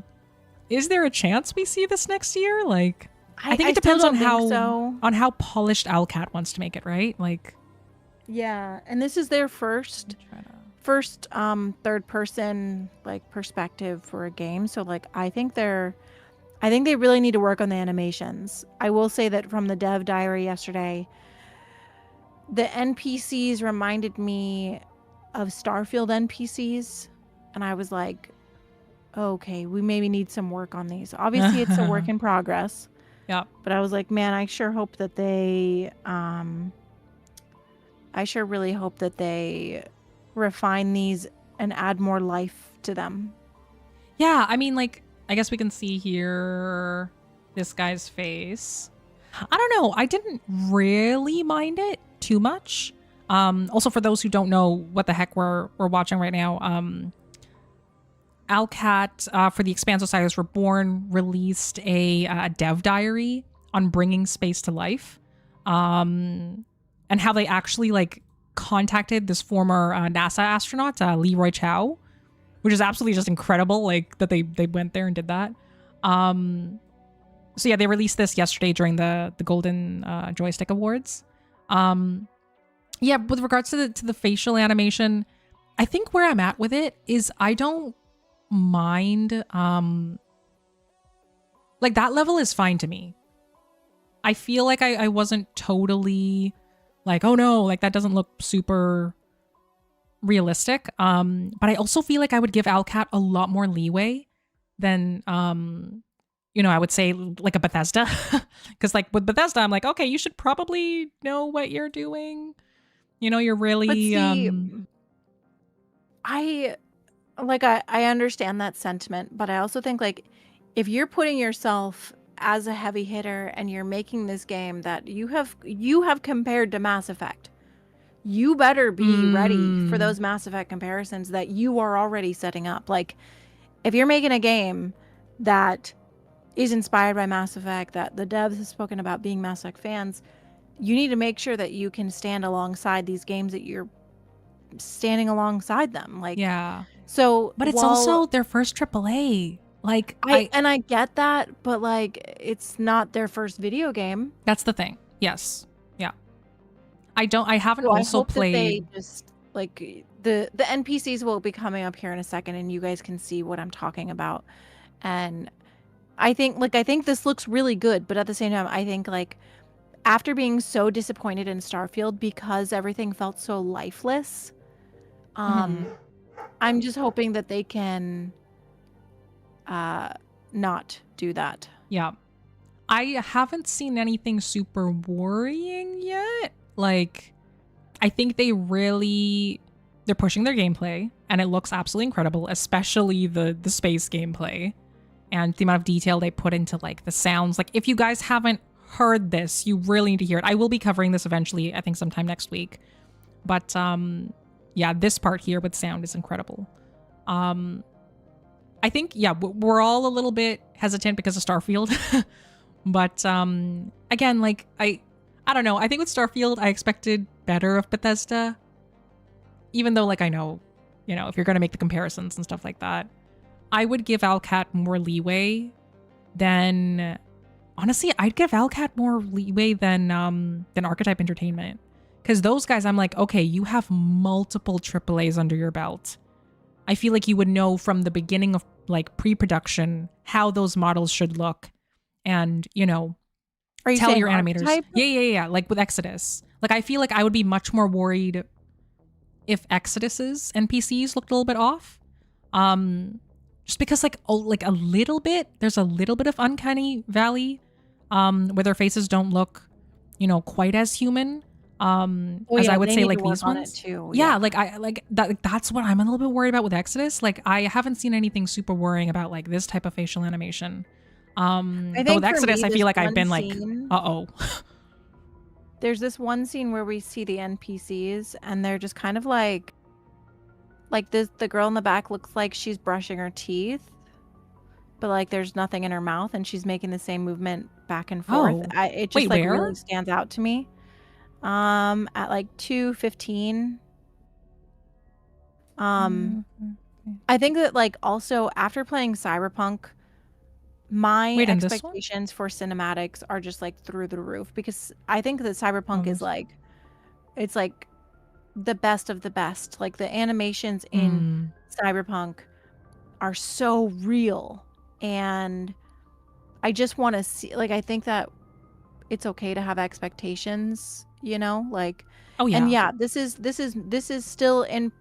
is there a chance we see this next year? Like, I think it still depends on don't think so. how polished Owlcat wants to make it, right? Like, Yeah, and this is their first third person like perspective for a game. So like I think they really need to work on the animations. I will say that from the dev diary yesterday, the NPCs reminded me of Starfield NPCs, and I was like, okay, we maybe need some work on these. Obviously, it's a work in progress. yeah. But I was like, man, I sure hope that they, I sure really hope that they refine these and add more life to them. Yeah, I mean, like, I guess we can see here this guy's face. I don't know. I didn't really mind it too much. Also, for those who don't know what the heck we're watching right now, Owlcat for the Expanse Osiris Reborn released a dev diary on bringing space to life, and how they actually like contacted this former NASA astronaut, Leroy Chow, which is absolutely just incredible. Like that they went there and did that. So yeah, they released this yesterday during the Golden Joystick Awards. Yeah, with regards to the facial animation, I think where I'm at with it is I don't mind. Like that level is fine to me. I feel like I wasn't totally like, oh no, like that doesn't look super realistic. But I also feel like I would give Owlcat a lot more leeway than I would say like a Bethesda. Because like with Bethesda, I'm like, okay, you should probably know what you're doing. You're really But see, I understand that sentiment, but I also think like if you're putting yourself as a heavy hitter and you're making this game that you have compared to Mass Effect, you better be ready for those Mass Effect comparisons that you are already setting up. Like if you're making a game that is inspired by Mass Effect, that the devs have spoken about being Mass Effect fans, you need to make sure that you can stand alongside these games that you're standing alongside them. Like, yeah. So, but it's also their first AAA. Like I get that, but like it's not their first video game. That's the thing. Yes. Yeah. I haven't So also I hope played. That they just like the NPCs will be coming up here in a second, and you guys can see what I'm talking about. And I think this looks really good, but at the same time, I think like after being so disappointed in Starfield because everything felt so lifeless, I'm just hoping that they can not do that. Yeah. I haven't seen anything super worrying yet. Like, I think they're pushing their gameplay, and it looks absolutely incredible, especially the space gameplay and the amount of detail they put into like the sounds. Like, if you guys haven't heard this, you really need to hear it. I will be covering this eventually, I think sometime next week. But yeah, this part here with sound is incredible. I think, yeah, we're all a little bit hesitant because of Starfield. But again, like I don't know. I think with Starfield, I expected better of Bethesda. Even though, like, I know, if you're going to make the comparisons and stuff like that, I would give Owlcat more leeway than... Honestly, I'd give Owlcat more leeway than Archetype Entertainment. Because those guys, I'm like, okay, you have multiple AAAs under your belt. I feel like you would know from the beginning of, like, pre-production how those models should look. And, Are you tell your Archetype? animators. Yeah. Like with Exodus. Like, I feel like I would be much more worried if Exodus's NPCs looked a little bit off. Just because like a little bit, there's a little bit of Uncanny Valley, where their faces don't look, quite as human. As I would say, like these ones. Too. Yeah, like that's what I'm a little bit worried about with Exodus. Like, I haven't seen anything super worrying about like this type of facial animation. But with Exodus, I feel like I've been like, uh-oh. There's this one scene where we see the NPCs and they're just kind of like this. The girl in the back looks like she's brushing her teeth, but like there's nothing in her mouth, and she's making the same movement back and forth. It just really stands out to me. At like 2:15. I think that like also after playing Cyberpunk, my Wait, in this one? expectations for cinematics are just like through the roof because I think that Cyberpunk is like, it's like the best of the best. Like the animations in Cyberpunk are so real, and I just want to see, like, I think that it's okay to have expectations, you know, like, Oh yeah. and yeah, this is still in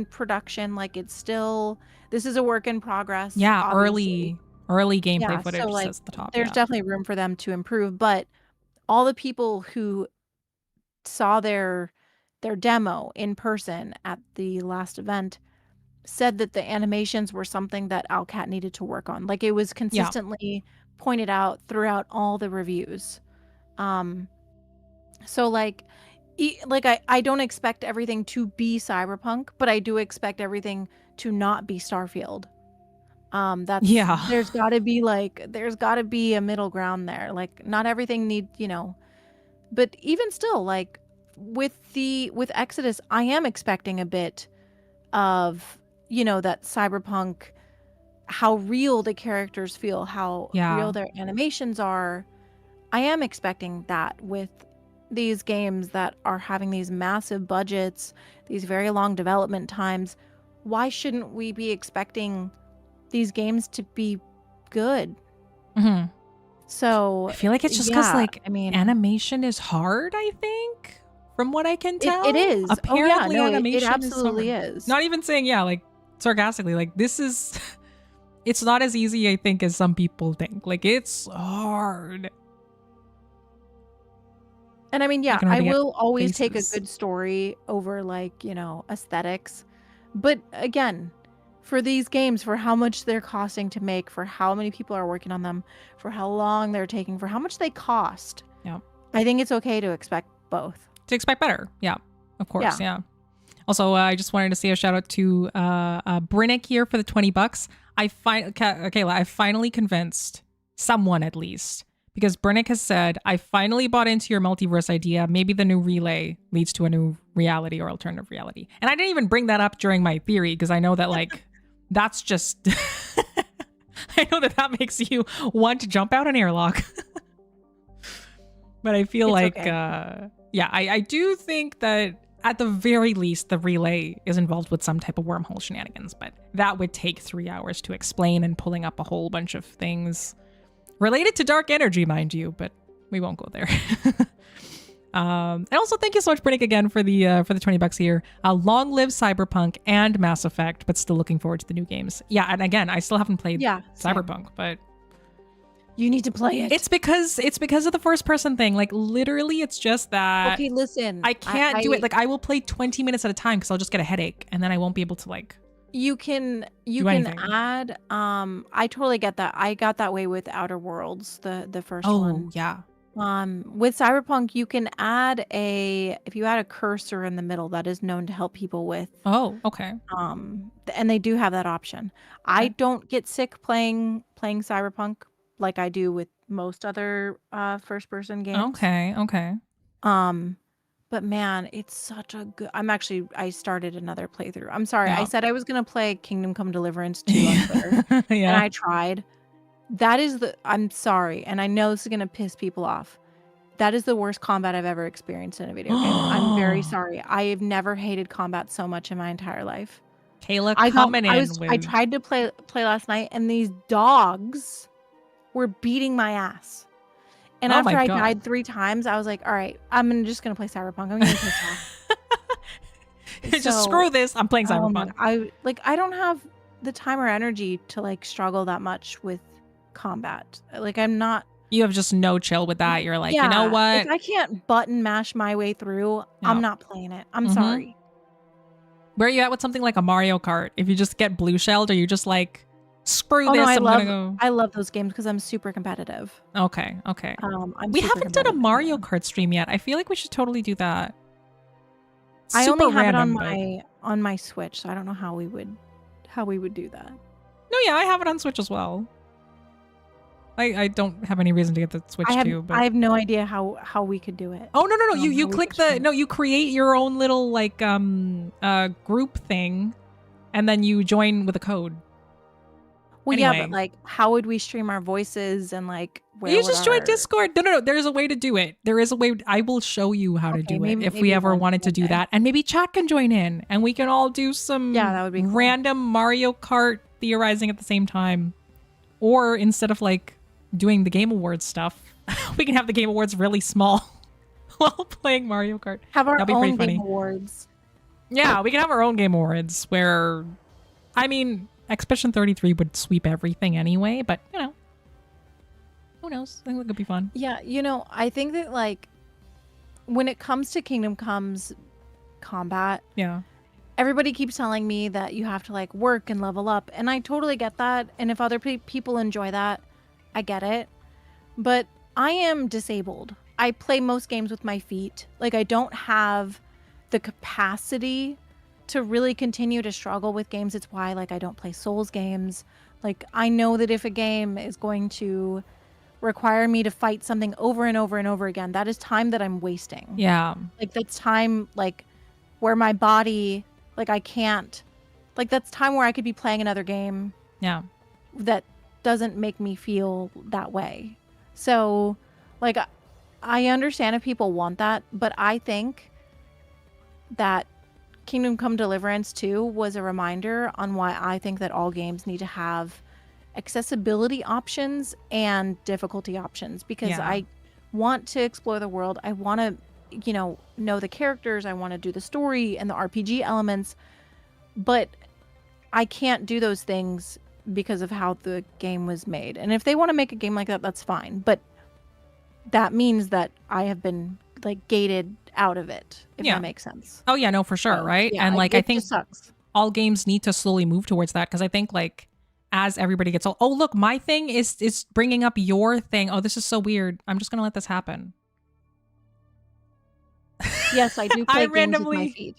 production. Like it's still, this is a work in progress. Yeah, Obviously. early gameplay Yeah, footage so like says at the top. there's Yeah. definitely room for them to improve, but all the people who saw their demo in person at the last event said that the animations were something that Owlcat needed to work on. Like it was consistently pointed out throughout all the reviews. So like I don't expect everything to be Cyberpunk, but I do expect everything to not be Starfield. That's there's got to be a middle ground there. Like not everything need, you know, but even still, like with Exodus, I am expecting a bit of, you know, that Cyberpunk, how real the characters feel, how real their animations are. I am expecting that with these games that are having these massive budgets, these very long development times. Why shouldn't we be expecting these games to be good? So I feel like it's just because like animation is hard, I think, from what I can tell. It is. Apparently animation it absolutely is. Not even saying, like sarcastically, like this is, it's not as easy, I think, as some people think. Like it's hard. And I mean, yeah, I will always take a good story over like, you know, aesthetics. But again, for these games, for how much they're costing to make, for how many people are working on them, for how long they're taking, for how much they cost. Yeah. I think it's okay to expect both. To expect better. Yeah, of course. Yeah. Also, I just wanted to say a shout out to Brinnick here for the $20. Kayla, I finally convinced someone at least, because Brinnick has said, I finally bought into your multiverse idea. Maybe the new relay leads to a new reality or alternative reality. And I didn't even bring that up during my theory because I know that like, that's just, I know that makes you want to jump out an airlock. But I feel like, okay. I do think that at the very least, the relay is involved with some type of wormhole shenanigans, but that would take 3 hours to explain and pulling up a whole bunch of things related to dark energy, mind you, but we won't go there. And also thank you so much, Brinnick, again for the $20 here. Long live Cyberpunk and Mass Effect, but still looking forward to the new games. Yeah, and again, I still haven't played Cyberpunk, but you need to play it. It's because of the first person thing. Like literally, it's just that. Okay, listen, I can't do it. Like I will play 20 minutes at a time because I'll just get a headache, and then I won't be able to like. You can add. I totally get that. I got that way with Outer Worlds, the first one. Oh yeah. With Cyberpunk, you can add if you add a cursor in the middle, that is known to help people with. Oh, okay. And they do have that option. Okay. I don't get sick playing Cyberpunk like I do with most other first-person games. Okay. But man, it's such a good. I started another playthrough. I'm sorry. Yeah. I said I was gonna play Kingdom Come Deliverance 2 on Twitter, and I tried. That is I'm sorry, and I know this is gonna piss people off. That is the worst combat I've ever experienced in a video game. I'm very sorry. I have never hated combat so much in my entire life. Kayla, I tried to play last night, and these dogs were beating my ass. And after I died 3 times, I was like, all right, I'm just going to play Cyberpunk. I'm going to play just screw this. I'm playing Cyberpunk. I don't have the time or energy to like struggle that much with combat. Like I'm not. You have just no chill with that. You're like, you know what? If I can't button mash my way through, I'm not playing it. I'm sorry. Where are you at with something like a Mario Kart? If you just get blue shelled, or you just like, screw this. No, I love those games because I'm super competitive. Okay. We haven't done a Mario Kart stream yet. I feel like we should totally do that. I only have it on my Switch, so I don't know how we would do that. No, yeah, I have it on Switch as well. I don't have any reason to get the Switch too. But I have no idea how we could do it. Oh no! You click you create your own little like group thing, and then you join with a code. Well, yeah, Anyway. but like, how would we stream our voices and like where You would just join our... Discord. No. There's a way to do it. There is a way. I will show you how to Okay, do it if we maybe ever wanted to one do day. that. And maybe chat can join in and we can all do some Yeah, that would be cool. random Mario Kart theorizing at the same time. Or instead of like doing the Game Awards stuff, we can have the Game Awards really small while playing Mario Kart. Have our That'd be own pretty funny. Game Awards. Yeah, we can have our own Game Awards where, I mean, Expedition 33 would sweep everything anyway, but you know, who knows? I think that could be fun. Yeah, you know, I think that like when it comes to Kingdom Come's combat, Yeah. everybody keeps telling me that you have to like work and level up, and I totally get that. And if other people enjoy that, I get it. But I am disabled. I play most games with my feet. Like, I don't have the capacity to really continue to struggle with games. It's why like I don't play Souls games. Like, I know that if a game is going to require me to fight something over and over and over again, that is time that I'm wasting. Yeah. Like, that's time like where my body, like, I can't, like, that's time where I could be playing another game Yeah. that doesn't make me feel that way. So like, I understand if people want that, but I think that Kingdom Come Deliverance 2 was a reminder on why I think that all games need to have accessibility options and difficulty options, because Yeah. I want to explore the world. I want to, you know the characters. I want to do the story and the RPG elements, but I can't do those things because of how the game was made. And if they want to make a game like that, that's fine. But that means that I have been like gated out of it, if Yeah. that makes sense. Oh yeah, no, for sure, right? Yeah, And like I it think just sucks. all games need to slowly move towards that, because I think like as everybody gets old, oh look, my thing is bringing up your thing. Oh, this is so weird. I'm just gonna let this happen. Yes, I do play I games with my randomly- feet.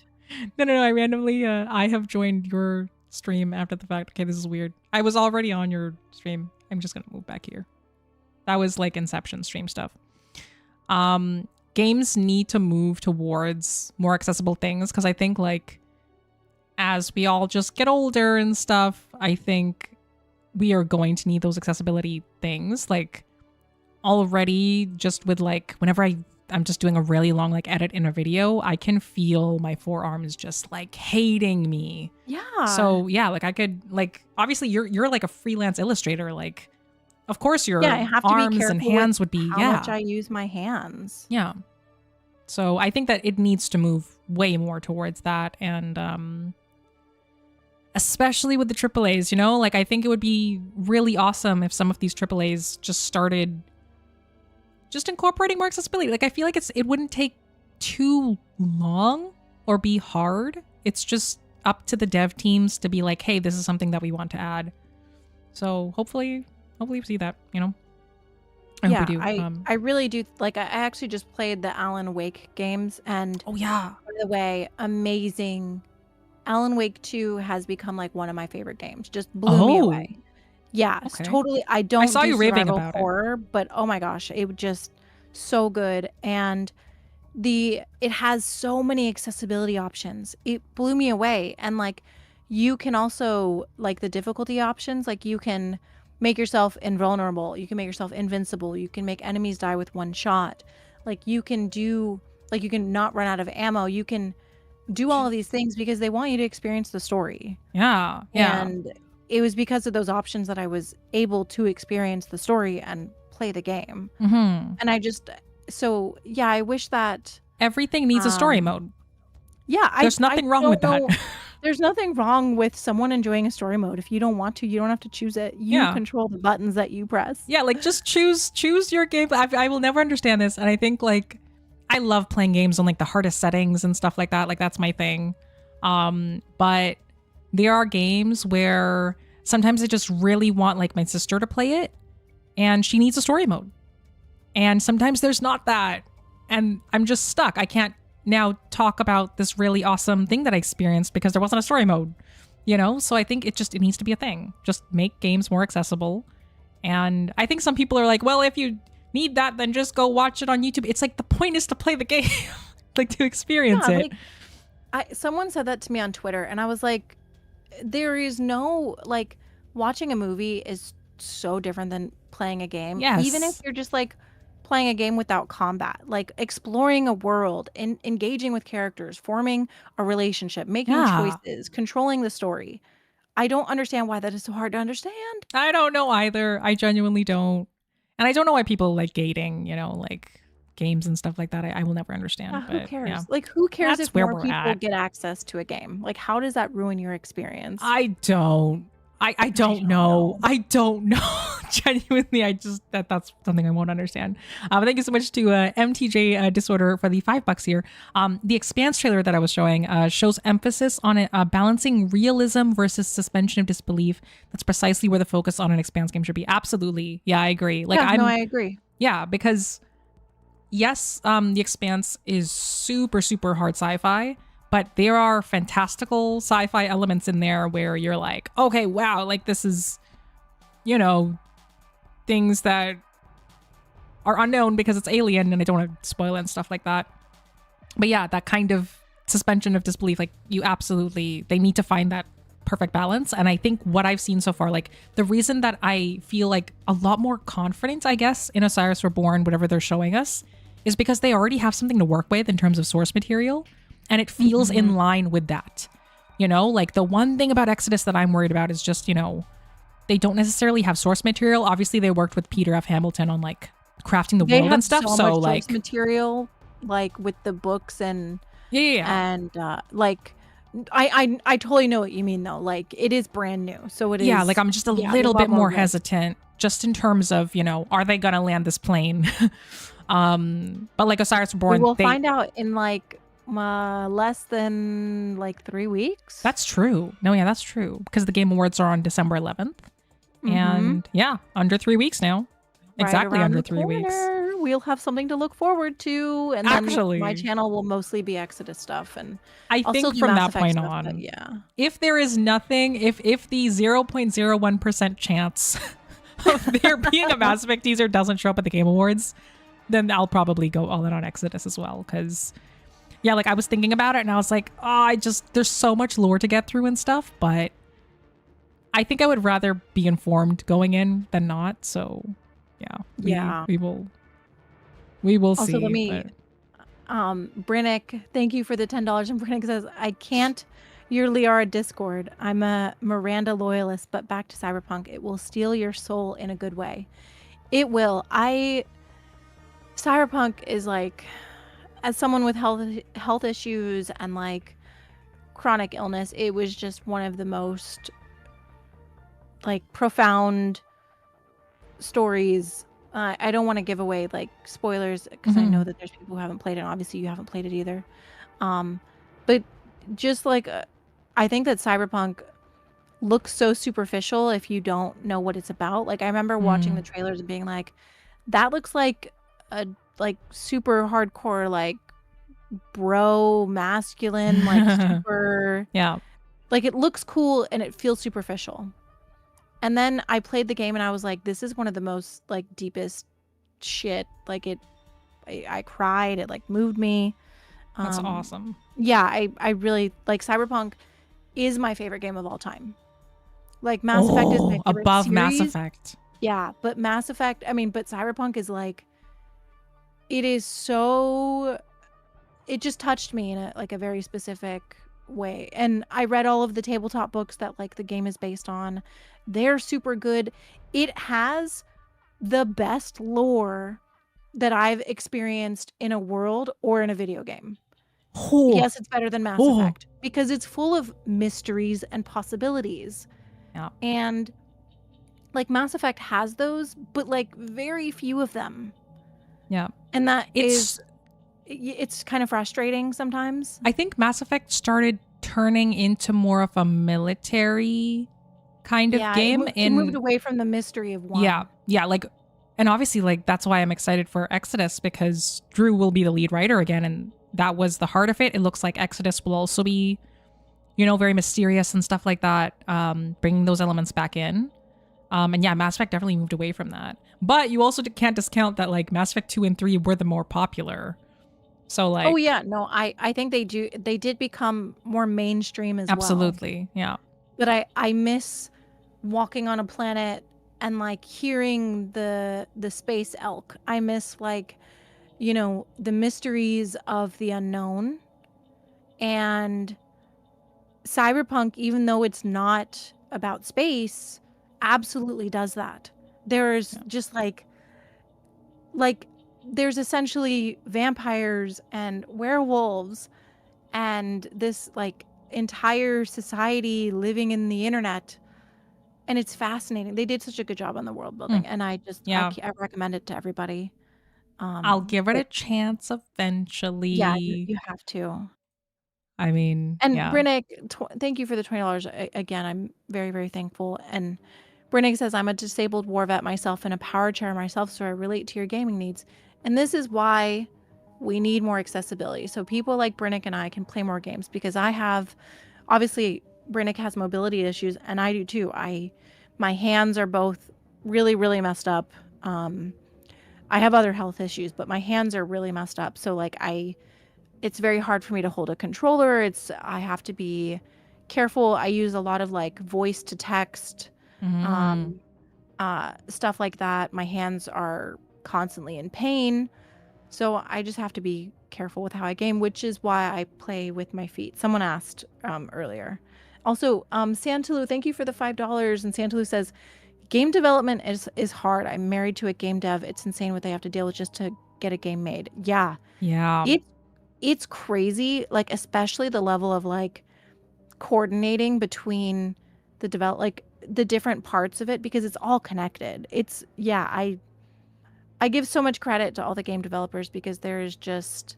No. I randomly I have joined your stream after the fact. Okay, this is weird. I was already on your stream. I'm just gonna move back here. That was like Inception stream stuff. Games need to move towards more accessible things, because I think like as we all just get older and stuff, I think we are going to need those accessibility things. Like already just with like whenever I'm just doing a really long like edit in a video, I can feel my forearms just like hating me. Yeah. So yeah, like I could like, obviously you're like a freelance illustrator. Like of course your I have to be arms and careful hands with would be, how yeah. much I use my hands. Yeah. So I think that it needs to move way more towards that. And especially with the AAAs, you know, like I think it would be really awesome if some of these AAAs just started just incorporating more accessibility. Like I feel like it wouldn't take too long or be hard. It's just up to the dev teams to be like, hey, this is something that we want to add. So hopefully we see that, you know. I hope we do. I really do. Like, I actually just played the Alan Wake games, and oh yeah. by the way, amazing. Alan Wake 2 has become like one of my favorite games. Just blew me away. Yes, Okay. totally. I don't saw do you raving survival about it. horror, but oh my gosh, it was just so good. And it has so many accessibility options. It blew me away. And like, you can also, like, the difficulty options, like you can make yourself invulnerable, you can make yourself invincible, you can make enemies die with one shot, like you can not run out of ammo, you can do all of these things because they want you to experience the story. Yeah. And it was because of those options that I was able to experience the story and play the game. Mm-hmm. And I wish that Everything needs a story mode. Yeah, There's nothing wrong with that. There's nothing wrong with someone enjoying a story mode. If you don't want to, you don't have to choose it. You control the buttons that you press. Yeah, like just choose your game. I will never understand this, and I think like I love playing games on like the hardest settings and stuff like that. Like that's my thing. But there are games where sometimes I just really want like my sister to play it, and she needs a story mode. And sometimes there's not that, and I'm just stuck. I can't now talk about this really awesome thing that I experienced because there wasn't a story mode, you know? So I think it needs to be a thing. Just make games more accessible. And I think some people are like, well, if you need that, then just go watch it on YouTube. It's like the point is to play the game, like to experience it. Like, someone said that to me on Twitter, and I was like, there is no, like, watching a movie is so different than playing a game. Yes. Even if you're just like playing a game without combat, like exploring a world and engaging with characters, forming a relationship, making Yeah. choices, controlling the story. I don't understand why that is so hard to understand. I don't know either. I genuinely don't. And I don't know why people like gating, like games and stuff like that. I will never understand. Who But cares? yeah, Like, who cares that's if where more we're people at. get access to a game? Like, how does that ruin your experience? I don't. I don't know. I don't know. Genuinely, that's something I won't understand. But thank you so much to MTJ Disorder for the $5 here. The Expanse trailer that I was showing shows emphasis on balancing realism versus suspension of disbelief. That's precisely where the focus on an Expanse game should be. Absolutely, yeah, I agree. Like, I agree. Yeah, because yes, the Expanse is super, super hard sci-fi. But there are fantastical sci-fi elements in there where you're like, okay, wow, like this is, things that are unknown because it's alien and I don't want to spoil it and stuff like that. But yeah, that kind of suspension of disbelief, like they need to find that perfect balance. And I think what I've seen so far, like the reason that I feel like a lot more confident, I guess, in Osiris Reborn, whatever they're showing us, is because they already have something to work with in terms of source material. And it feels in line with that. Like the one thing about Exodus that I'm worried about is just, they don't necessarily have source material. Obviously, they worked with Peter F. Hamilton on like crafting the world and stuff. So So much like source material, like with the books and yeah. and like I totally know what you mean though. Like it is brand new, so it is. Yeah, like I'm just a little bit more hesitant, just in terms of are they gonna land this plane? But like Osiris Reborn, we'll find out in like less than like 3 weeks. That's true. No, yeah, that's true. Because the Game Awards are on December 11th. And yeah, under 3 weeks now. Right exactly around under the 3 weeks. corner. We'll have something to look forward to. And Actually, then my channel will mostly be Exodus stuff. And I I'll still think do from Mass that Effect point stuff, on, but yeah. if there is nothing, if the 0.01% chance of there being a Mass Effect teaser doesn't show up at the Game Awards, then I'll probably go all in on Exodus as well. Because yeah, like I was thinking about it and I was like, there's so much lore to get through and stuff, but I think I would rather be informed going in than not. So yeah, we will also, see. let me, Brinnick, thank you for the $10. And Brinnick says, I can't your Liara Discord. I'm a Miranda loyalist, but back to Cyberpunk. It will steal your soul in a good way. It will. Cyberpunk is like, as someone with health issues and like chronic illness, it was just one of the most like profound stories. I don't want to give away like spoilers because I know that there's people who haven't played it. Obviously, you haven't played it either. But just like I think that Cyberpunk looks so superficial if you don't know what it's about. Like I remember watching the trailers and being like, that looks like a like super hardcore like bro masculine like super like it looks cool and it feels superficial. And then I played the game and I was like, this is one of the most like deepest shit. Like I cried, it like moved me. That's awesome. Yeah, I really like Cyberpunk is my favorite game of all time. Like Mass Effect is my favorite above series. Mass Effect. Yeah, but Mass Effect, but Cyberpunk is like, it is so, it just touched me in a very specific way. And I read all of the tabletop books that like the game is based on. They're super good. It has the best lore that I've experienced in a world or in a video game. Yes, it's better than Mass Effect because it's full of mysteries and possibilities. Yeah. And like Mass Effect has those, but like very few of them. Yeah. And that it's kind of frustrating sometimes. I think Mass Effect started turning into more of a military kind of game. It moved away from the mystery of one. Yeah. Like, and obviously like, that's why I'm excited for Exodus because Drew will be the lead writer again. And that was the heart of it. It looks like Exodus will also be, very mysterious and stuff like that. Bringing those elements back in. And yeah, Mass Effect definitely moved away from that. But you also can't discount that like Mass Effect 2 and 3 were the more popular. So like, oh yeah, no, I think they did become more mainstream as well. Absolutely, yeah. But I miss walking on a planet and like hearing the space elk. I miss like, you know, the mysteries of the unknown. And Cyberpunk, even though it's not about space, absolutely does that. There's just like there's essentially vampires and werewolves and this like entire society living in the internet, and it's fascinating. They did such a good job on the world building, and I recommend it to everybody. I'll give it a chance eventually. Yeah, you have to. I mean, and Brennick, thank you for the $20 again. I'm very, very thankful. And Brennick says, I'm a disabled war vet myself and a power chair myself, so I relate to your gaming needs. And this is why we need more accessibility. So people like Brennick and I can play more games, because I have, obviously, Brennick has mobility issues, and I do too. My hands are both really, really messed up. I have other health issues, but my hands are really messed up. So like it's very hard for me to hold a controller. I have to be careful. I use a lot of like voice to text, stuff like that. My hands are constantly in pain. So I just have to be careful with how I game, which is why I play with my feet. Someone asked earlier. Also, Santalu, thank you for the $5. And Santalu says, game development is hard. I'm married to a game dev. It's insane what they have to deal with just to get a game made. Yeah. It's crazy, like especially the level of like coordinating between the different parts of it, because it's all connected. I give so much credit to all the game developers, because there's just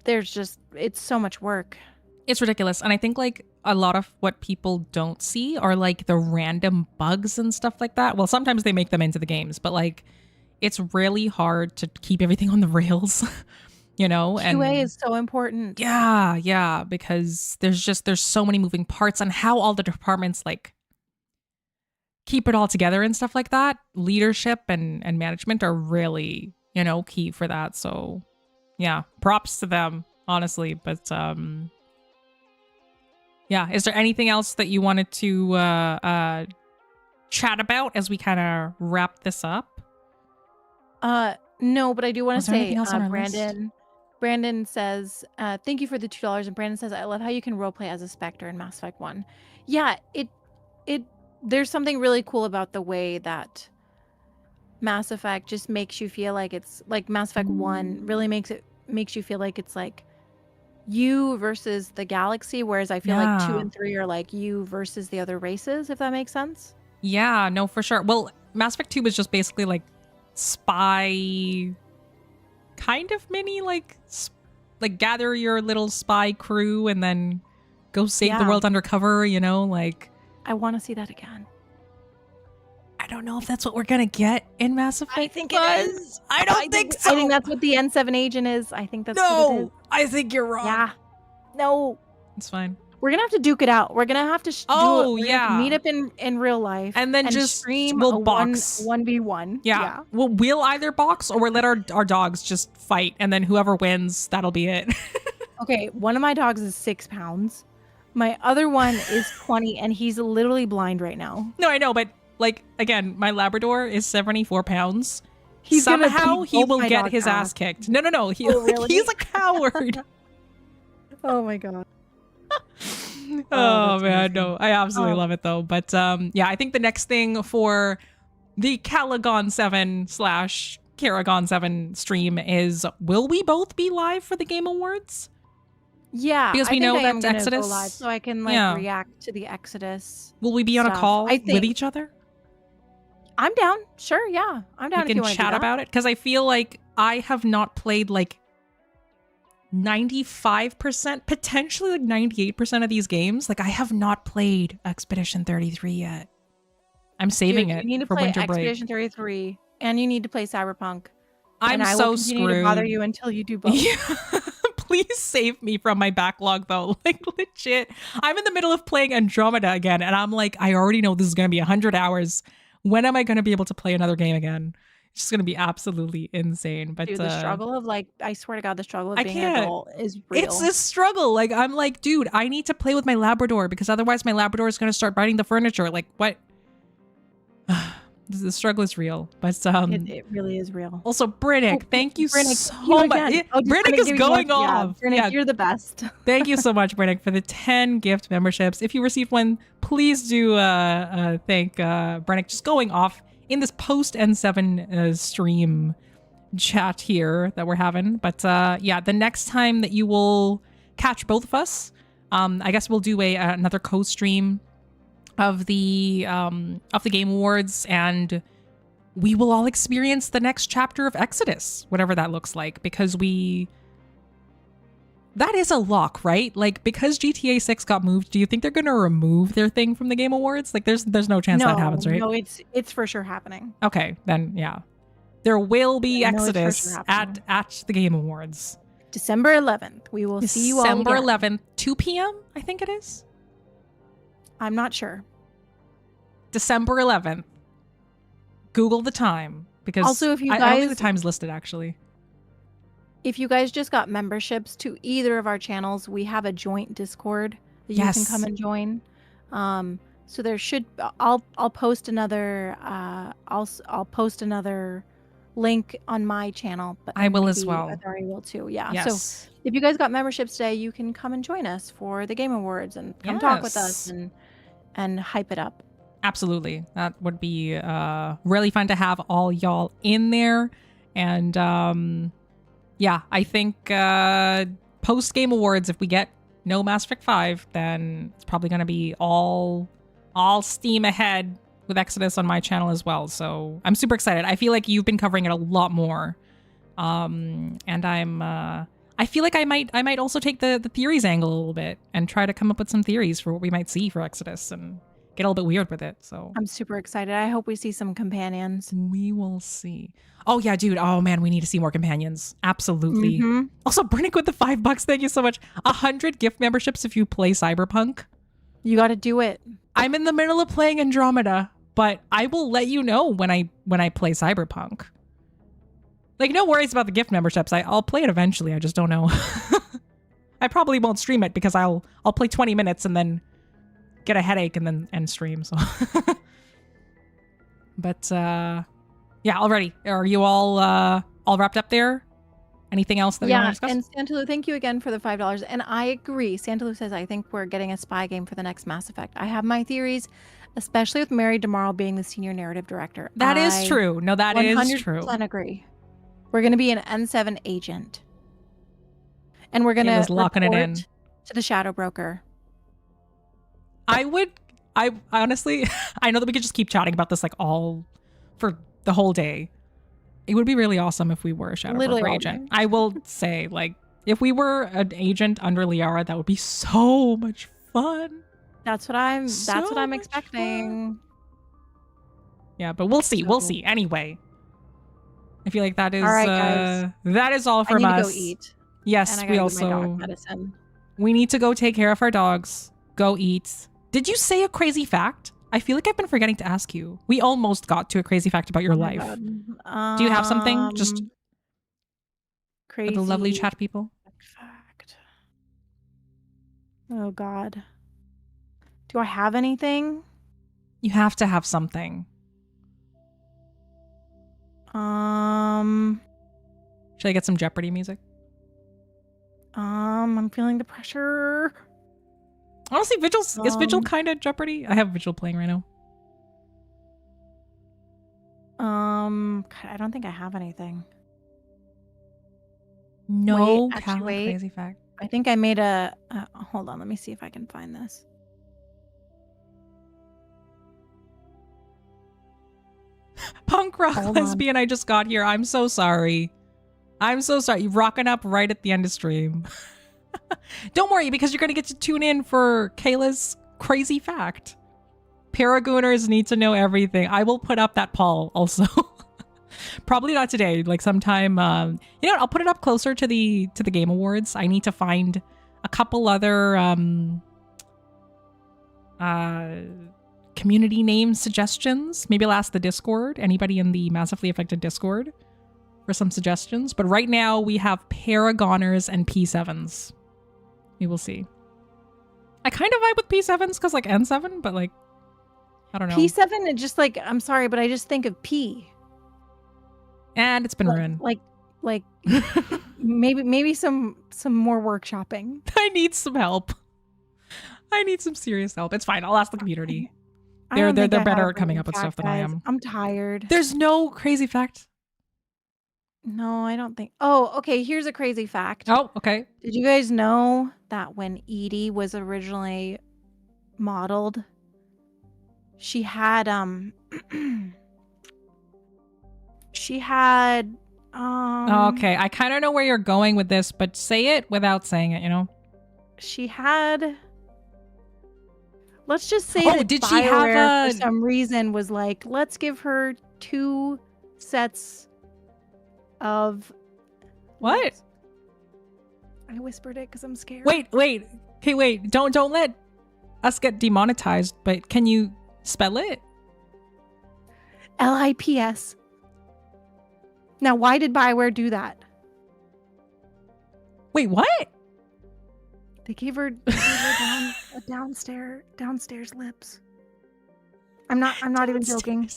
it's so much work. It's ridiculous. And I think like a lot of what people don't see are like the random bugs and stuff like that. Well, sometimes they make them into the games, but like it's really hard to keep everything on the rails. You know, QA is so important. Yeah, because there's so many moving parts, and how all the departments like keep it all together and stuff like that. Leadership and management are really, you know, key for that. So yeah, props to them, honestly. But yeah, is there anything else that you wanted to chat about as we kind of wrap this up? No, but I do want to say, Brandon says, thank you for the $2. And Brandon says, I love how you can roleplay as a Spectre in Mass Effect 1. Yeah, there's something really cool about the way that Mass Effect just makes you feel like it's like Mass Effect 1 really makes you feel like it's like you versus the galaxy, whereas I feel like 2 and 3 are like you versus the other races, if that makes sense. Yeah, no, for sure. Well, Mass Effect 2 was just basically like spy kind of mini, like gather your little spy crew and then go save the world undercover, you know, like I want to see that again. I don't know if that's what we're gonna get in Mass Effect. I think it is. I don't think so. I think that's what the N7 agent is. I think that's what it is. I think you're wrong. Yeah. No. It's fine. We're gonna have to duke it out. We're gonna have to meet up in real life, and then just stream we'll box 1v1. Yeah. We'll either box or we'll let our dogs just fight, and then whoever wins, that'll be it. Okay, one of my dogs is 6 pounds. My other one is 20, and he's literally blind right now. No, I know, but like again, my Labrador is 74 pounds. He will get his ass kicked. No. Really? He's a coward. Oh my god. Oh man, no, I absolutely love it though. But yeah, I think the next thing for the Calagon 7 / Paragon 7 stream is, will we both be live for the Game Awards? Yeah, because we know that's Exodus, go live, so I can like react to the Exodus. Will we be on a call with each other? I'm down. Sure, yeah, I'm down. We can chat about it, because I feel like I have not played like 95%, potentially like 98% of these games. Like I have not played Expedition 33 yet. I'm saving it. You need to for play winter break. Expedition 33, and you need to play Cyberpunk. I'm and I so will continue screwed. to bother you until you do both. Yeah. Please save me from my backlog though. Like legit, I'm in the middle of playing Andromeda again, and I'm like, I already know this is gonna be 100 hours. When am I gonna be able to play another game again? just gonna be absolutely insane. But Dude, the struggle of like, I swear to God, the struggle of I being an can't. adult is real. It's a struggle. Like, I'm like, dude, I need to play with my Labrador because otherwise my Labrador is gonna start biting the furniture. Like, what? The struggle is real. But it really is real. also, Brinnick, thank you Brinnick, so you much. again. Oh, Brinnick is going off. Brinnick, Yeah. you're the best. Thank you so much, Brennick, for the 10 gift memberships. If you received one, please do thank Brennick, just going off in this post N7 stream chat here that we're having. But yeah, the next time that you will catch both of us, I guess we'll do another co-stream of the Game Awards, and we will all experience the next chapter of Exodus, whatever that looks like, because that is a lock, right? Like, because GTA 6 got moved, do you think they're going to remove their thing from the Game Awards? Like, there's no chance that happens, right? No, it's for sure happening. Okay, then yeah. There will be I know it's for Exodus sure at the Game Awards. December 11th. We will see you all December again. 11th, 2 p.m., I think it is. I'm not sure. December 11th. Google the time, because Also, if you I don't think guys- the time's listed, actually. If you guys just got memberships to either of our channels, we have a joint Discord that you can Yes. come and join. So there should I'll post another I'll post another link on my channel, but I will as maybe well. Atari will too. Yeah. Yes. So if you guys got memberships today, you can come and join us for the Game Awards and come talk with us Yes. and hype it up. Absolutely. That would be really fun to have all y'all in there. And yeah, I think post Game Awards, if we get no Mass Effect 5, then it's probably going to be all steam ahead with Exodus on my channel as well. So I'm super excited. I feel like you've been covering it a lot more. And I feel like I might also take the theories angle a little bit and try to come up with some theories for what we might see for Exodus and get a little bit weird with it. So I'm super excited. I hope we see some companions. we will see. Oh yeah, dude. Oh man, we need to see more companions. Absolutely. Mhm. Also, Brinnick with the $5. Thank you so much. 100 gift memberships if you play Cyberpunk. You got to do it. I'm in the middle of playing Andromeda, but I will let you know when I play Cyberpunk. Like, no worries about the gift memberships. I'll play it eventually. I just don't know. I probably won't stream it because I'll play 20 minutes and then get a headache and then end stream. So, but yeah, already. Are you all wrapped up there? Anything else that you want to discuss? And Santalu, thank you again for the $5. And I agree. Santalu says, I think we're getting a spy game for the next Mass Effect. I have my theories, especially with Mary DeMarle being the senior narrative director. That is true. No, that is true. 100% agree. We're going to be an N7 agent. And we're going to locking it in to the Shadow Broker. I honestly, I know that we could just keep chatting about this like all for the whole day. It would be really awesome if we were a Shadow Broker agent. I will say, like, if we were an agent under Liara, that would be so much fun. That's what I'm expecting. Fun. Yeah, but we'll see. We'll see. Anyway, I feel like that is all right, guys. that is all from I need us. to go eat. Yes, And I we gotta get my also dog medicine. we need to go take care of our dogs. Go eat. Did you say a crazy fact? I feel like I've been forgetting to ask you. We almost got to a crazy fact about your Oh my life. God. Do you have something? Just crazy for the lovely chat people. fact. Oh God. Do I have anything? You have to have something. Should I get some Jeopardy music? I'm feeling the pressure. Honestly, is Vigil kind of Jeopardy? I have Vigil playing right now. God, I don't think I have anything. No, Wait, actually, wait. crazy fact. I think I made a. Hold on, let me see if I can find this. Punk rock Hold on. lesbian, I just got here. I'm so sorry. I'm so sorry. You're rocking up right at the end of stream. Don't worry, because you're going to get to tune in for Kayla's crazy fact. Paragooners need to know everything. I will put up that poll also. Probably not today, like sometime. You know what? I'll put it up closer to the Game Awards. I need to find a couple other community name suggestions. Maybe I'll ask the Discord, anybody in the Massively Affected Discord, for some suggestions. But right now we have Paragoners and P7s. We will see. I kind of vibe with P7s because like N7, but like, I don't know. P7 is just like, I'm sorry, but I just think of P. And it's been ruined. Like maybe some more workshopping. I need some help. I need some serious help. It's fine. I'll ask the community. They're better at coming up with stuff than I am. I'm tired. There's no crazy fact. No, I don't think. Oh, okay. Here's a crazy fact. Oh, okay. Did you guys know that when Edie was originally modeled, she had Okay, I kind of know where you're going with this, but say it without saying it, you know? She had, let's just say Oh, that did she have BioWare a- for some reason was like, let's give her 2 sets of What? I whispered it because I'm scared. Wait. Okay, wait. Don't let us get demonetized, but can you spell it? LIPS. Now, why did BioWare do that? Wait, what? They gave her downstairs lips. I'm not even joking.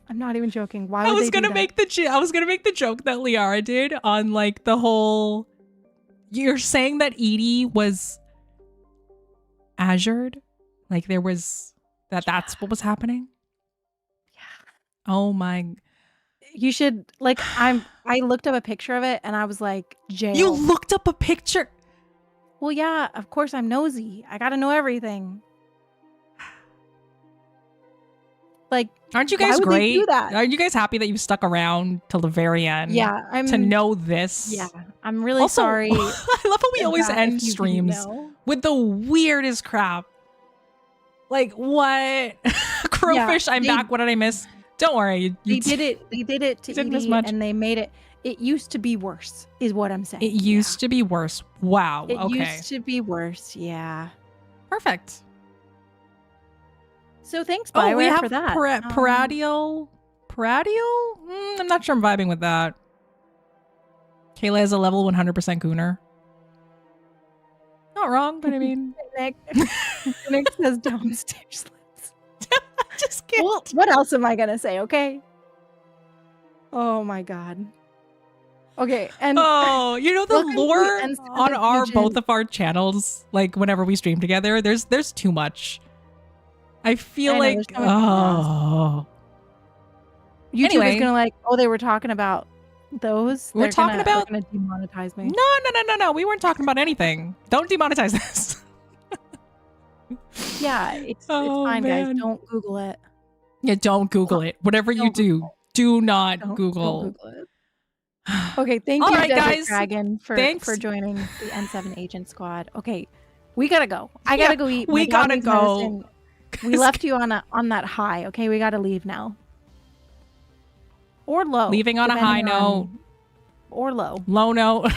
I'm not even joking. Why would they do that? I was gonna make the joke that Liara did on like the whole. You're saying that Edie was azured, like there was that's what was happening. Yeah. Oh my. You should like. I looked up a picture of it and I was like, jail. You looked up a picture. Well, yeah. Of course, I'm nosy. I gotta know everything. Like, aren't you guys why would they great? do that? Aren't you guys happy that you stuck around till the very end? Yeah, to know this. Yeah, I'm really Also, sorry. I love how we always that end if you didn't streams know. with the weirdest crap. Like what? Crowfish, I'm back. What did I miss? Don't worry. They did it to didn't miss Edie, much. and they made it. It used to be worse, is what I'm saying. It used to be worse. Wow. It okay. used to be worse. Yeah. Perfect. So thanks, Oh, we BioWare, have for that. Paradial. Paradial? I'm not sure I'm vibing with that. Kayla is a level 100% gooner. Not wrong, but I mean... Nick says downstairs lips. Just kidding. Well, what else am I going to say, okay? Oh, my God. Okay, and... Oh, you know the welcome to lore Ends on our Legion. both of our channels, like whenever we stream together, there's too much. I feel I know, like there's so much oh, YouTube anyway. is going to like, oh, they were talking about those. We're talking about- They're going to demonetize me. no. We weren't talking about anything. Don't demonetize this. Yeah, it's Oh, fine, man. guys. Don't Google it. Yeah, don't Google it. Whatever you Don't do, Google do not Don't Google. Google it. Okay, thank All you, right, Desert guys. Dragon, Thanks. for joining the N7 Agent Squad. Okay, we gotta go. I gotta go eat. we My dog gotta needs go. medicine. We left you on that high. Okay, we gotta leave now. Or low. Leaving on a high depending note. on- Or low. Low note.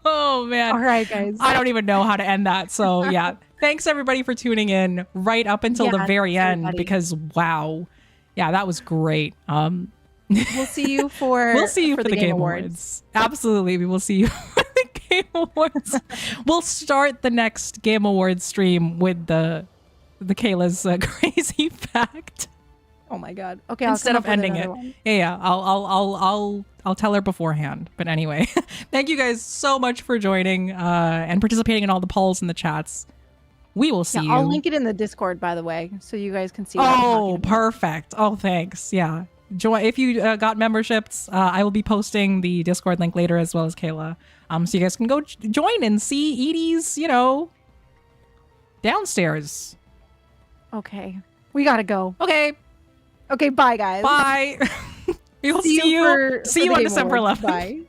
Oh man. All right, guys. I don't even know how to end that. So yeah, thanks everybody for tuning in right up until the Yeah, very thanks, end everybody. because wow, yeah, that was great. We'll see you for for the Game Awards. Absolutely, we will see you for the Game Awards. We'll start the next Game Awards stream with the Kayla's crazy fact. Oh my God. Okay, Instead I'll of come up with ending it. another one. Yeah, I'll tell her beforehand. But anyway, thank you guys so much for joining and participating in all the polls and the chats. We will see you. I'll link it in the Discord, by the way, so you guys can see. What I'm Oh, talking about. perfect. Oh, thanks. Yeah. Join if you got memberships. I will be posting the Discord link later as well as Kayla. So you guys can go join and see Edie's, downstairs. Okay, we gotta go. Okay. Okay, bye, guys. Bye. We will see you for see the you on Game December Awards. 11th. Bye.